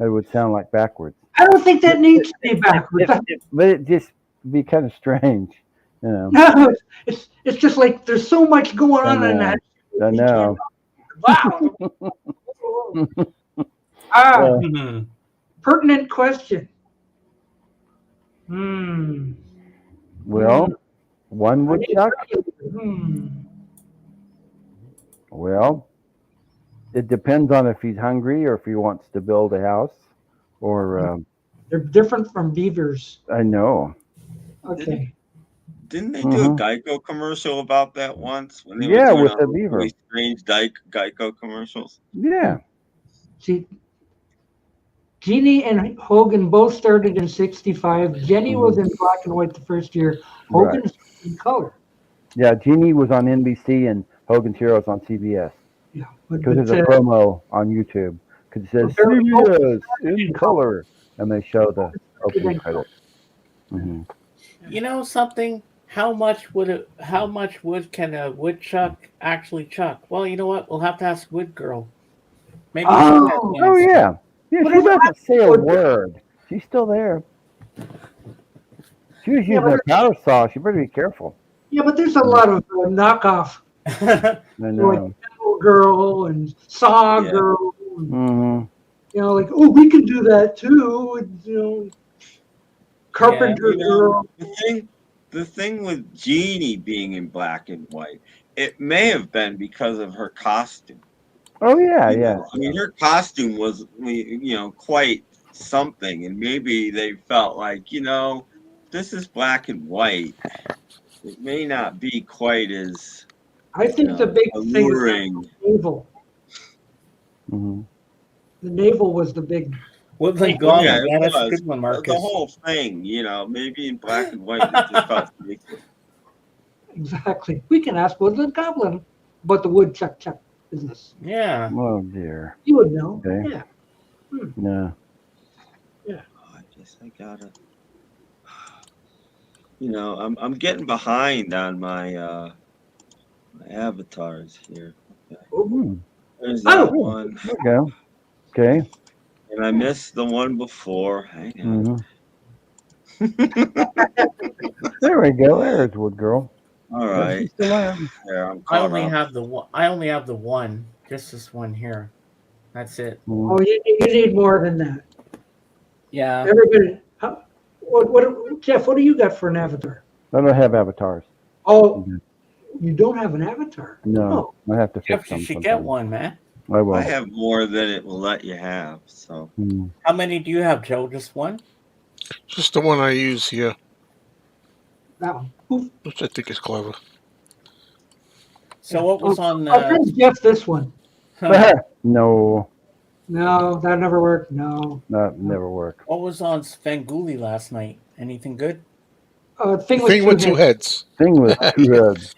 It would sound like backwards. I don't think that needs to be backwards. But it just be kind of strange, you know. No, it's just like there's so much going on in that. I know. Wow. whoa, whoa. Yeah. Pertinent question. Hmm. Well, one woodchuck. Hmm. Well, it depends on if he's hungry or if he wants to build a house. Or They're different from beavers. I know. Okay. Didn't they do a Geico commercial about that once when they Yeah, were doing with all the those beaver. really strange Geico commercials? Yeah. See, Jeannie and Hogan both started in '65. Jenny was in black and white the first year. Hogan was in color. Yeah, Jeannie was on NBC and Hogan's Heroes on CBS. Yeah, Because there's a promo on YouTube. Because it says CBS in color, and they show the opening credits. Mm-hmm. You know something? How much wood can a woodchuck actually chuck? Well, you know what? We'll have to ask Wood Girl. Maybe she has the Oh answer. yeah. Yeah, she doesn't say a word. She's still there. She was using a power saw. She better be careful. Yeah, but there's a lot of knockoff. I know. Like Kendall Girl and Saw Girl. And, Mm-hmm. you know, like, oh, we can do that too. And, you know, Carpenter Girl. The thing with Jeannie being in black and white, it may have been because of her costume. Oh yeah, You yeah. know, I mean, her costume was, quite something, and maybe they felt like, this is black and white. It may not be quite as, I think the big alluring. thing was the navel. Mm-hmm. The navel was the big. Woodland Golem. Yeah, Yeah, it that's a was. good one, Marcus. The whole thing, maybe in black and white, it just felt naked. Exactly. We can ask Woodland Goblin about the woodchuck business. Yeah. Oh dear. You would know. Okay. Yeah. Yeah. Yeah. I guess I gotta. I'm getting behind on my avatars here. Okay. Mm. There's that one. There we go. Okay. And I missed the one before. Hang on. Mm-hmm. There we go. There's Wood Girl. All right. I only have the one. Just this one here. That's it. Oh, you need more than that. Yeah. Everybody. What, Jeff? What do you got for an avatar? I don't have avatars. Oh, you don't have an avatar? No, I have to fix Jeff, them. you should get one, man. I will. I have more than it will let you have. So. How many do you have, Joe? Just one? Just the one I use here. That one. Which I think is clever. So what was on? Jeff, this one. No. No, that never worked. No. That never worked. What was on Svengoolie last night? Anything good? Thing with two heads. Thing with two heads.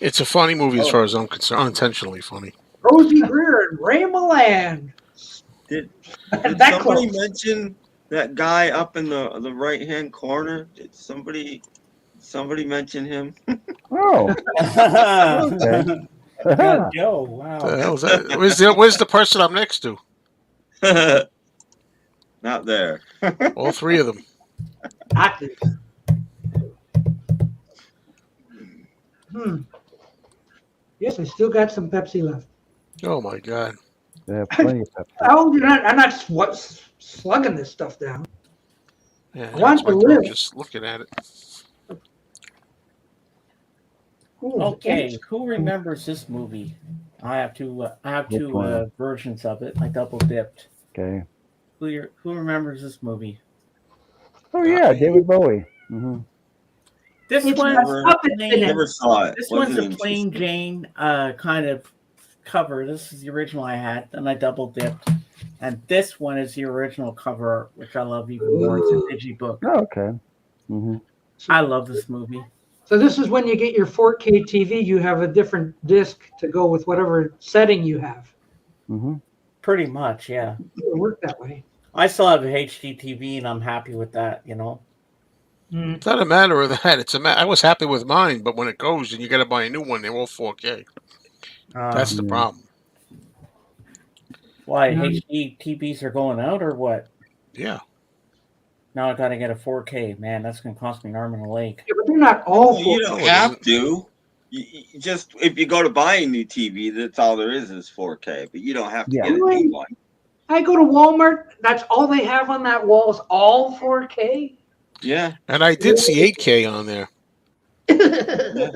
It's a funny movie as far as I'm concerned. Unintentionally funny. Rosie Greer and Ray Milland. Did that somebody close. mention that guy up in the right hand corner? Did somebody mention him? Oh. Okay. Good Joe. Wow. The hell is that? Where's the person I'm next to? Not there. All three of them. Active. Yes, I still got some Pepsi left. Oh my God. They have plenty of Pepsi. Oh, I'm not slugging this stuff down. Yeah, I want to my live. just looking at it. Ooh, Okay, who remembers this movie? I have two versions of it. I double dipped. Okay. Who remembers this movie? Oh yeah, David Bowie. Mm-hmm. This It's one's Never saw it. This Wasn't one's a plain interested. Jane kind of cover. This is the original I had, and I double dipped. And this one is the original cover, which I love even more. It's a digibook. Oh, okay. Mm-hmm. I love this movie. So this is when you get your 4K TV, you have a different disc to go with whatever setting you have. Mm-hmm. Pretty much, yeah. It worked that way. I still have a HD TV, and I'm happy with that, you know. It's not a matter of that. It's I was happy with mine, but when it goes and you got to buy a new one, they're all 4K. That's the problem. Why, HD TVs are going out, or what? Yeah. Now I got to get a 4K. Man, that's going to cost me an arm and a leg. Yeah, but they're not all Well, you 4K. don't have to. you just if you go to buy a new TV, that's all there is 4K. But you don't have to Yeah. get a new one. I go to Walmart. That's all they have on that wall is all 4K. Yeah. And I did see 8K on there. Yeah.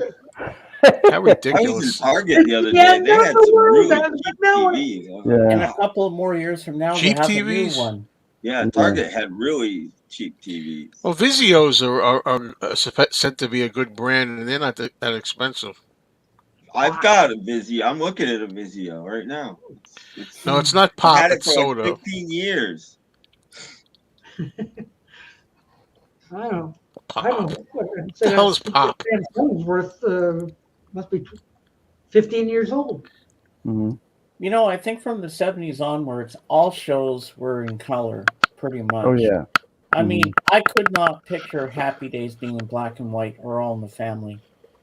How I was in ridiculous! Target the other Yeah, day. They not had the some world. really That's cheap no one. TVs. I was Yeah. In like, a wow. couple more years from now, Cheap they'll have a new TVs? one. Yeah, Target had really cheap TVs. Well, Vizios are said to be a good brand, and they're not that expensive. I've got a Vizio. I'm looking at a Vizio right now. No, it's not I've pop; had it it's for like soda. 15 years. I don't. Pop. I don't know. What the hell is pop? Phone's worth must be 15 years old. Hmm. You know, I think from the 70s onwards, all shows were in color, pretty much. Oh yeah. I mean, I could not picture Happy Days being in black and white or All in the Family.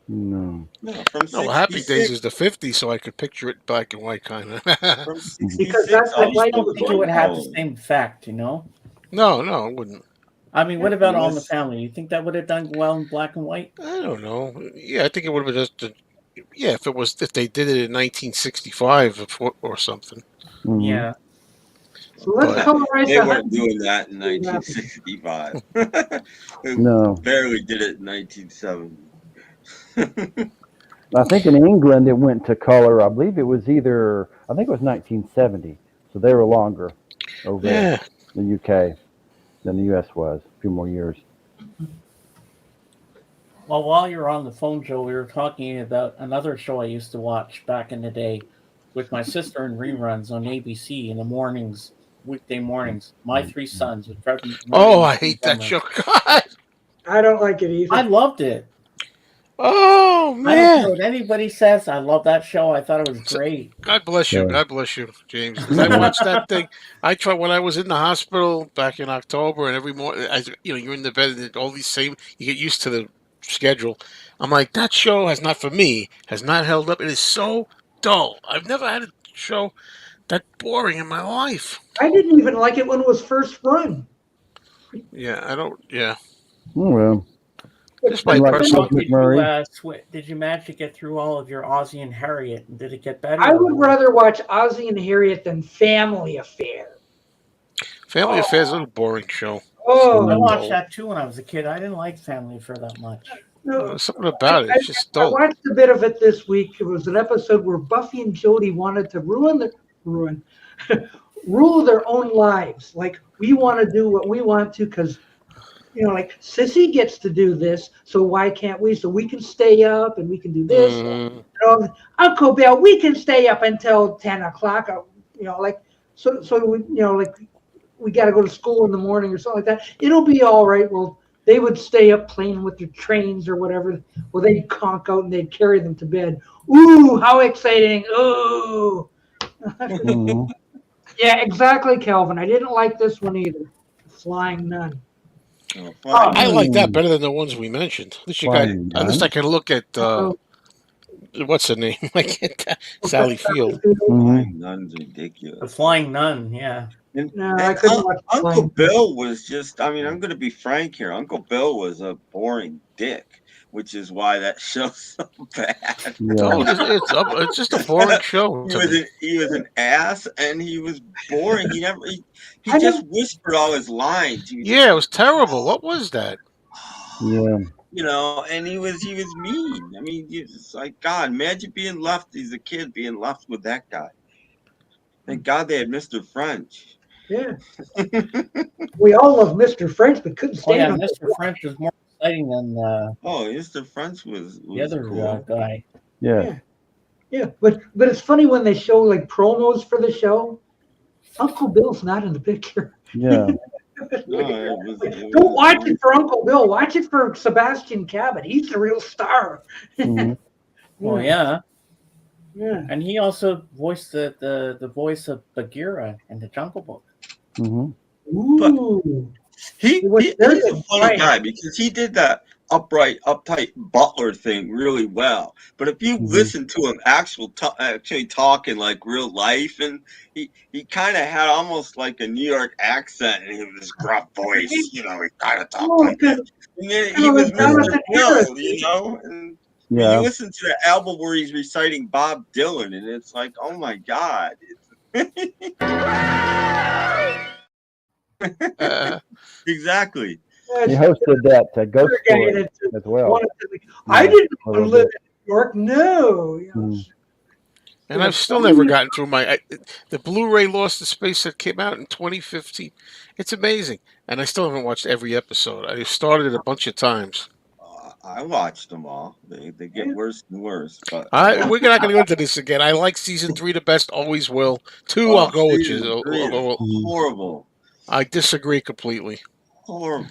No. No, from No, Happy 66. Days is the 50s, so I could picture it black and white, kind of. From Because 66, that's I what just life don't was think it like. would have the same effect, you know? No, it wouldn't. I mean, what about All in the Yes. Family? You think that would have done well in black and white? I don't know. Yeah, I think it would have been just. Yeah, if they did it in 1965 or something. Mhm. Yeah. So let's But- colorize They the weren't 100. doing that in 1965. They No. barely did it in 1970. I think in England it went to color. I believe it was 1970. So they were longer over there Yeah. in the UK than the US was. A few more years. Well, while you're on the phone, Joe, we were talking about another show I used to watch back in the day with my sister in reruns on ABC in the mornings, weekday mornings. My Three Sons with Fred. Oh, I hate that show. God. I don't like it either. I loved it. Oh I don't care man. what anybody says. I love that show. I thought it was great. God bless you. Yeah. God bless you, James. 'Cause I watched that thing. I tried when I was in the hospital back in October, and every morning, you're in the bed, and all these same. You get used to the schedule. I'm like, that show has not for me has not held up. It is so dull. I've never had a show that boring in my life. I didn't even like it when it was first run. Yeah, I don't. Yeah, Oh, well. just my Like personal. Chuck McMurray. Did you manage to get through all of your Ozzy and Harriet? And did it get better? I would rather watch Ozzy and Harriet than Family Affair. Family Affairs is a little boring show. I Oh, watched that too when I was a kid. I didn't like Family Affair that much. no. There's something about it. It's just I dull. watched a bit of it this week. It was an episode where Buffy and Jody wanted to rule their own lives. Like, we want to do what we want to because, like Sissy gets to do this, so why can't we? So we can stay up and we can do this. Mm, Uncle Bill, we can stay up until 10 o'clock. So we got to go to school in the morning or something like that. It'll be all right. Well, they would stay up playing with their trains or whatever. Well, they'd conk out and they'd carry them to bed. Ooh, how exciting. Ooh. Mhm. Yeah, exactly, Calvin. I didn't like this one either. Flying Nun. I like that better than the ones we mentioned. At least I can look at what's her name? Sally Field. Mhm. Nun's ridiculous. The Flying Nun, yeah. No, I couldn't watch Uncle Flying Bill was just, I'm going to be frank here. Uncle Bill was a boring dick, which is why that show's so bad. Oh, it's just a boring show. He was an ass and he was boring. He just whispered all his lines. Yeah, it was terrible. What was that? Yeah. And he was mean. I mean, it's like, God, imagine being left as a kid, being left with that guy. Thank God they had Mr. French. Yeah. We all love Mr. French, but couldn't Oh, yeah, stand him. Mr. French was more exciting than Mr. French was the other cool. guy. Yeah. Yeah, but it's funny when they show like promos for the show. Uncle Bill's not in the picture. Yeah. Don't watch it for Uncle Bill. Watch it for Sebastian Cabot. He's the real star. Mhm. Oh, yeah. Yeah. And he also voiced the voice of Bagheera in the Jungle Book. Mhm. Ooh. He's very a funny right. guy because he did that uptight butler thing really well. But if you listen to him actually talking like real life, and he kind of had almost like a New York accent and his gruff voice, he kind of talked like that. And then he was Mr. Bill, and Yeah. You listen to the album where he's reciting Bob Dylan, and it's like, oh my God. Exactly. He hosted that Ghost Story as well. I didn't want to live in New York. No. You know, And I've still never gotten through the Blu-ray Lost in Space that came out in 2015. It's amazing, and I still haven't watched every episode. I started it a bunch of times. I watched them all. They get worse and worse. But We're not going to go into this again. I like season 3 the best. Always will. 2, I'll go with you. season 3 is horrible. I disagree completely. Horrible.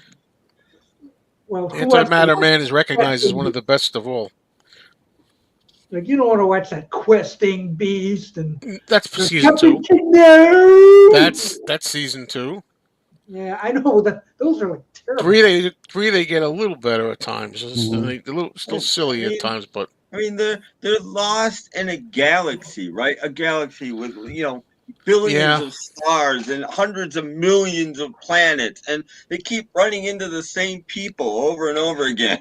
Well, Antimatter Man is recognized as one of the best of all. Like, you don't want to watch that questing beast and that's season 2. No. That's season 2. Yeah, I know that those are like terrible. 3 they get a little better at times. Still silly at times, but I mean they're lost in a galaxy, right? A galaxy with billions of stars and hundreds of millions of planets, and they keep running into the same people over and over again.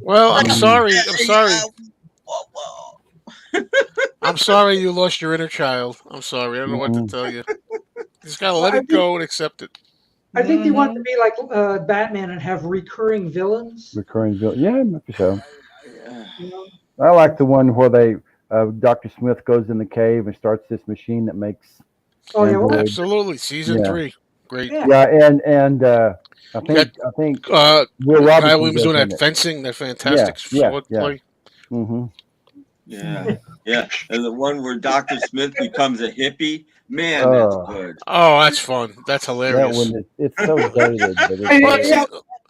Well, I'm sorry. I'm sorry you lost your inner child. I'm sorry. I don't know what to tell you. You just gotta let it go and accept it. I think they want to be like Batman and have recurring villains. Yeah, maybe so. I like the one where Dr. Smith goes in the cave and starts this machine that makes. Absolutely, season 3, great. Yeah, and I think Will Robinson was doing that fencing, that fantastic sword play. Mm-hmm. Yeah, and the one where Dr. Smith becomes a hippie. Man, that's good. Oh, that's fun. That's hilarious. That one, it's so dated.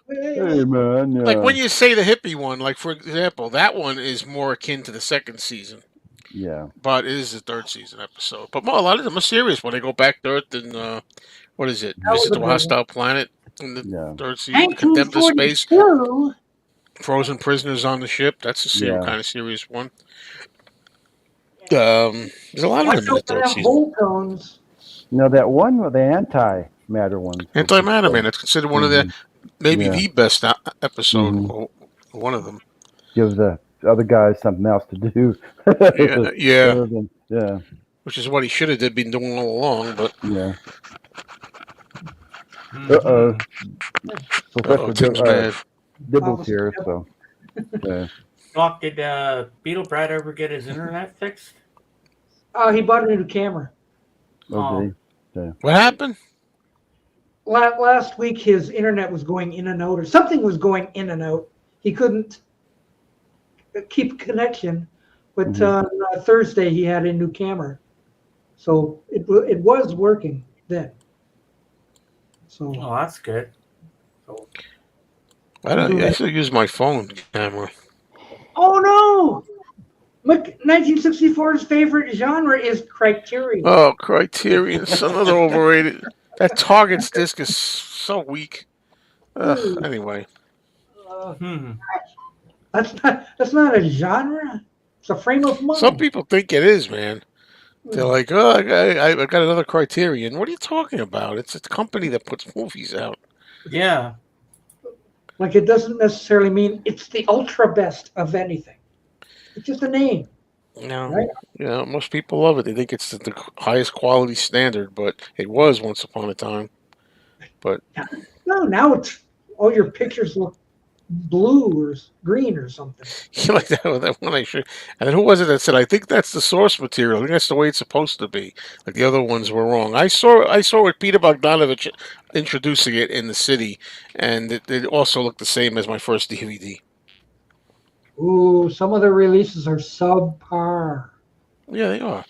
Hey, man. Like when you say the hippie one, like for example, that one is more akin to the second season. Yeah. But it is the third season episode. But a lot of them are serious when they go back to Earth and what is it? Visit to a hostile planet in the third season. Condemned to space. Frozen prisoners on the ship. That's a kind of serious one. There's a lot of them in the third season. No, that one with the antimatter one. Antimatter Man. It's considered one of the the best episode. Or one of them. Gives the other guys something else to do. Yeah. Which is what he should have been doing all along, but Professor Dibble's here, so. Doc, did Beetle Brad ever get his internet fixed? Oh, he bought a new camera. Okay. What happened? Last week, his internet was going in and out, or something was going in and out. He couldn't keep connection, but Thursday he had a new camera, so it was working then. So that's good. I still use my phone camera. Oh no! 1964's favorite genre is Criterion. Oh, Criterion, another overrated. That Target's disc is so weak. Anyway. That's not a genre. It's a frame of mind. Some people think it is, man. They're like, oh, I got another Criterion. What are you talking about? It's a company that puts movies out. Yeah. Like it doesn't necessarily mean it's the ultra best of anything. It's just a name. No. Right? Yeah, most people love it. They think it's the highest quality standard, but it was once upon a time. But no, now it's all your pictures look blue or green or something. Like that one I should. And then who was it that said, I think that's the source material. I think that's the way it's supposed to be. Like the other ones were wrong. I saw with Peter Bogdanovich introducing it in the city, and it also looked the same as my first DVD. Ooh, some of the releases are subpar. Yeah, they are.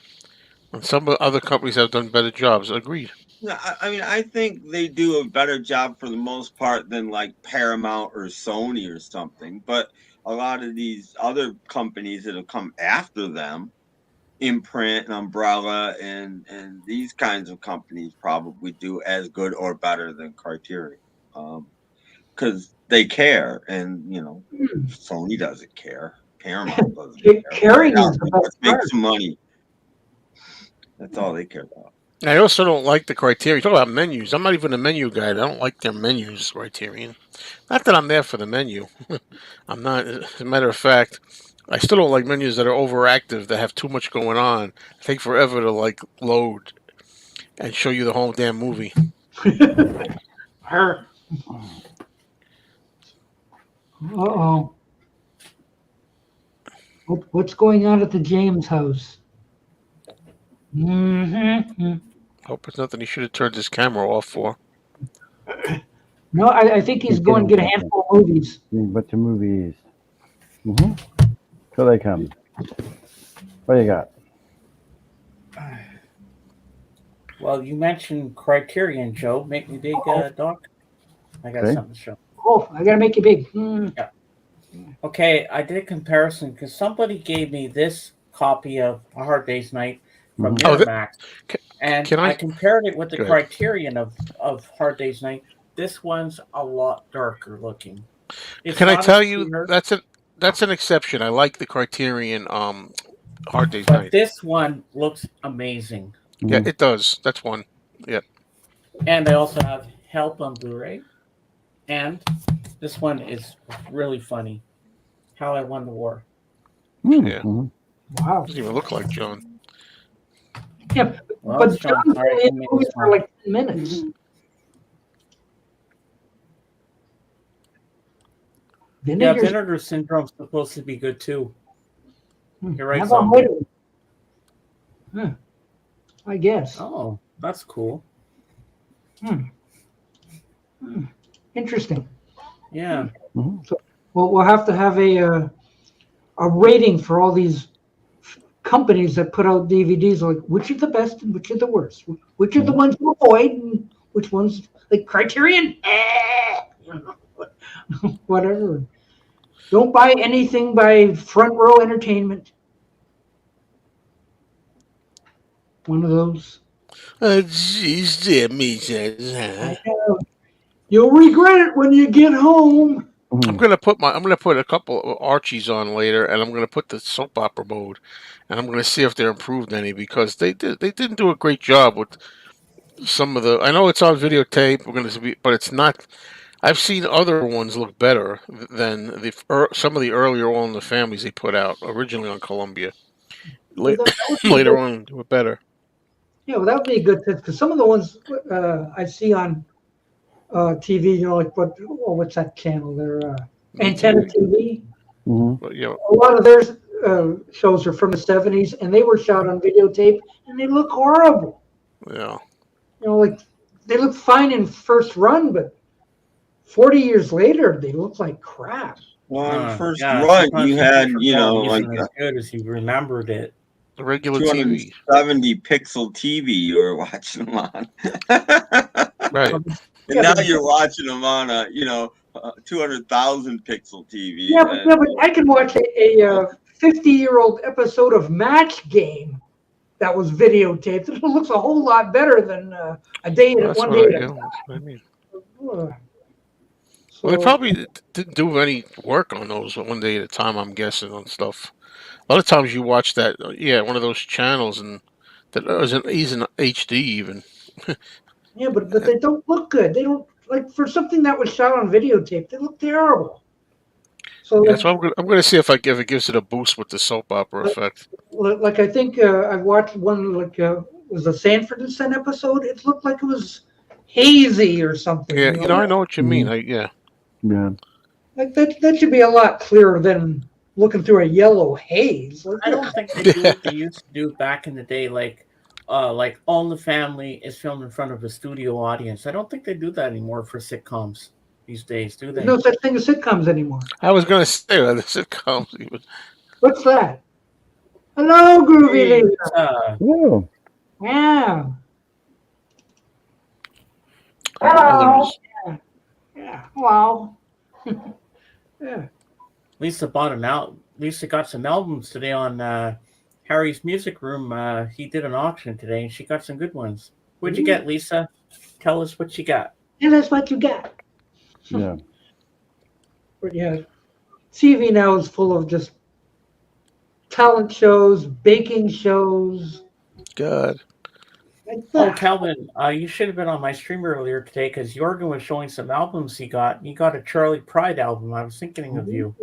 And some other companies have done better jobs. Agreed. No, I mean, I think they do a better job for the most part than like Paramount or Sony or something. But a lot of these other companies that have come after them, Imprint and Umbrella and these kinds of companies probably do as good or better than Criterion. Because they care, and Sony doesn't care. Paramount doesn't care. Caring is the best Let's make part. some money. That's all they care about. I also don't like the Criterion. Talk about menus. I'm not even a menu guy. I don't like their menus, Criterion. Not that I'm there for the menu. I'm not. As a matter of fact, I still don't like menus that are overactive, that have too much going on. Take forever to like load and show you the whole damn movie. Her. Uh-oh. What's going on at the James house? Mm-hmm. Hope it's nothing he should have turned his camera off for. No, I think he's going to get a handful of movies. A bunch of movies. Mm-hmm. So they come. What do you got? Well, you mentioned Criterion, Joe. Make me big, Doc. I got Okay. something to show. Oh, I gotta make it big. Mm. Okay, I did a comparison because somebody gave me this copy of A Hard Day's Night from Mhm. Oh, Miramax, and can I- I compared it with the Go ahead. Criterion of Hard Day's Night. This one's a lot darker looking. It's Can I not tell as you clear, that's an exception. I like the Criterion Hard Day's but Night. this one looks amazing. Yeah, Mhm. it does. That's one. And I also have Help on Blu-ray, and this one is really funny. How I Won the War. Yeah. Mhm. Wow. Doesn't even look like John. Yeah, Well, but it's John. John's All right, only in I mean, movies it's for fine. like 10 minutes. Yeah, Vinegar's- Vinegar Syndrome's supposed to be good too. You're right, How about Zombie. Widow? Huh. I guess. Oh, that's cool. Interesting. Yeah. Well, we'll have to have a rating for all these companies that put out DVDs. Like, which are the best and which are the worst? Which are the ones to avoid and which ones, like Criterion? Whatever. Don't buy anything by Front Row Entertainment. One of those. Jeez, dear me, I know. You'll regret it when you get home. I'm gonna put a couple of Archies on later, and I'm gonna put the soap opera mode, and I'm gonna see if they're improved any, because they didn't do a great job with some of the. I know it's on videotape. We're gonna see, but it's not. I've seen other ones look better than some of the earlier All in the Families they put out originally on Columbia. Well, that would be Later good. on, do it better. Yeah, well, that would be a good tip, because some of the ones I see on TV, like what's that channel? They're Antenna TV. Mhm. But, A lot of their shows are from the 70s, and they were shot on videotape, and they look horrible. yeah. Like they look fine in first run, but 40 years later, they look like crap. Well, on first yeah, run, sometimes you the had, picture you know, quality like isn't as good as you remembered it. The regular TV. 270 pixel TV you were watching them on. Right. And now you're watching them on a, 200,000 pixel TV. Yeah, but I can watch a 50-year-old episode of Match Game that was videotaped. It looks a whole lot better than a day at That's one what day. that's what I mean. So, Well, they probably didn't do any work on those one day at a time, I'm guessing, on stuff. A lot of times you watch that, one of those channels, and that isn't HD even. yeah, but they don't look good. They don't, like, for something that was shot on videotape, they look terrible. So That's why I'm gonna see if it gives it a boost with the soap opera effect. like I think I watched one, like was a Sanford and Son episode. It looked like it was hazy or something. Yeah, I know what you mean. Yeah. Like that should be a lot clearer than looking through a yellow haze. Like, I don't think they do what they used to do back in the day, like All in the Family is filmed in front of a studio audience. I don't think they do that anymore for sitcoms these days, do they? there's no such thing as sitcoms anymore. I was gonna say that the sitcoms even. What's that? Hello, Groovy Hey, Lisa. Oh. Yeah. Hello. Yeah. Wow. Yeah. Lisa bought them out. Lisa got some albums today on Harry's Music Room. He did an auction today, and she got some good ones. What'd you get, Lisa? Tell us what you got. And that's what you got. Yeah. But yeah, TV now is full of just talent shows, baking shows. God. Oh, Calvin, you should have been on my stream earlier today because Jorgen was showing some albums he got. He got a Charlie Pride album. I was thinking of you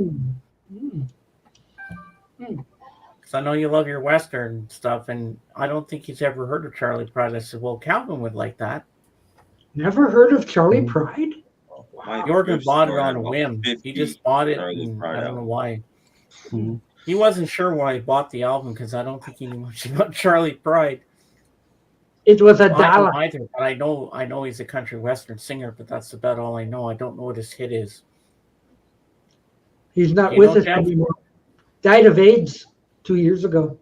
because I know you love your Western stuff, and I don't think he's ever heard of Charlie Pride. I said, well, Calvin would like that. Never heard of Charlie Pride? My Jorgen thrift bought it store on had a about whim. 50 He just bought it, Charlie and Pride I don't know albums. why. He wasn't sure why he bought the album because I don't think he knew much about Charlie Pride. It was a I don't dollar. either, but I know he's a country western singer, but that's about all I know. I don't know what his hit is. He's not You with know, us Jeff? anymore. Died of AIDS 2 years ago.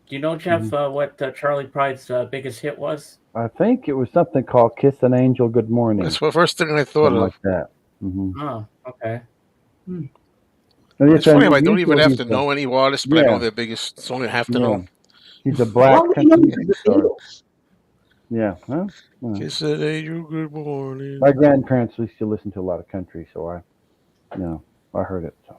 Do you know, Jeff, what Charlie Pride's biggest hit was? I think it was something called "Kiss an Angel Good Morning." That's the first thing I thought Something of. like that. Mm-hmm. Oh, okay. It's funny how I don't even have to know any artists, but I know their biggest song. I have to know. He's a black Well, you know, country the star. Beatles. Yeah. Huh? Kiss an angel, good morning. My grandparents used to listen to a lot of country, so I heard it. So.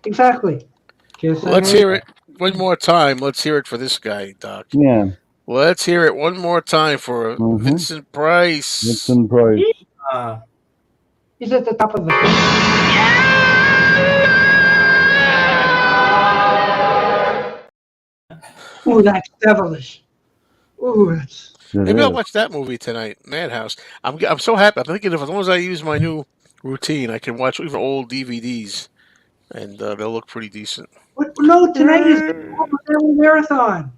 Exactly. Kiss Let's an hear it one more time. Let's hear it for this guy, Doc. Yeah. Let's hear it one more time for Vincent Price. Vincent Price. He's at the top of the. Ooh, that's devilish. Ooh, that's. Maybe I'll watch that movie tonight, Madhouse. I'm so happy. I'm thinking if as long as I use my new routine, I can watch even old DVDs, and they'll look pretty decent. What? No, tonight is the Family Marathon.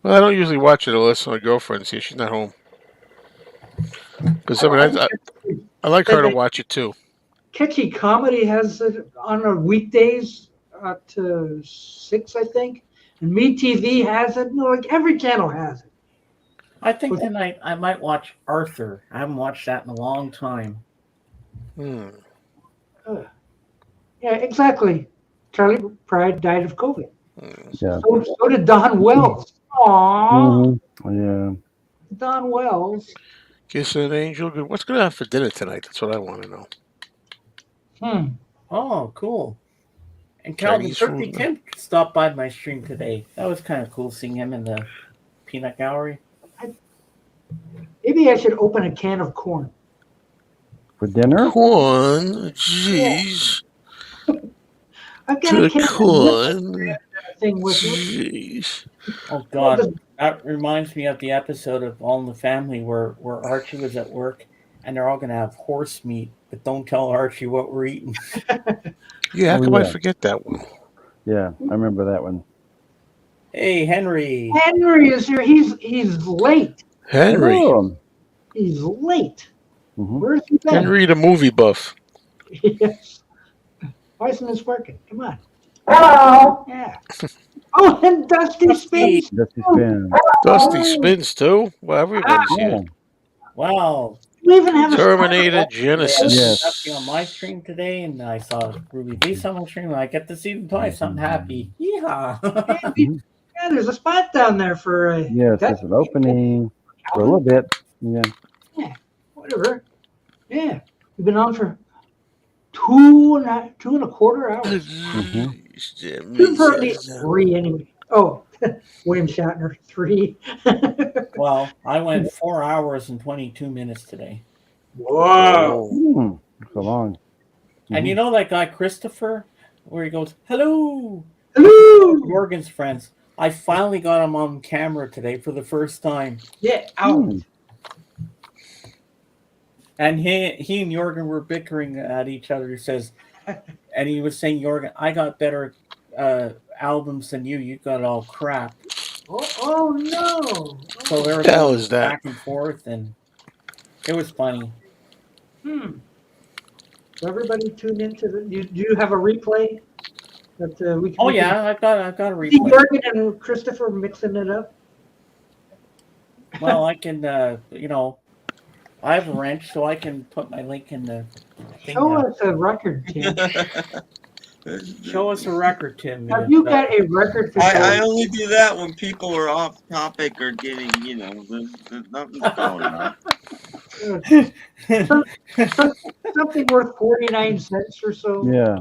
Well, I don't usually watch it unless my girlfriend's here. She's not home. Because I like her to watch it too. Catchy Comedy has it on a weekdays at 6, I think, and MeTV has it. No, like every channel has it. I think tonight I might watch Arthur. I haven't watched that in a long time. Yeah, exactly. Charlie Pride died of COVID. Yeah. So did Don Wells. Aww. Yeah. Don Wells. Kiss an angel. Good. What's going to have for dinner tonight? That's what I want to know. Oh, cool. And Calvin Turkey Tim stopped by my stream today. That was kind of cool seeing him in the peanut gallery. Maybe I should open a can of corn. For dinner? Corn? Jeez. I've got a can corn. Thing with Jeez. Oh, God. That reminds me of the episode of All in the Family where Archie was at work and they're all going to have horse meat, but don't tell Archie what we're eating. Yeah, how come I forget that one? Yeah, I remember that one. Hey, Henry. Henry is here. He's late. Henry. Oh. He's late. Mm-hmm. Where's he been? Henry the movie buff. Yes. Why isn't this working? Come on. Hello. Yeah. Oh, and Dusty Spins. Dusty Spins. Dusty Spins too? Well, everybody's here. Wow. We even have Terminator Genesis. Yes. Dusty on my stream today, and I saw Ruby Beast on my stream, and I get to see them twice. I'm happy. Yeehaw. Yeah, there's a spot down there for yes, there's an opening for a little bit. Yeah. Yeah, whatever. Yeah, we've been on for two and a quarter hours. Probably 3 anyway. Oh, William Shatner 3. Well, I went 4 hours and 22 minutes today. Whoa! So long. And you know that guy Christopher, where he goes, "Hello, hello, Morgan's friends." I finally got him on camera today for the first time. Yeah, out. And he and Jorgen were bickering at each other. He says, and he was saying, "Jorgen, I got better albums than you. You got all crap." Oh no! So there was hell is that? back and forth, and it was funny. So everybody tune into the. Do you have a replay? That we can. Oh yeah, I've got a replay. Jorgen and Christopher mixing it up. Well, I can, I have a wrench, so I can put my link in the thing. Show us a record, Tim. Show us a record, Tim. Have you got a record? I only do that when people are off topic or getting, there's nothing's going on. Something worth 49 cents or so. Yeah.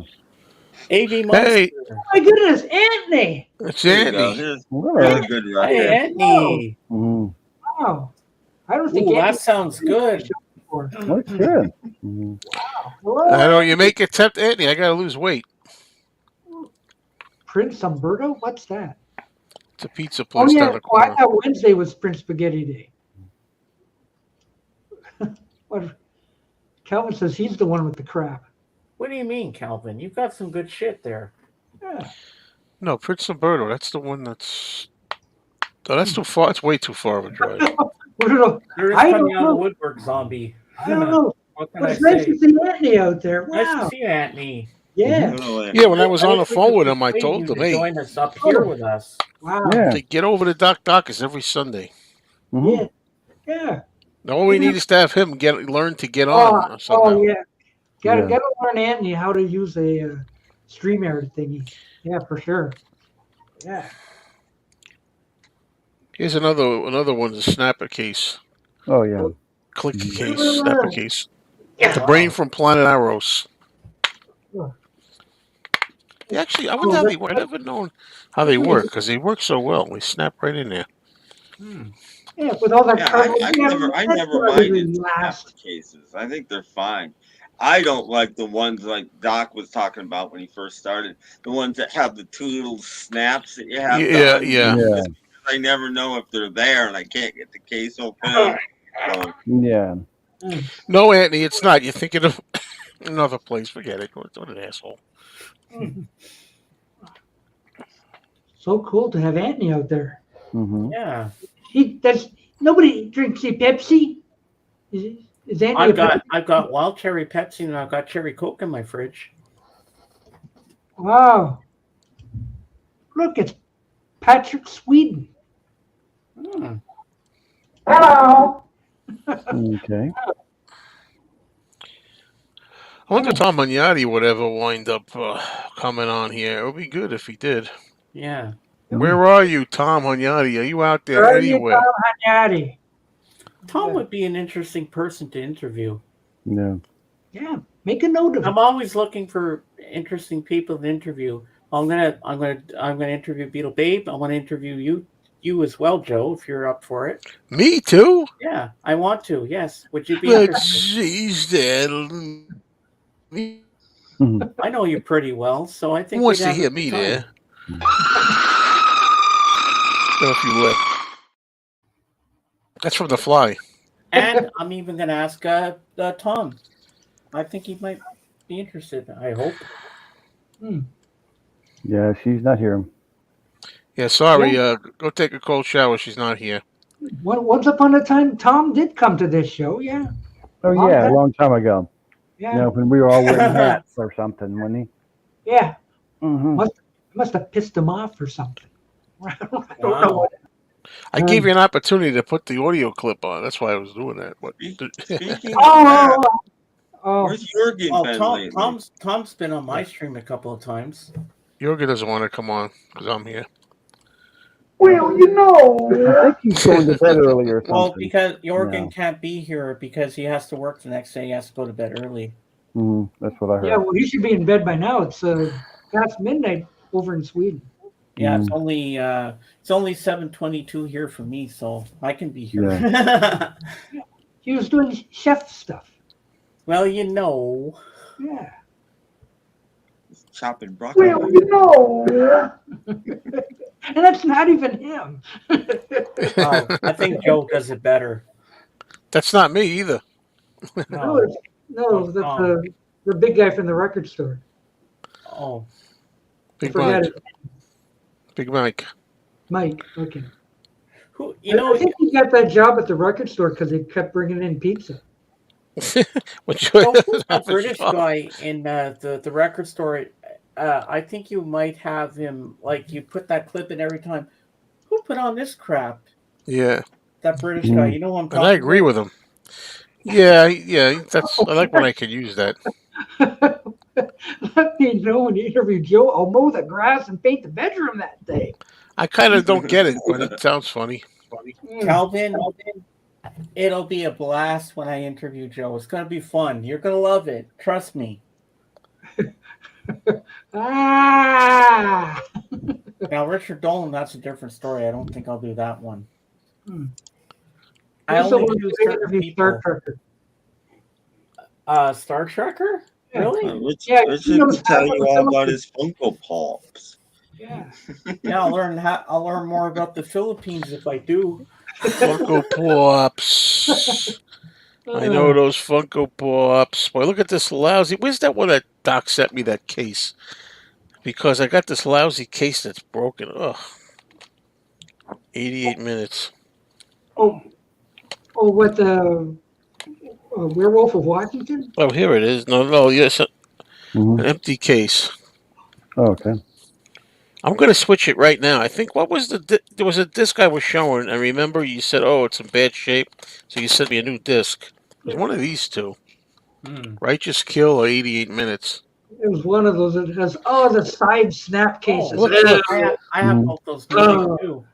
AV Monster. Hey, Oh my goodness, Anthony! it's There you go. Andy. Here's Hello. a good Hey, record. Anthony. Mhm. Wow. I don't think Ooh, that Anthony sounds good. before. Looks good. Mhm. Hello, I know you make it tempt Andy. I gotta lose weight. Prince Umberto? What's that? It's a pizza Oh place yeah. down the Oh, I corner. thought Wednesday was Prince Spaghetti Day. What? Calvin says he's the one with the crap. What do you mean, Calvin? You've got some good shit there. Yeah. No, Prince Umberto. That's the one that's. Oh, that's too far. It's way too far of a drive. What did I They're just I coming don't out of the know. woodwork, zombie. I don't know. What can But I it's nice to say? see Anthony out there. Nice to Wow. see you, Anthony. Yeah. Oh, Yeah, when I was on the wish we phone could with him, I persuade told you him, to "Hey, join us up here with us. Wow. Yeah. to get over to Doc Doc's every Sunday. Mhm. Yeah. Yeah. All we need is to have him learn to get Oh, on somehow. oh yeah. Gotta Yeah. learn Anthony how to use a StreamYard thingy. Yeah, for sure. Yeah. Here's another one, the snapper case, Oh yeah. click Mhm. case, snapper case. Yeah. The brain from Planet Arrows. Oh. Actually, I wonder how they work. I never known how they work because they work so well. They snap right in there. Yeah, with all that Yeah, carbon. I Yeah, never that's minded really snapper last. cases. I think they're fine. I don't like the ones like Doc was talking about when he first started. The ones that have the two little snaps that you have to Yeah, undo. yeah. Yeah. Just because I never know if they're there and I can't get the case open. So, Yeah. No, Anthony, it's not. You're thinking of another place. Forget it. What an asshole. So cool to have Anthony out there. Mhm. Yeah. That's nobody drinks a Pepsi. Is Anthony a Pepsi? I've got wild cherry Pepsi and I've got cherry Coke in my fridge. Wow. Look, it's Patrick Sweden. Hello. Okay. I wonder if Tom Magnotti would ever wind up coming on here. It would be good if he did. Yeah. Where are you, Tom Magnotti? Are you out there Where are you, anywhere? Tom Hagnotti? Tom would be an interesting person to interview. Yeah. Yeah, make a note of it. I'm always looking for interesting people to interview. I'm gonna interview Beetle Babe. I want to interview you as well, Joe, if you're up for it. Me too? Yeah, I want to. Yes, would you be But interested? jeez, Dad. Mhm. I know you pretty well, so I think Who wants we'd to have a hear good me time. there? Don't know if you left. That's from The Fly. And I'm even going to ask Tom. I think he might be interested. I hope. Yeah, she's not here. Yeah, sorry. Go take a cold shower. She's not here. Once upon a time, Tom did come to this show. Yeah. Oh Long yeah, time. a long time ago. Yeah. You know, when we were all wearing hats or something, wasn't he? Yeah. Mm-hmm. Must have pissed him off or something. I don't know Wow. what. I gave you an opportunity to put the audio clip on. That's why I was doing that. What? speaking of that, Oh, where's Jurgen Well, been Tom, lately? Tom's been on my stream a couple of times. Jorgen doesn't want to come on because I'm here. Well, you know, I think he's going to bed early or something. Well, because Jorgen Yeah. can't be here because he has to work the next day. He has to go to bed early. That's what I heard. yeah. Well, he should be in bed by now. It's past midnight over in Sweden. Yeah, it's only 7:22 here for me, so I can be here. He was doing chef stuff. Well, you know. Yeah. Chopping broccoli. Well, you know. And that's not even him. Oh, I think Joe does it better. That's not me either. No, that's the big guy from the record store. Oh, Big Forget Mike. it. Big Mike. Mike. Okay. who? You know, I think he got that job at the record store because they kept bringing in pizza. Which well, who's that British guy in the record store? I think you might have him. Like you put that clip in every time. Who put on this crap? Yeah. That British guy. You know what I'm talking And I agree about? with him. Yeah. That's. I like when I can use that. Let me know when you interview Joe. I'll mow the grass and paint the bedroom that day. I kind of don't get it, but it sounds funny. Calvin, it'll be a blast when I interview Joe. It's going to be fun. You're going to love it. Trust me. Ah. Now, Richard Dolan, that's a different story. I don't think I'll do that one. Hmm. I Who's the only one choose who certain interviewed Star people. Trekker? Star Trekker? Yeah. Really? Yeah, Richard knows can tell half of you the all about Philippines. his Funko Pops. Yeah. Yeah, I'll learn more about the Philippines if I do. Funko Pops. I know those Funko Pops. Boy, look at this lousy. Where's that one that Doc sent me that case? Because I got this lousy case that's broken. Ugh. 88 minutes. Oh, what the Werewolf of Washington? Oh, here it is. No, yes, an Mhm. empty case. Oh, okay. I'm going to switch it right now. I think what was there was a disc I was showing. I remember you said, "Oh, it's in bad shape," so you sent me a new disc. It was one of these two. Righteous Kill or 88 minutes. It was one of those that has the side snap cases. Look, look. I have both those movies too.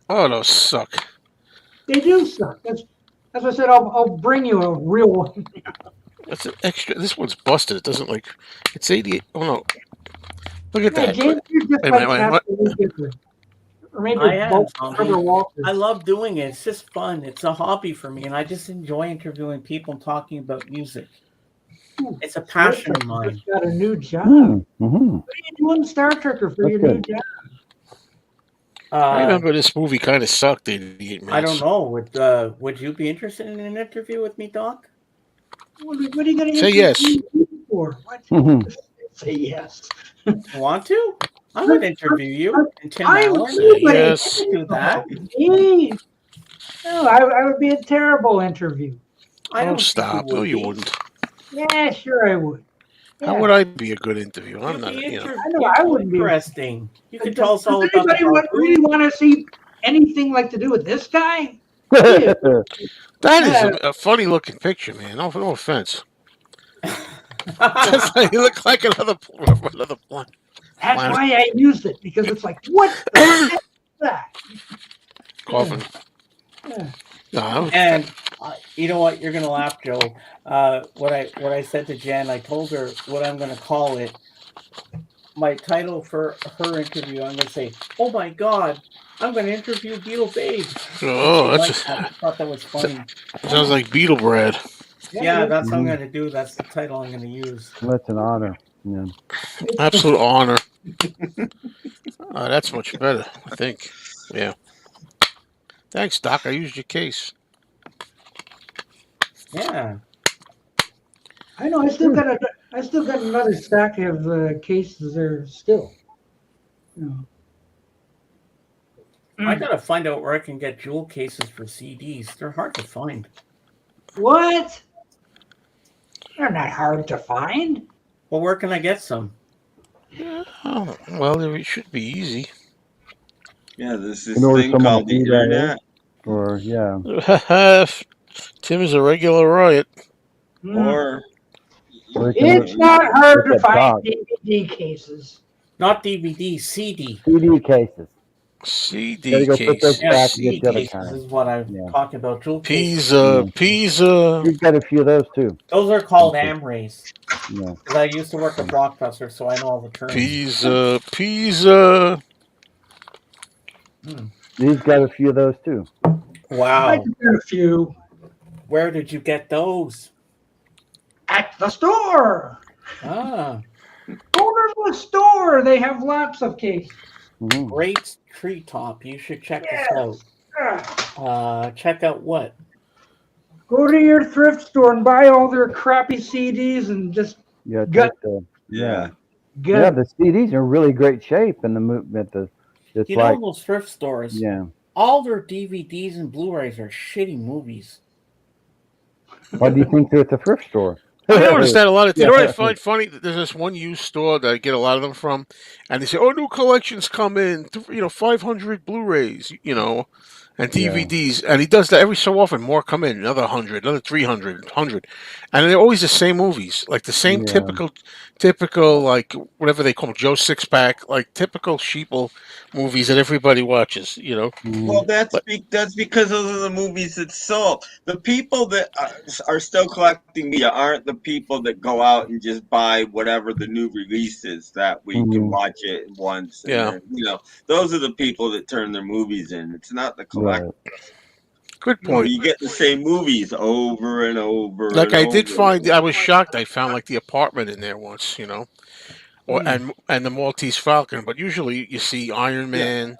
Oh, those suck. They do suck. That's what I said. I'll bring you a real one. That's an extra. This one's busted. It doesn't like. It's 88. Oh no. Look at Yeah, that. James, you're just Wait a like minute, Casper what? Whittaker. Or maybe I am, Barbara Zombie. Walters. I love doing it. It's just fun. It's a hobby for me, and I just enjoy interviewing people and talking about music. It's a passion of mine. Just got a new job. Mm-hmm. What are you doing, Star Trekker, for your new job? I remember this movie kind of sucked. 88 minutes. I don't know. Would you be interested in an interview with me, Doc? What are you going to Say yes. for? What? Mhm. Say yes. Want to? I would interview you and Tim I Allen. would Yes. Do that. Hey. No, I would be a terrible interview. I Oh, don't stop. think No, you be. wouldn't. Yeah, sure I would. How would I be a good interview? I'm You'd not, be you know. I know I wouldn't be. interesting. You could tell us all Does about the anybody really want to see anything like to do with this guy? Yeah. That is a funny looking picture, man. No offense. You look like another planet. That's why I used it, because it's like, what the heck is that? Coffin. Yeah. No, And you know what? You're gonna laugh, Joe. What I said to Jen, I told her what I'm gonna call it. My title for her interview, I'm gonna say, "Oh my God, I'm gonna interview Beetle Babe." Oh, I thought that was funny. sounds like beetle bread. Yeah, that's what I'm gonna do. That's the title I'm gonna use. That's an honor. Yeah. Absolute honor. That's much better, I think. Yeah. Thanks, Doc. I used your case. Yeah. I know. I still got another stack of cases there still. You know. I gotta find out where I can get jewel cases for CDs. They're hard to find. What? They're not hard to find. Well, where can I get some? Oh, well, it should be easy. Yeah, there's this In order thing someone called to the do that, internet. Or yeah. Tim is a regular riot. Or It's not hard to Look at find Doc. DVD cases. Not DVD, CD. CD cases. CD Gotta go put those case. Yeah, back and CD get the other cases kind. is what I'm Yeah. talking about. Jewel cases. Pisa. You've got a few of those too. Those are called Amrays. Yeah. Because I used to work at Blockbuster, so I know all the terms. Pisa. These got a few of those too. I Wow. got a few Where did you get those? at the store. Ah, Go to the store. They have lots of cases. Mhm. great treetop. You should check Yes. this out. Check out what? Go to your thrift store and buy all their crappy CDs and just Yeah. Gut. yeah, get. Yeah, the CDs are in really great shape in the movement. It's You like know those thrift stores? yeah. All their DVDs and Blu-rays are shitty movies. Why do you think they're at the thrift store? I noticed that a lot of. You know what I Yeah. find funny? There's this one used store that I get a lot of them from, and they say, "Oh, new collections come in. 500 Blu-rays." and DVDs, and he does that every so often. More come in, another 100, another 300, 100, and they're always the same movies, like the same typical, like whatever they call them, Joe Sixpack, like typical sheeple movies that everybody watches. Well, that's because those are the movies that sold. The people that are still collecting media aren't the people that go out and just buy whatever the new release is that week and watch it once. And then, those are the people that turn their movies in. It's not the collectors. Good point. You get the same movies over and over. Like and I over did find, I was shocked. I found like The Apartment in there once, or and the Maltese Falcon. But usually you see Iron Man.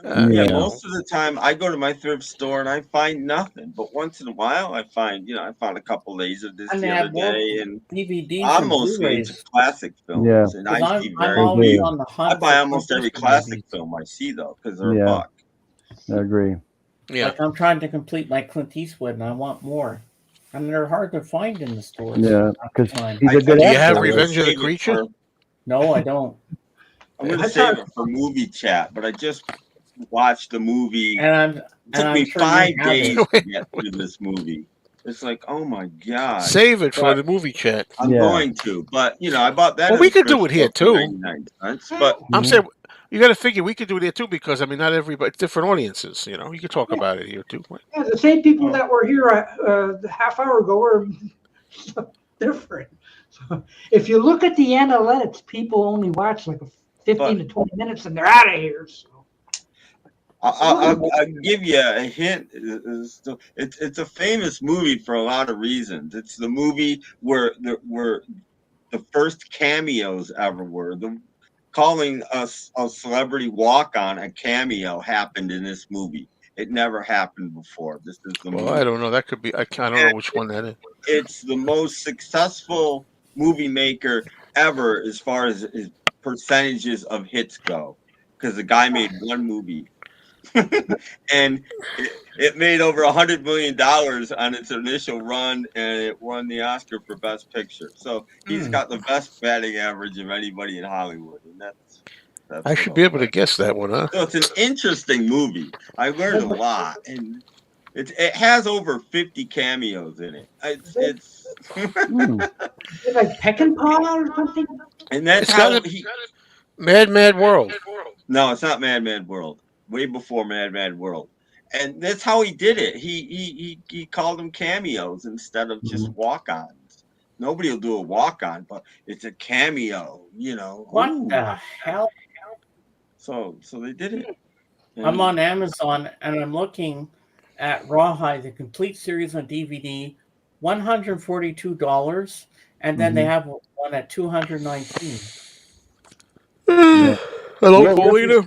Most of the time I go to my thrift store and I find nothing. But once in a while I find, I found a couple Laserdiscs And the they other have more day, and DVDs I'm and mostly into Blu-rays. classic films. Yeah. And 'Cause I see I'm always on the hunt. I buy for almost every Christmas classic movies. film I see though, because they're a buck. I agree. Yeah. Like I'm trying to complete my Clint Eastwood, and I want more. And they're hard to find in the stores. Yeah, because he's a Do good you actor. have Revenge of the Creature? No, I don't. I'm going to save it for movie chat, but I just watched the movie. And it took me sure 5 you have days it. to get through this movie. It's like, oh my god! Save it for the movie chat. I'm going to, but I bought that. Well, we could do it here too. 99 cents, but I'm saying you got to figure we could do it here too, because not everybody, different audiences. You could talk about it here too. Yeah, the same people that were here a half hour ago were different. So if you look at the analytics, people only watch like 15 to 20 minutes and they're out of here. So. I'll give you a hint. It's a famous movie for a lot of reasons. It's the movie where the first cameos ever were. Calling a celebrity walk-on a cameo happened in this movie. It never happened before. This is the movie. I don't know. That could be. I don't know which one that is. It's the most successful movie maker ever as far as percentages of hits go, because the guy made one movie. And it made over $100 million on its initial run, and it won the Oscar for Best Picture. So he's got the best batting average of anybody in Hollywood, and that's I should be able to guess that one, huh? So it's an interesting movie. I learned a lot, and it has over 50 cameos in it. It's like Peckinpah or something. And that's Mad World. No, it's not Mad World. Way before Mad World, and that's how he did it. He called them cameos instead of just walk-ons. Nobody will do a walk-on, but it's a cameo. What the hell? So they did it. I'm on Amazon and I'm looking at Rawhide, the complete series on DVD, $142, and then they have one at $219. Hello, Paulina.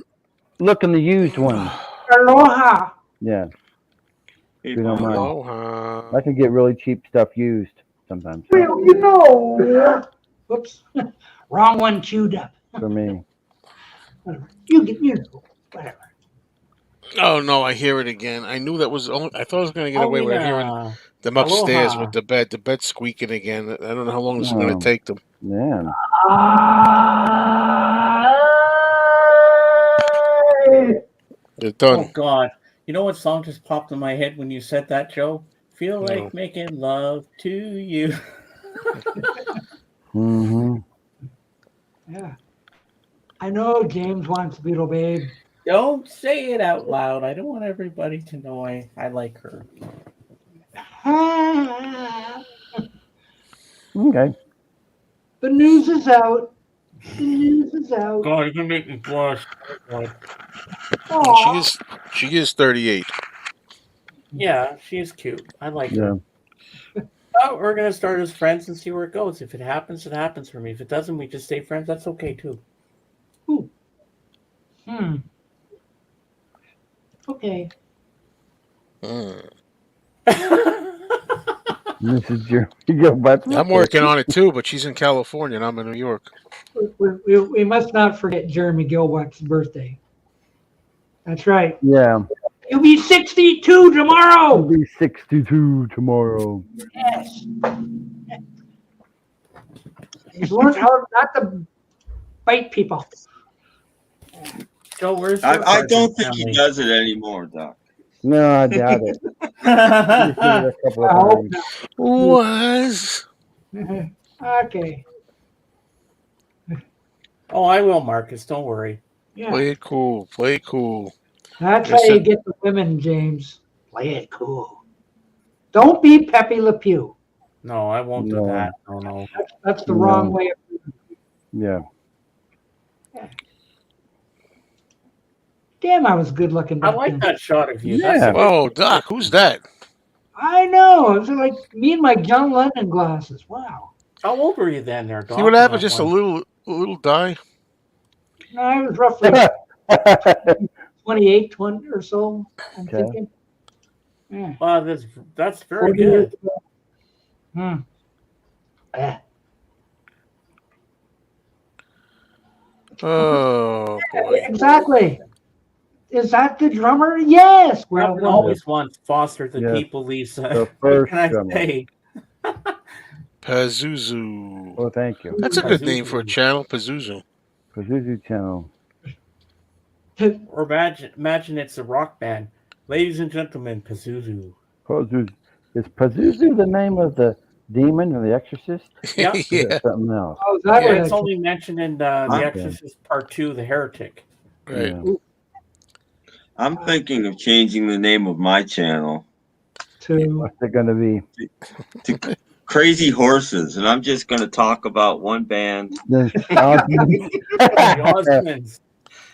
Look in the used one. Aloha. Yeah. Hey, If you don't mind. Aloha. I can get really cheap stuff used sometimes. Well, whoops, wrong one queued up. For me. You whatever. Oh no, I hear it again. I knew that was only. I thought I was going to get away with hearing them upstairs with the bed squeaking again. I don't know how long this is going to take them. Man. They're done. Oh God! You know what song just popped in my head when you said that, Joe? Feel like making love to you. Yeah. I know James wants Beetle Babe. Don't say it out loud. I don't want everybody to know I like her. Okay. The news is out. The news is out. God, you can make me blush. She is 38. Yeah, she's cute. I like her. Oh, we're gonna start as friends and see where it goes. If it happens, it happens for me. If it doesn't, we just stay friends. That's okay too. Okay. This is your. I'm working on it too, but she's in California and I'm in New York. We must not forget Jeremy Gilbrecht's birthday. That's right. Yeah. You'll be 62 tomorrow. I'll be 62 tomorrow. Yes. He's learned how not to bite people. Joe, where's I don't think he does it anymore, Doc. No, I doubt it. You've seen it a couple I of hope times. Was. Okay. Oh, I will, Marcus. Don't worry. Yeah. Play it cool. Play it cool. That's Yes, how you sir. get the women, James. Play it cool. Don't be Pepe Le Pew. No, I won't do No. that. No. That's the No. wrong way. Yeah. Damn, I was good looking I back like then. that shot of you. Yeah. That's a good Oh, Doc, who's that? I know. It was like me and my John Lennon glasses. Wow. How old were you then, there, Doc? See what in happened? that Just a one? little die. No, I was roughly 28, 20 or so. I'm Okay. thinking. Yeah. Wow, that's very 40 years good. ago. Hmm. Eh. Oh boy. Exactly. Is that the drummer? Yes. Well, Robin always wants Foster the Yes. People, Lisa. The What first can I drummer. say? Pazuzu. Oh, thank you. That's a good name for a channel, Pazuzu. Pazuzu Channel. Or imagine it's a rock band. Ladies and gentlemen, Pazuzu. Pazuzu. Is Pazuzu the name of the demon or the exorcist? Yeah. Or is Yeah. it something else? Oh, is that Yeah, what it's I- only mentioned in The Okay. Exorcist Part 2, The Heretic. Right. Yeah. I'm thinking of changing the name of my channel to What's it going to be? to Crazy Horses, and I'm just going to talk about one band. The The Osmonds.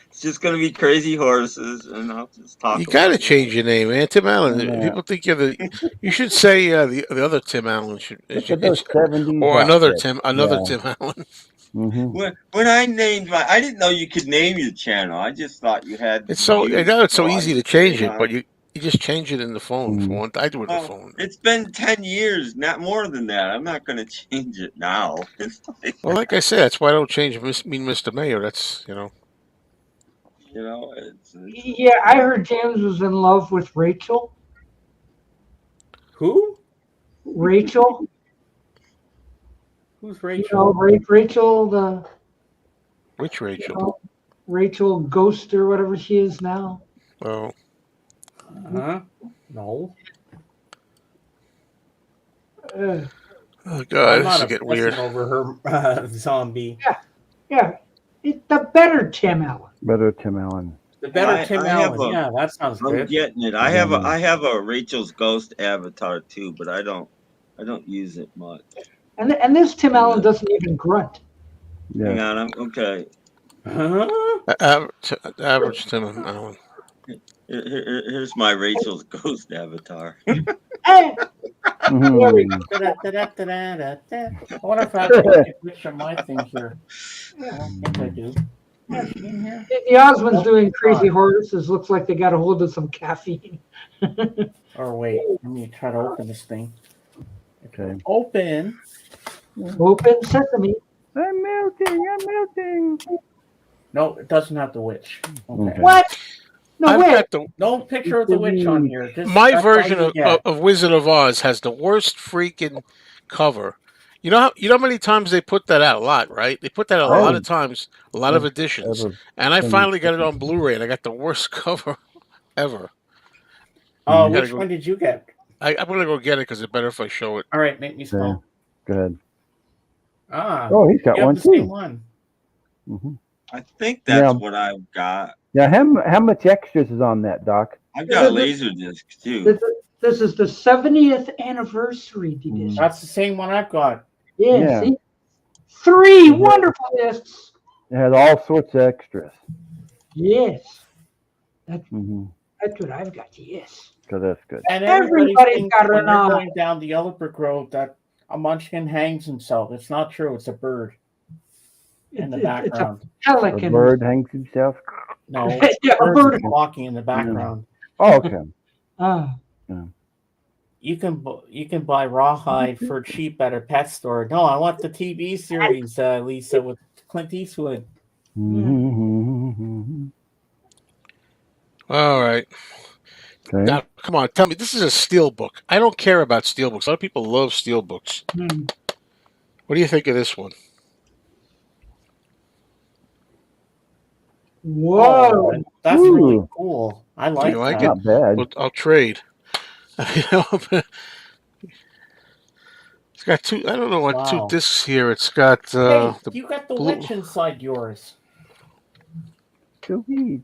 It's just going to be Crazy Horses, and I'll just talk. You got to about change your name, man. Tim Allen. Yeah. People think you're the. You should say the other Tim Allen should, Look at those 70s or another outfits. Tim another Yeah. Tim Allen. Mm-hmm. When I named I didn't know you could name your channel. I just thought you had. It's so I views, know it's so I easy to just change came it, on. but you just change it in the phone. For one, I do it in the Well, phone. it's been 10 years, not more than that. I'm not going to change it now. It's like, Well, like I said, that's why I don't change Mr. Mayo. That's it's yeah, I heard James was in love with Rachel. Who? Rachel, Who's you Rachel? know, Rachel, the which Rachel. Rachel Ghost or whatever she is now. Oh, Huh? No. Uh, oh I'm God, this not is getting obsessing weird. over her zombie. yeah, it's the better Tim Allen. Better Tim Allen. The better Tim I have Allen. Yeah, that sounds I'm good. getting it. I have a Rachel's Ghost avatar too, but I don't use it much. And this Tim Allen doesn't even grunt. Hang Yeah. on, okay. Huh? Average Tim Allen. Here's my Rachel's Ghost avatar. Hey, there we go. Mhm. I wonder if I have to take a picture of my thing here. I don't think I do. Yeah, she in here? The Osmonds doing Crazy Horses. Looks like they got a hold of some caffeine. Or wait, let me try to open this thing. Okay. Open. Open sesame. I'm melting. No, it doesn't have the witch. Okay. Okay. What? No I've way. got the No picture of the witch on here. my That's all version you get. of Wizard of Oz has the worst freaking cover. You know how many times they put that out? A lot, right? They put that out a lot of times, a lot of editions. Ever. And I finally got it on Blu-ray, and I got the worst cover ever. Mhm. Which go- one did you get? I'm gonna go get it because it's better if I show it. All right, make me smell. Go ahead. Ah, Oh, he's got you have one the same too. one. Hmm. I think that's Yeah. what I've got. Now, how much extras is on that, Doc? I've got Laserdisc too. This is the 70th anniversary edition. That's the same one I've got. Yeah, Yeah. see? 3 wonderful discs. It has all sorts of extras. Yes. Mm-hmm. That's what I've got, yes. So that's good. And everybody Everybody's thinks got when an they're eye. going down the yellow brick road that a munchkin hangs himself. It's not true. It's a bird in the It's a background. The pelican. bird hangs himself. No, Yeah, a bird bird. is walking in the background. Oh, okay. You can buy rawhide for cheap at a pet store. No, I want the TV series, Lisa, with Clint Eastwood. Mhm. All right. Okay. Now, come on, tell me. This is a steel book. I don't care about steel books. A lot of people love steel books. Hmm. What do you think of this one? Whoa. Oh, that's really Ooh. cool. I like You like that. it? Not bad. Well, I'll trade. It's got two. I don't know what two Wow. discs here. It's got Hey, the you got the blue. witch inside yours. The Weech.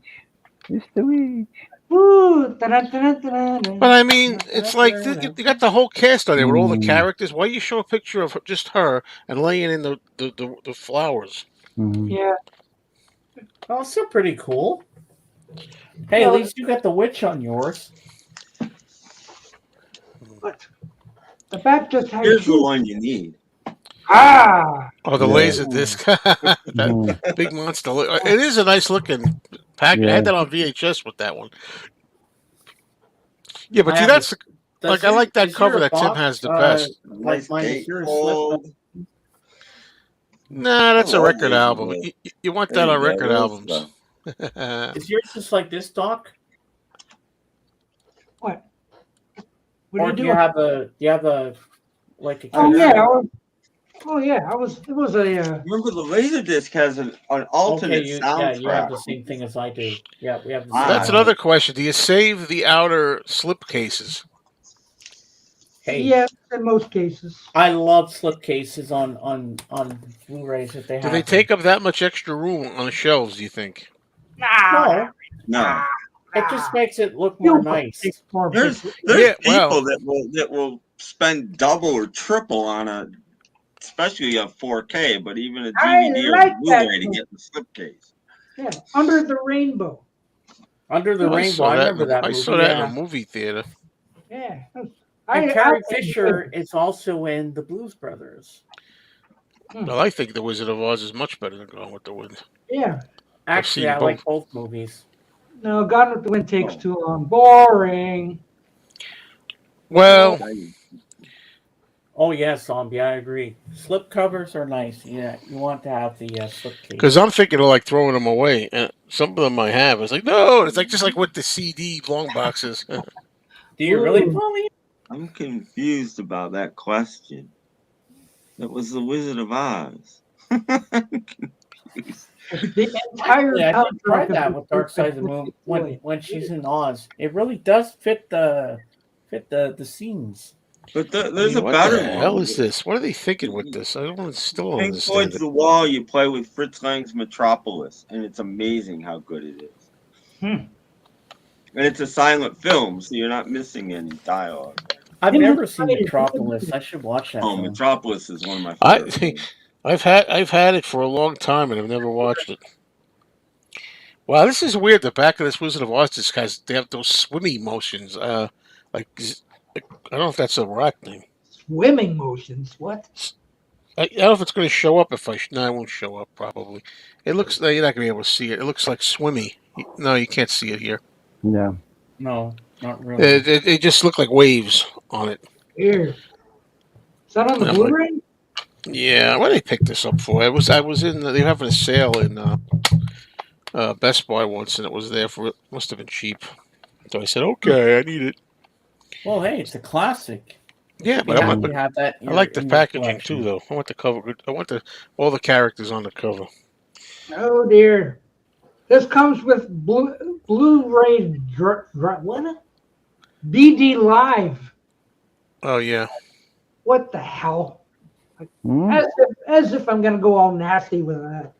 It's the Weech. Ooh, But I mean, it's like you got the whole cast on there with all the characters. Why you show a picture of just her and laying in the flowers? yeah. Oh, still pretty cool. Hey, at least you got the witch on yours. But the back just has Here's the shoes. one you need. Ah, Oh, the Yeah. laser disc, that big monster. It is a nice looking pack. I had that on VHS with that one. Yeah, but see, that's like I like that cover that Tim has the best. Nice mine. Is yours gatefold. Nah, that's I a love record laser album. disc. You want There that you on go, record real albums. stuff. Is yours just like this, Doc? what? Or What are do you you doing? have a like a Oh killer? yeah. It was a. Remember, the laser disc has an alternate Okay, you soundtrack. have the same thing as I do. Yeah, we have the Ah. same. That's another question. Do you save the outer slip cases? Hey, Yes, in most cases. I love slipcases on Blu-rays if they have. Do they take up that much extra room on the shelves? Do you think? No, No, it just makes it look more nice. there's Yeah, people well. that will spend double or triple on a, especially a 4K, but even a DVD or like a Blu-ray to that. get the slipcase. Yeah, Under the Rainbow. Under the Rainbow, I remember that I movie. saw that in Yeah. a movie theater. Yeah. And Carrie Fisher is also in the Blues Brothers. Well, I think The Wizard of Oz is much better than Gone with the Wind. Yeah. Actually, I like both movies. No, Gone with the Wind takes too long. Boring. Well. Oh yeah, Zombie, I agree. Slip covers are nice. Yeah, you want to have the slipcase. Because I'm thinking of like throwing them away, and some of them I have. It's like no, it's like just like with the CD long boxes. Do you really, Polly? I'm confused about that question. That was the Wizard of Oz. The entire Actually, I did try soundtrack that of with Dark Side of the Moon when she's in Oz. It really does fit the scenes. But there's a what better the one. hell is this? What are they thinking with this? I don't still Pink understand Floyd's it. The Wall, you play with Fritz Lang's Metropolis, and it's amazing how good it is. And it's a silent film, so you're not missing any dialogue. I've never seen Metropolis. I should watch that. Oh, film. Metropolis is one of my favorite films. I've had it for a long time and I've never watched it. Wow, this is weird. The back of this Wizard of Oz disc they have those swimmy motions. Like I don't know if that's a rock thing. Swimming motions. What? I don't know if it's going to show up. No, it won't show up. Probably. It looks. You're not going to be able to see it. It looks like swimmy. No, you can't see it here. No. No, not really. It just looked like waves on it. Here. Is that on the Blu-ray? Yeah, what did they pick this up for? I was in. They were having a sale in Best Buy once, and it was there for. It must have been cheap. So I said, "Okay, I need it." Well, hey, it's a classic. Yeah, but I like the packaging too, though. I want the cover. I want all the characters on the cover. Oh dear. This comes with Blu-ray what? BD Live. Oh yeah. What the hell? As if I'm gonna go all nasty with that.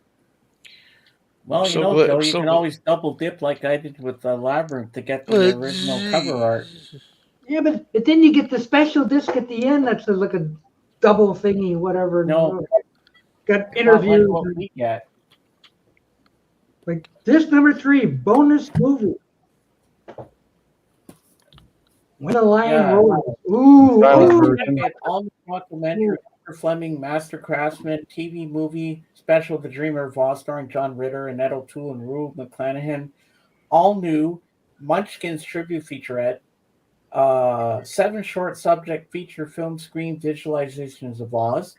Well, Joe, you can always double dip like I did with Labyrinth to get the original cover art. Yeah, but then you get the special disc at the end that's like a double thingy, whatever. No. Got interviews. Like what we get. Like disc number 3, bonus movie. When a Lion Roars. Ooh. All documentary, Fleming, Master Craftsman, TV movie, special The Dreamer of Oz, starring John Ritter and Ed O'Toole and Rube McClanahan. All new Munchkins tribute featurette. 7 short subject feature film screen visualizations of Oz.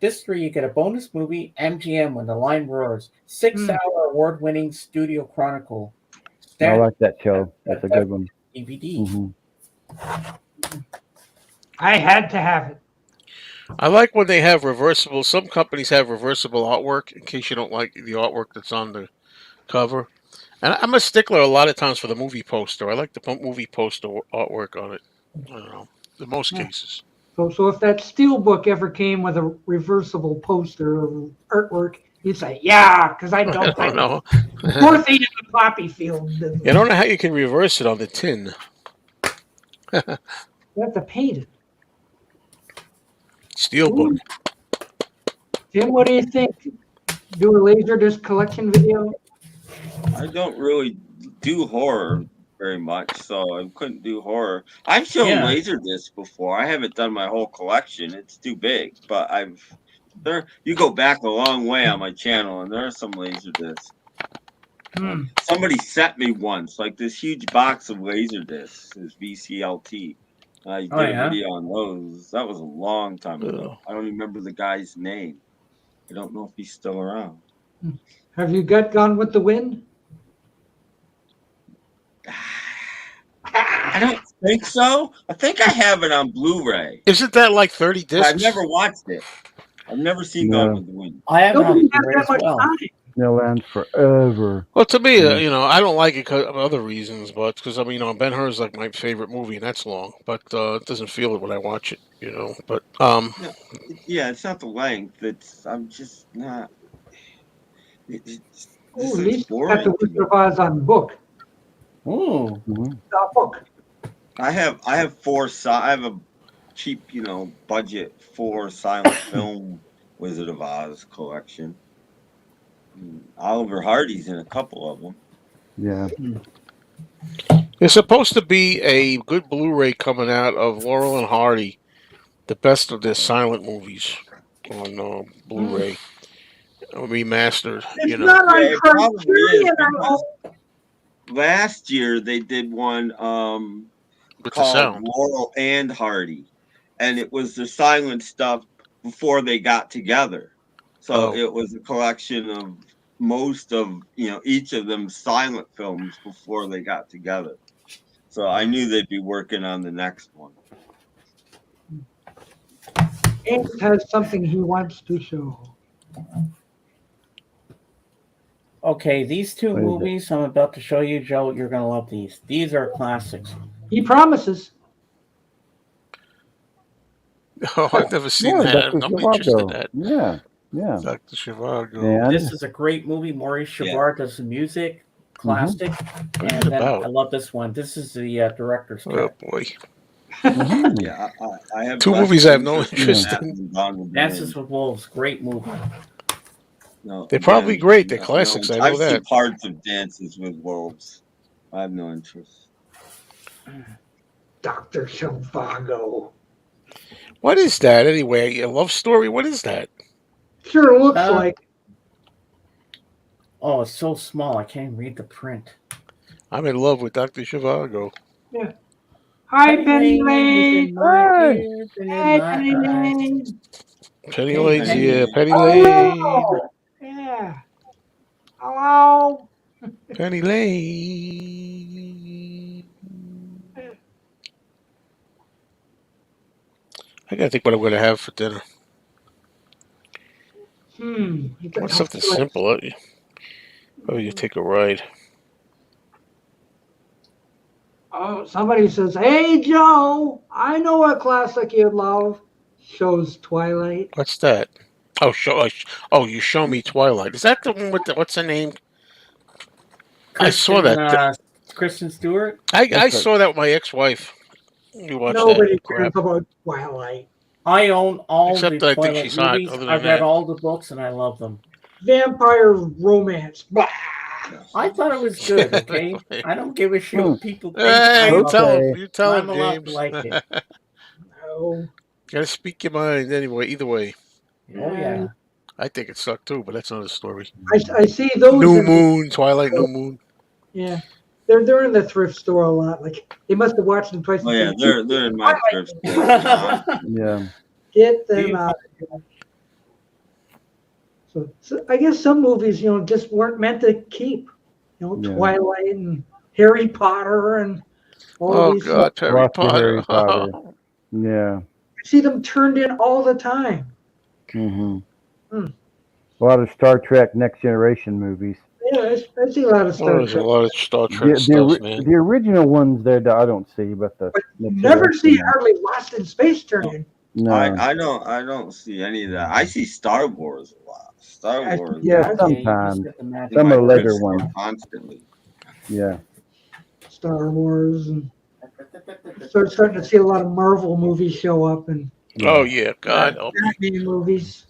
This 3, you get a bonus movie, MGM When the Lion Roars. 6-hour award-winning studio chronicle. I like that show. That's a good one. DVD. I had to have it. I like when they have reversible. Some companies have reversible artwork in case you don't like the artwork that's on the cover. And I'm a stickler a lot of times for the movie poster. I like the movie poster artwork on it. I don't know. In most cases. So if that Steelbook ever came with a reversible poster or artwork, you'd say, yeah, because I I don't don't know. Dorothy in the poppy field. I don't know how you can reverse it on the tin. You have to paint it. Steelbook. Tim, what do you think? Do a Laserdisc collection video? I don't really do horror very much, so I couldn't do horror. I've shown Yeah. Laserdisc before. I haven't done my whole collection. It's too big, but you go back a long way on my channel, and there are some Laserdiscs. Somebody sent me once, like this huge box of Laserdiscs, this VCLT. I did a video on those. That was a long time ago. I don't even remember the guy's name. I don't know if he's still around. Have you got Gone with the Wind? I don't think so. I think I have it on Blu-ray. Isn't that like 30 discs? I've never watched it. I've never seen Gone with the Wind. I haven't Nobody on has Blu-ray that as much well. time. They'll last forever. Well, to me, I don't like it because of other reasons, but because Ben Hur is like my favorite movie, and that's long, but it doesn't feel it when I watch it, But Yeah, it's not the length. I'm just not. It's Oh, at least you got boring. the Wizard of Oz on book. Ooh. Book. I have I have a cheap, budget 4 silent film Wizard of Oz collection. Oliver Hardy's in a couple of them. Yeah. there's supposed to be a good Blu-ray coming out of Laurel and Hardy, the best of their silent movies on Blu-ray, remastered. It's not on it probably is, Criterion. because last year they did one With the called sound. Laurel and Hardy, and it was the silent stuff before they got together. So it was a collection of most of each of them silent films before they got together. So I knew they'd be working on the next one. Ace has something he wants to show. Okay, these two What is it? movies I'm about to show you, Joe, you're going to love these. These are classics. He promises. Oh, I've never seen Yeah, that. Dr. I'm interested in Zhivago. that. Yeah. Dr. Zhivago. And This is a great movie. Maurice Chevard does the music. Classic. What is And it then about? I love this one. This is the director's Oh cut. boy. Yeah, I have Two less movies I have no interest interest that in. than Gone with the Dances Wind. with Wolves. Great movie. No, They're probably again, great. They're no classics. I know I've seen that. parts of Dances with Wolves. I have no interest. Dr. Zhivago. What is that anyway? A love story? What is that? Sure looks like. Oh, it's so small. I can't even read the print. I'm in love with Dr. Zhivago. Yeah. Hi, Penny Lane. Hey. Hey, Penny Lane. Penny Hey, Lane's Penny. here. Penny Lane. Hello. Yeah. Hello. Penny Lane. I gotta think what I'm gonna have for dinner. It's a I want tough something choice. simple. Oh, you take a ride. Oh, somebody says, "Hey, Joe, I know a classic you'd love. Shows Twilight." What's that? Oh, you show me Twilight. Is that the one with what's the name? I saw that. Kristen Stewart. I saw that with my ex-wife. We watched Nobody that cares crap. about Twilight. I own all Except the I think Twilight she's hot, movies. other than I've read that. all the books and I love them. Vampire romance. Blah. I thought it was good. Okay, I don't give a shit what people think. Hey, I you love tell it. him. You tell him, I'm allowed to James. like it. No. Gotta speak your mind anyway. Either way, Oh yeah. I think it sucked too, but that's another story. I see those. New in- Moon, Twilight, New Moon. Yeah. They're in the thrift store a lot. Like they must have watched them twice. Oh yeah, they're in my thrift store. Yeah. Get them out of here. So I guess some movies, just weren't meant to keep. Yeah. Twilight and Harry Potter and all Oh these. God, Harry Lots of Potter. Harry Potter. Yeah. I see them turned in all the time. A lot of Star Trek Next Generation movies. Yeah, I see a lot of Star There's a Trek. lot of Star Trek stuff, man. The original ones there I don't see, but the But you next never see generation ones. hardly Lost in Space turn. No. I don't see any of that. I see Star Wars a lot. Star Wars. Yeah, you sometimes. just get the magic. Some of the later Chris ones. constantly. Yeah. Star Wars, and starting to see a lot of Marvel movies show up, and Oh yeah, God help me. Batman movies.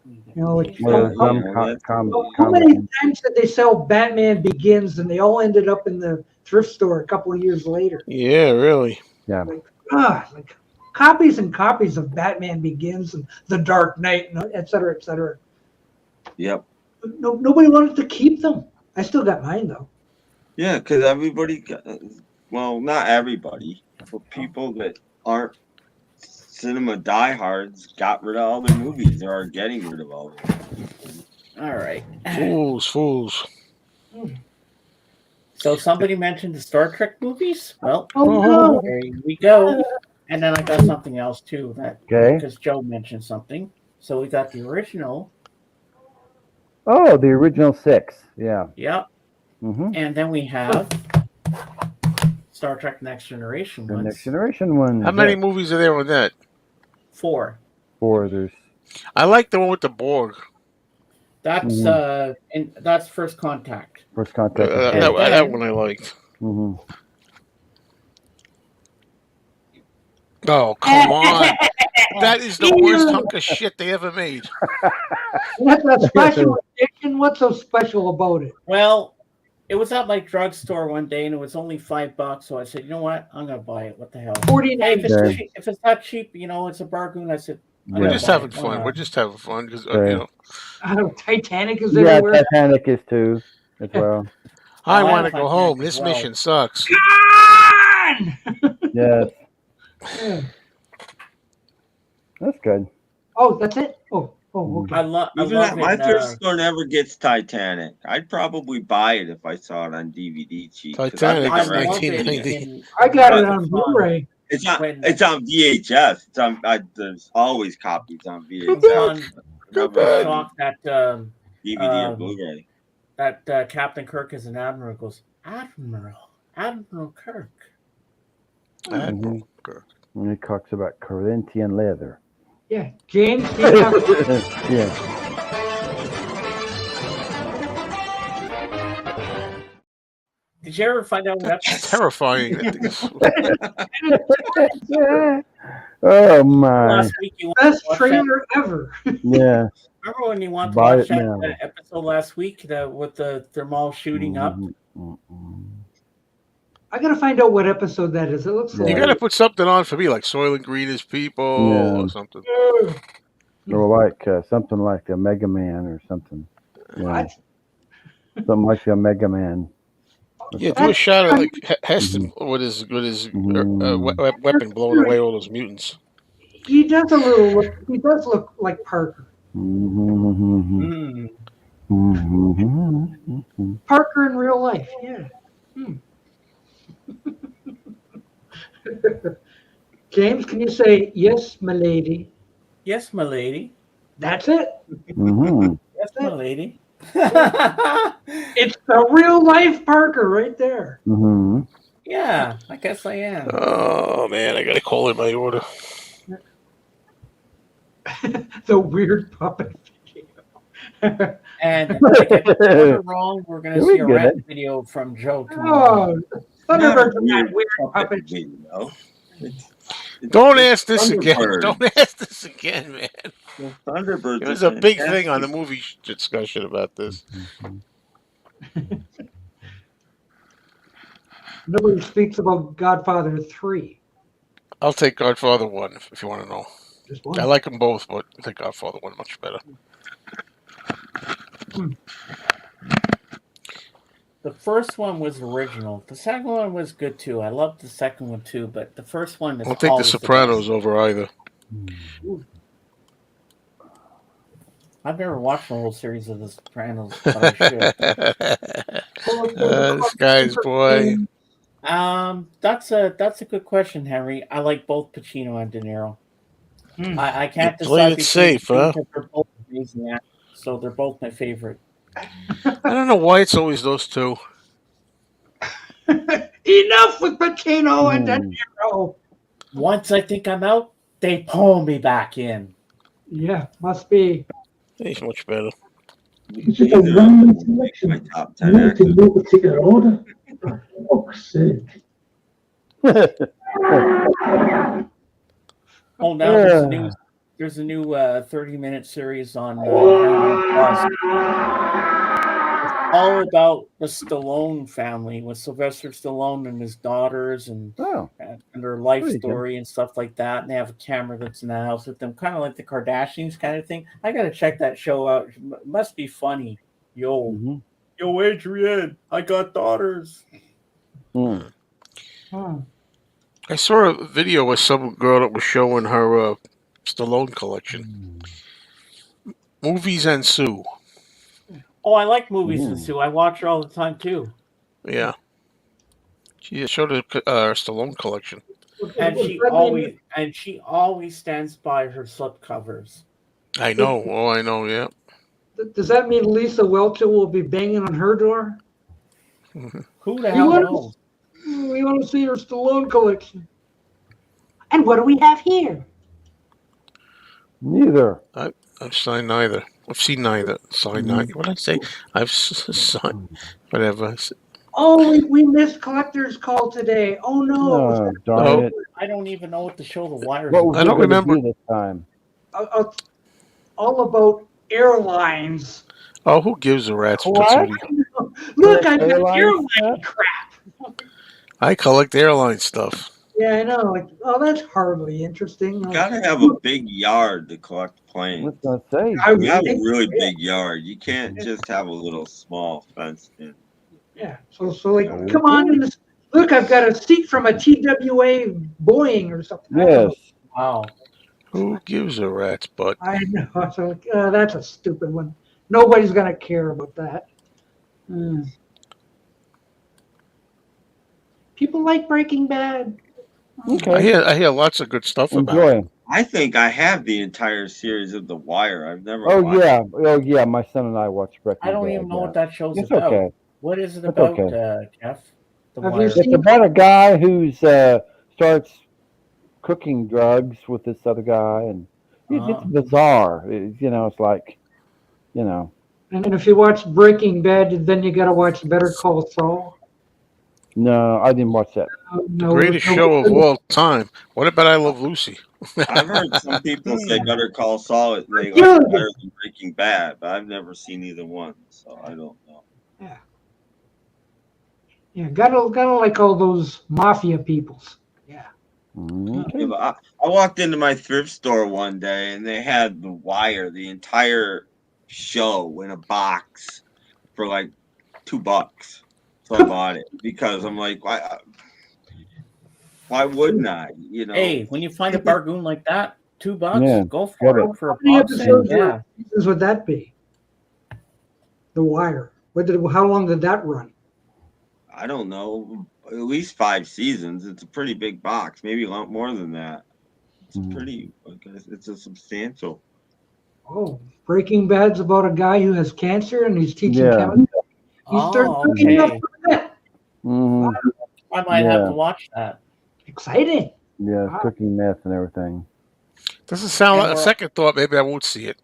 You know, like, Well, some how many times did they sell Batman Begins, and they all ended up in the thrift store a couple of years later? Yeah, really. Yeah. Like copies and copies of Batman Begins and The Dark Knight, and et cetera, et cetera. Yep. Nobody wanted to keep them. I still got mine though. Yeah, because everybody, well, not everybody, but people that aren't cinema diehards got rid of all their movies or are getting rid of all their movies. All right. Fools. So somebody mentioned the Star Trek movies. Well, Oh no! there we go. And then I got something else too, that because Joe mentioned something. So we got the original. Oh, the original 6. Yeah. Yep. Mm-hmm. And then we have Star Trek Next Generation The ones. Next Generation one. How many movies are there with that? 4. 4. There's. I like the one with the Borg. That's and that's First Contact. First Contact. That one I liked. Mm-hmm. Oh, come on. That is the worst hunk of shit they ever made. That's a special edition. What's so special about it? Well, it was at my drugstore one day, and it was only $5. So I said, you know what? I'm gonna buy it. What the hell? 49. Hey, if it's not cheap, you know, it's a bargain. I said, We're just having fun. We're just having fun because you know. I don't know, Titanic is Yeah, everywhere. Titanic is too, as well. I want to go home. This mission sucks. Come on! Yes. Yeah. That's good. Oh, that's it. Oh, okay. I love My it. thrift store never gets Titanic. I'd probably buy it if I saw it on DVD cheap. Titanic I is love 1990. I got it on Blu-ray. It's on VHS. It's on. There's always copies on VHS. Shock that DVD or Blu-ray. that Captain Kirk is an admiral. Goes Admiral Kirk. Mm-hmm. And he talks about Corinthian leather. Yeah, James. Yeah. Did you ever find out what That's terrifying. Oh my! last week you wanted Best to watch trailer ever. Yeah. Remember when you wanted to Buy watch it now. that episode last week with the mall shooting up? I gotta find out what episode that is. It looks You like. got to put something on for me, like Soylent Green is people or something. Or like something like a Mega Man or something. Yeah. What? Something like a Mega Man. Yeah, do a shot of like Heston with his weapon blowing away all those mutants. He does a little look. He does look like Parker. Parker in real life. Yeah. James, can you say yes, my lady? Yes, my lady. That's it. Yes, my lady. It's the real life Parker right there. Yeah, I guess I am. Oh man, I got to call in my order. The weird puppet video. And if I get the order wrong, we're going to see a rap video from Joe tomorrow. Oh, Thunderbirds are not weird puppets. Don't ask this again. Don't ask this again, man. Thunderbirds. It was a big thing on the movie discussion about this. Nobody speaks about Godfather 3. I'll take Godfather 1 if you want to know. Just one. I like them both, but I think Godfather 1 much better. The first one was original. The second one was good too. I loved the second one too, but the first one is I'll take The Sopranos over either. I've never watched the whole series of The Sopranos, but I should. This guy's boy. That's a good question, Henry. I like both Pacino and De Niro. I can't You're playing decide it safe, huh? because they're both amazing actors, so they're both my favorite. I don't know why it's always those two. Enough with Pacino and De Niro. Once I think I'm out, they pull me back in. Yeah, must be. He's much better. It's just a random selection. My top You 10 want it actors. in no particular order. For fuck's sake. Oh, now there's a new 30-minute series on Paramount Plus. It's all about the Stallone family with Sylvester Stallone and his daughters and their life Pretty good. story and stuff like that. And they have a camera that's in the house with them, kind of like the Kardashians kind of thing. I gotta check that show out. It must be funny. Yo, Adrian, I got daughters. I saw a video with some girl that was showing her Stallone collection. Movies and Sue. Oh, I like movies and Sue. I watch her all the time too. Yeah. She showed her Stallone collection. And she always stands by her slip covers. I know. Oh, I know. Yeah. Does that mean Lisa Welcher will be banging on her door? Who the hell knows? We want to see your Stallone collection. And what do we have here? Neither. I've signed neither. I've seen neither. Signed neither. What did I say? I've signed whatever. Oh, we missed Collector's Call today. Oh no! Darn it. I don't even know what the show The Wire is. What was I don't it gonna remember be this time? All about airlines. Oh, who gives a rat's What? patootie? Look, I got Airline airline stuff? crap. I collect airline stuff. Yeah, I know. Like, oh, that's hardly interesting. You gotta have a big yard to collect planes. What's gonna say? You have a really big yard. You can't just have a little small fenced in. Yeah. So like, come on in. Look, I've got a seat from a TWA Boeing or something. Yes. Wow. Who gives a rat's butt? I know. So like, that's a stupid one. Nobody's gonna care about that. People like Breaking Bad. Okay. I hear lots of good stuff about it. Enjoy. I think I have the entire series of The Wire. I've never Oh watched yeah. Oh yeah. My son and I watched Breaking Bad. I don't even know what that show's It's about. okay. What is it It's about, okay. Jeff? The Have you Wire. seen- It's about a guy who starts cooking drugs with this other guy, and it's bizarre. It's like, And if you watch Breaking Bad, then you got to watch Better Call Saul. No, I didn't watch that. No, Greatest show of all time. What about I Love Lucy? I've heard some people say Better Call Saul is like Yeah. better than Breaking Bad, but I've never seen either one, so I don't know. Yeah, gotta like all those mafia peoples. Yeah. Okay. Yeah, but I walked into my thrift store one day and they had The Wire, the entire show in a box for like $2. So I bought it because I'm like, why wouldn't I? Hey, when you find a bargain like that, $2, Yeah, go for get it for a How many box. episodes Yeah. would that be? The Wire. How long did that run? I don't know, at least 5 seasons. It's a pretty big box, maybe a lot more than that. It's it's a substantial. Oh, Breaking Bad's about a guy who has cancer and he's teaching Yeah. chemistry. He starts cooking up Okay. for that. Mhm. I might have Yeah. to watch that. Exciting. Yeah, Wow. cooking meth and everything. Doesn't sound like And a we're- second thought. Maybe I won't see it.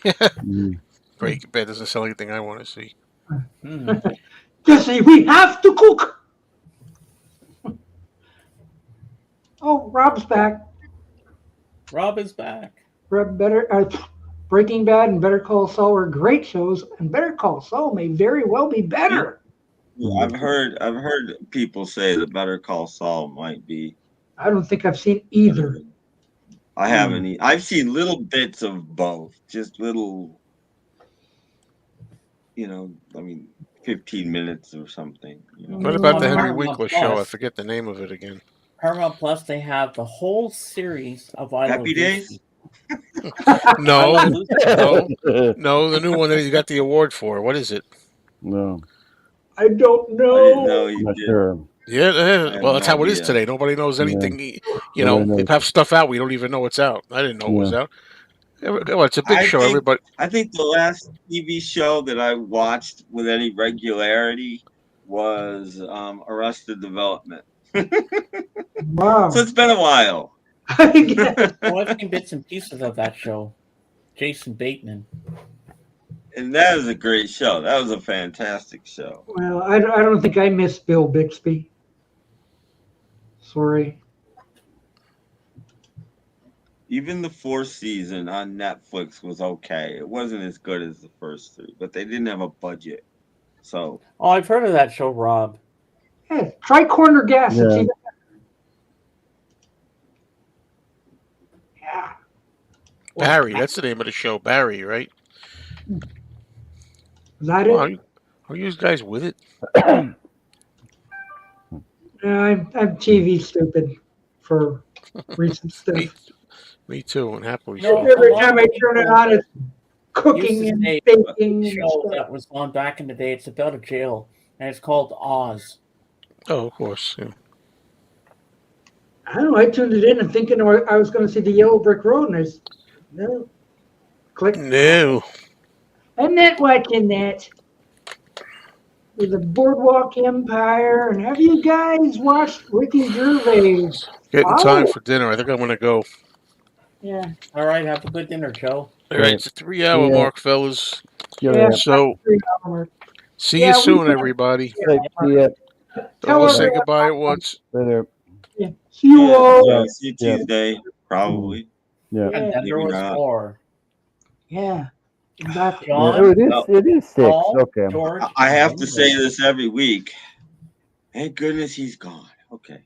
Mm. Breaking Bad doesn't sound like anything I want to see. Jesse, we have to cook. Oh, Rob's back. Rob is back. Breaking Bad and Better Call Saul are great shows, and Better Call Saul may very well be better. I've heard people say that Better Call Saul might be. I don't think I've seen either. I haven't. I've seen little bits of both, just little. 15 minutes or something. What about the Henry Paramount Winkler Plus. show? I forget the name of it again. Paramount Plus, they have the whole series of I Love Happy Days? Lucy. No, I Love Lucy. no, the new one that you got the award for. What is it? No, I don't I didn't know. know I'm you not did. sure. Yeah, have well, that's no how it is idea. today. Nobody knows anything. Nobody They knows. have stuff out. We don't even know it's out. I didn't know it was Yeah. out. It's a big I show. think- Everybody. I think the last TV show that I watched with any regularity was Arrested Development. Wow. So it's been a while. Oh, I've seen bits and pieces of that show. Jason Bateman. And that was a great show. That was a fantastic show. Well, I don't think I miss Bill Bixby. Sorry. Even the fourth season on Netflix was okay. It wasn't as good as the first three, but they didn't have a budget. So Oh, I've heard of that show, Rob. Yeah, try Corner Gas. Yeah. It's even yeah. Barry. That's the name of the show. Barry, right? Is that Well, it? are you guys with it? No, I'm TV stupid for recent stuff. Me too. And happily No, so. Every a lot time of I turn it people on, it's used cooking to and say baking a and show stuff. that was on back in the day. It's about a jail, and it's called Oz. Oh, of course. Yeah. I don't know. I tuned it in and thinking I was going to see the Yellow Brick Road, and no. Click. No. I'm not watching that. With the Boardwalk Empire, and have you guys watched Ricky Gervais? Getting time for dinner. I think I'm gonna go. Yeah. All right, have a good dinner, Joe. All right, it's a 3-hour Yeah. mark, fellas. Yeah. So, 3 hours. see Yeah, you we soon, can- everybody. Yeah. Tell Don't us say what- goodbye at once. Later. Yeah. See you all. yeah, see you Tuesday, probably. Yeah. And then there Maybe was not. more. Yeah. Exactly. Yeah. John, Oh, it is 6. Paul, Okay. George, I have and to say this every week. Thank goodness he's gone. Okay.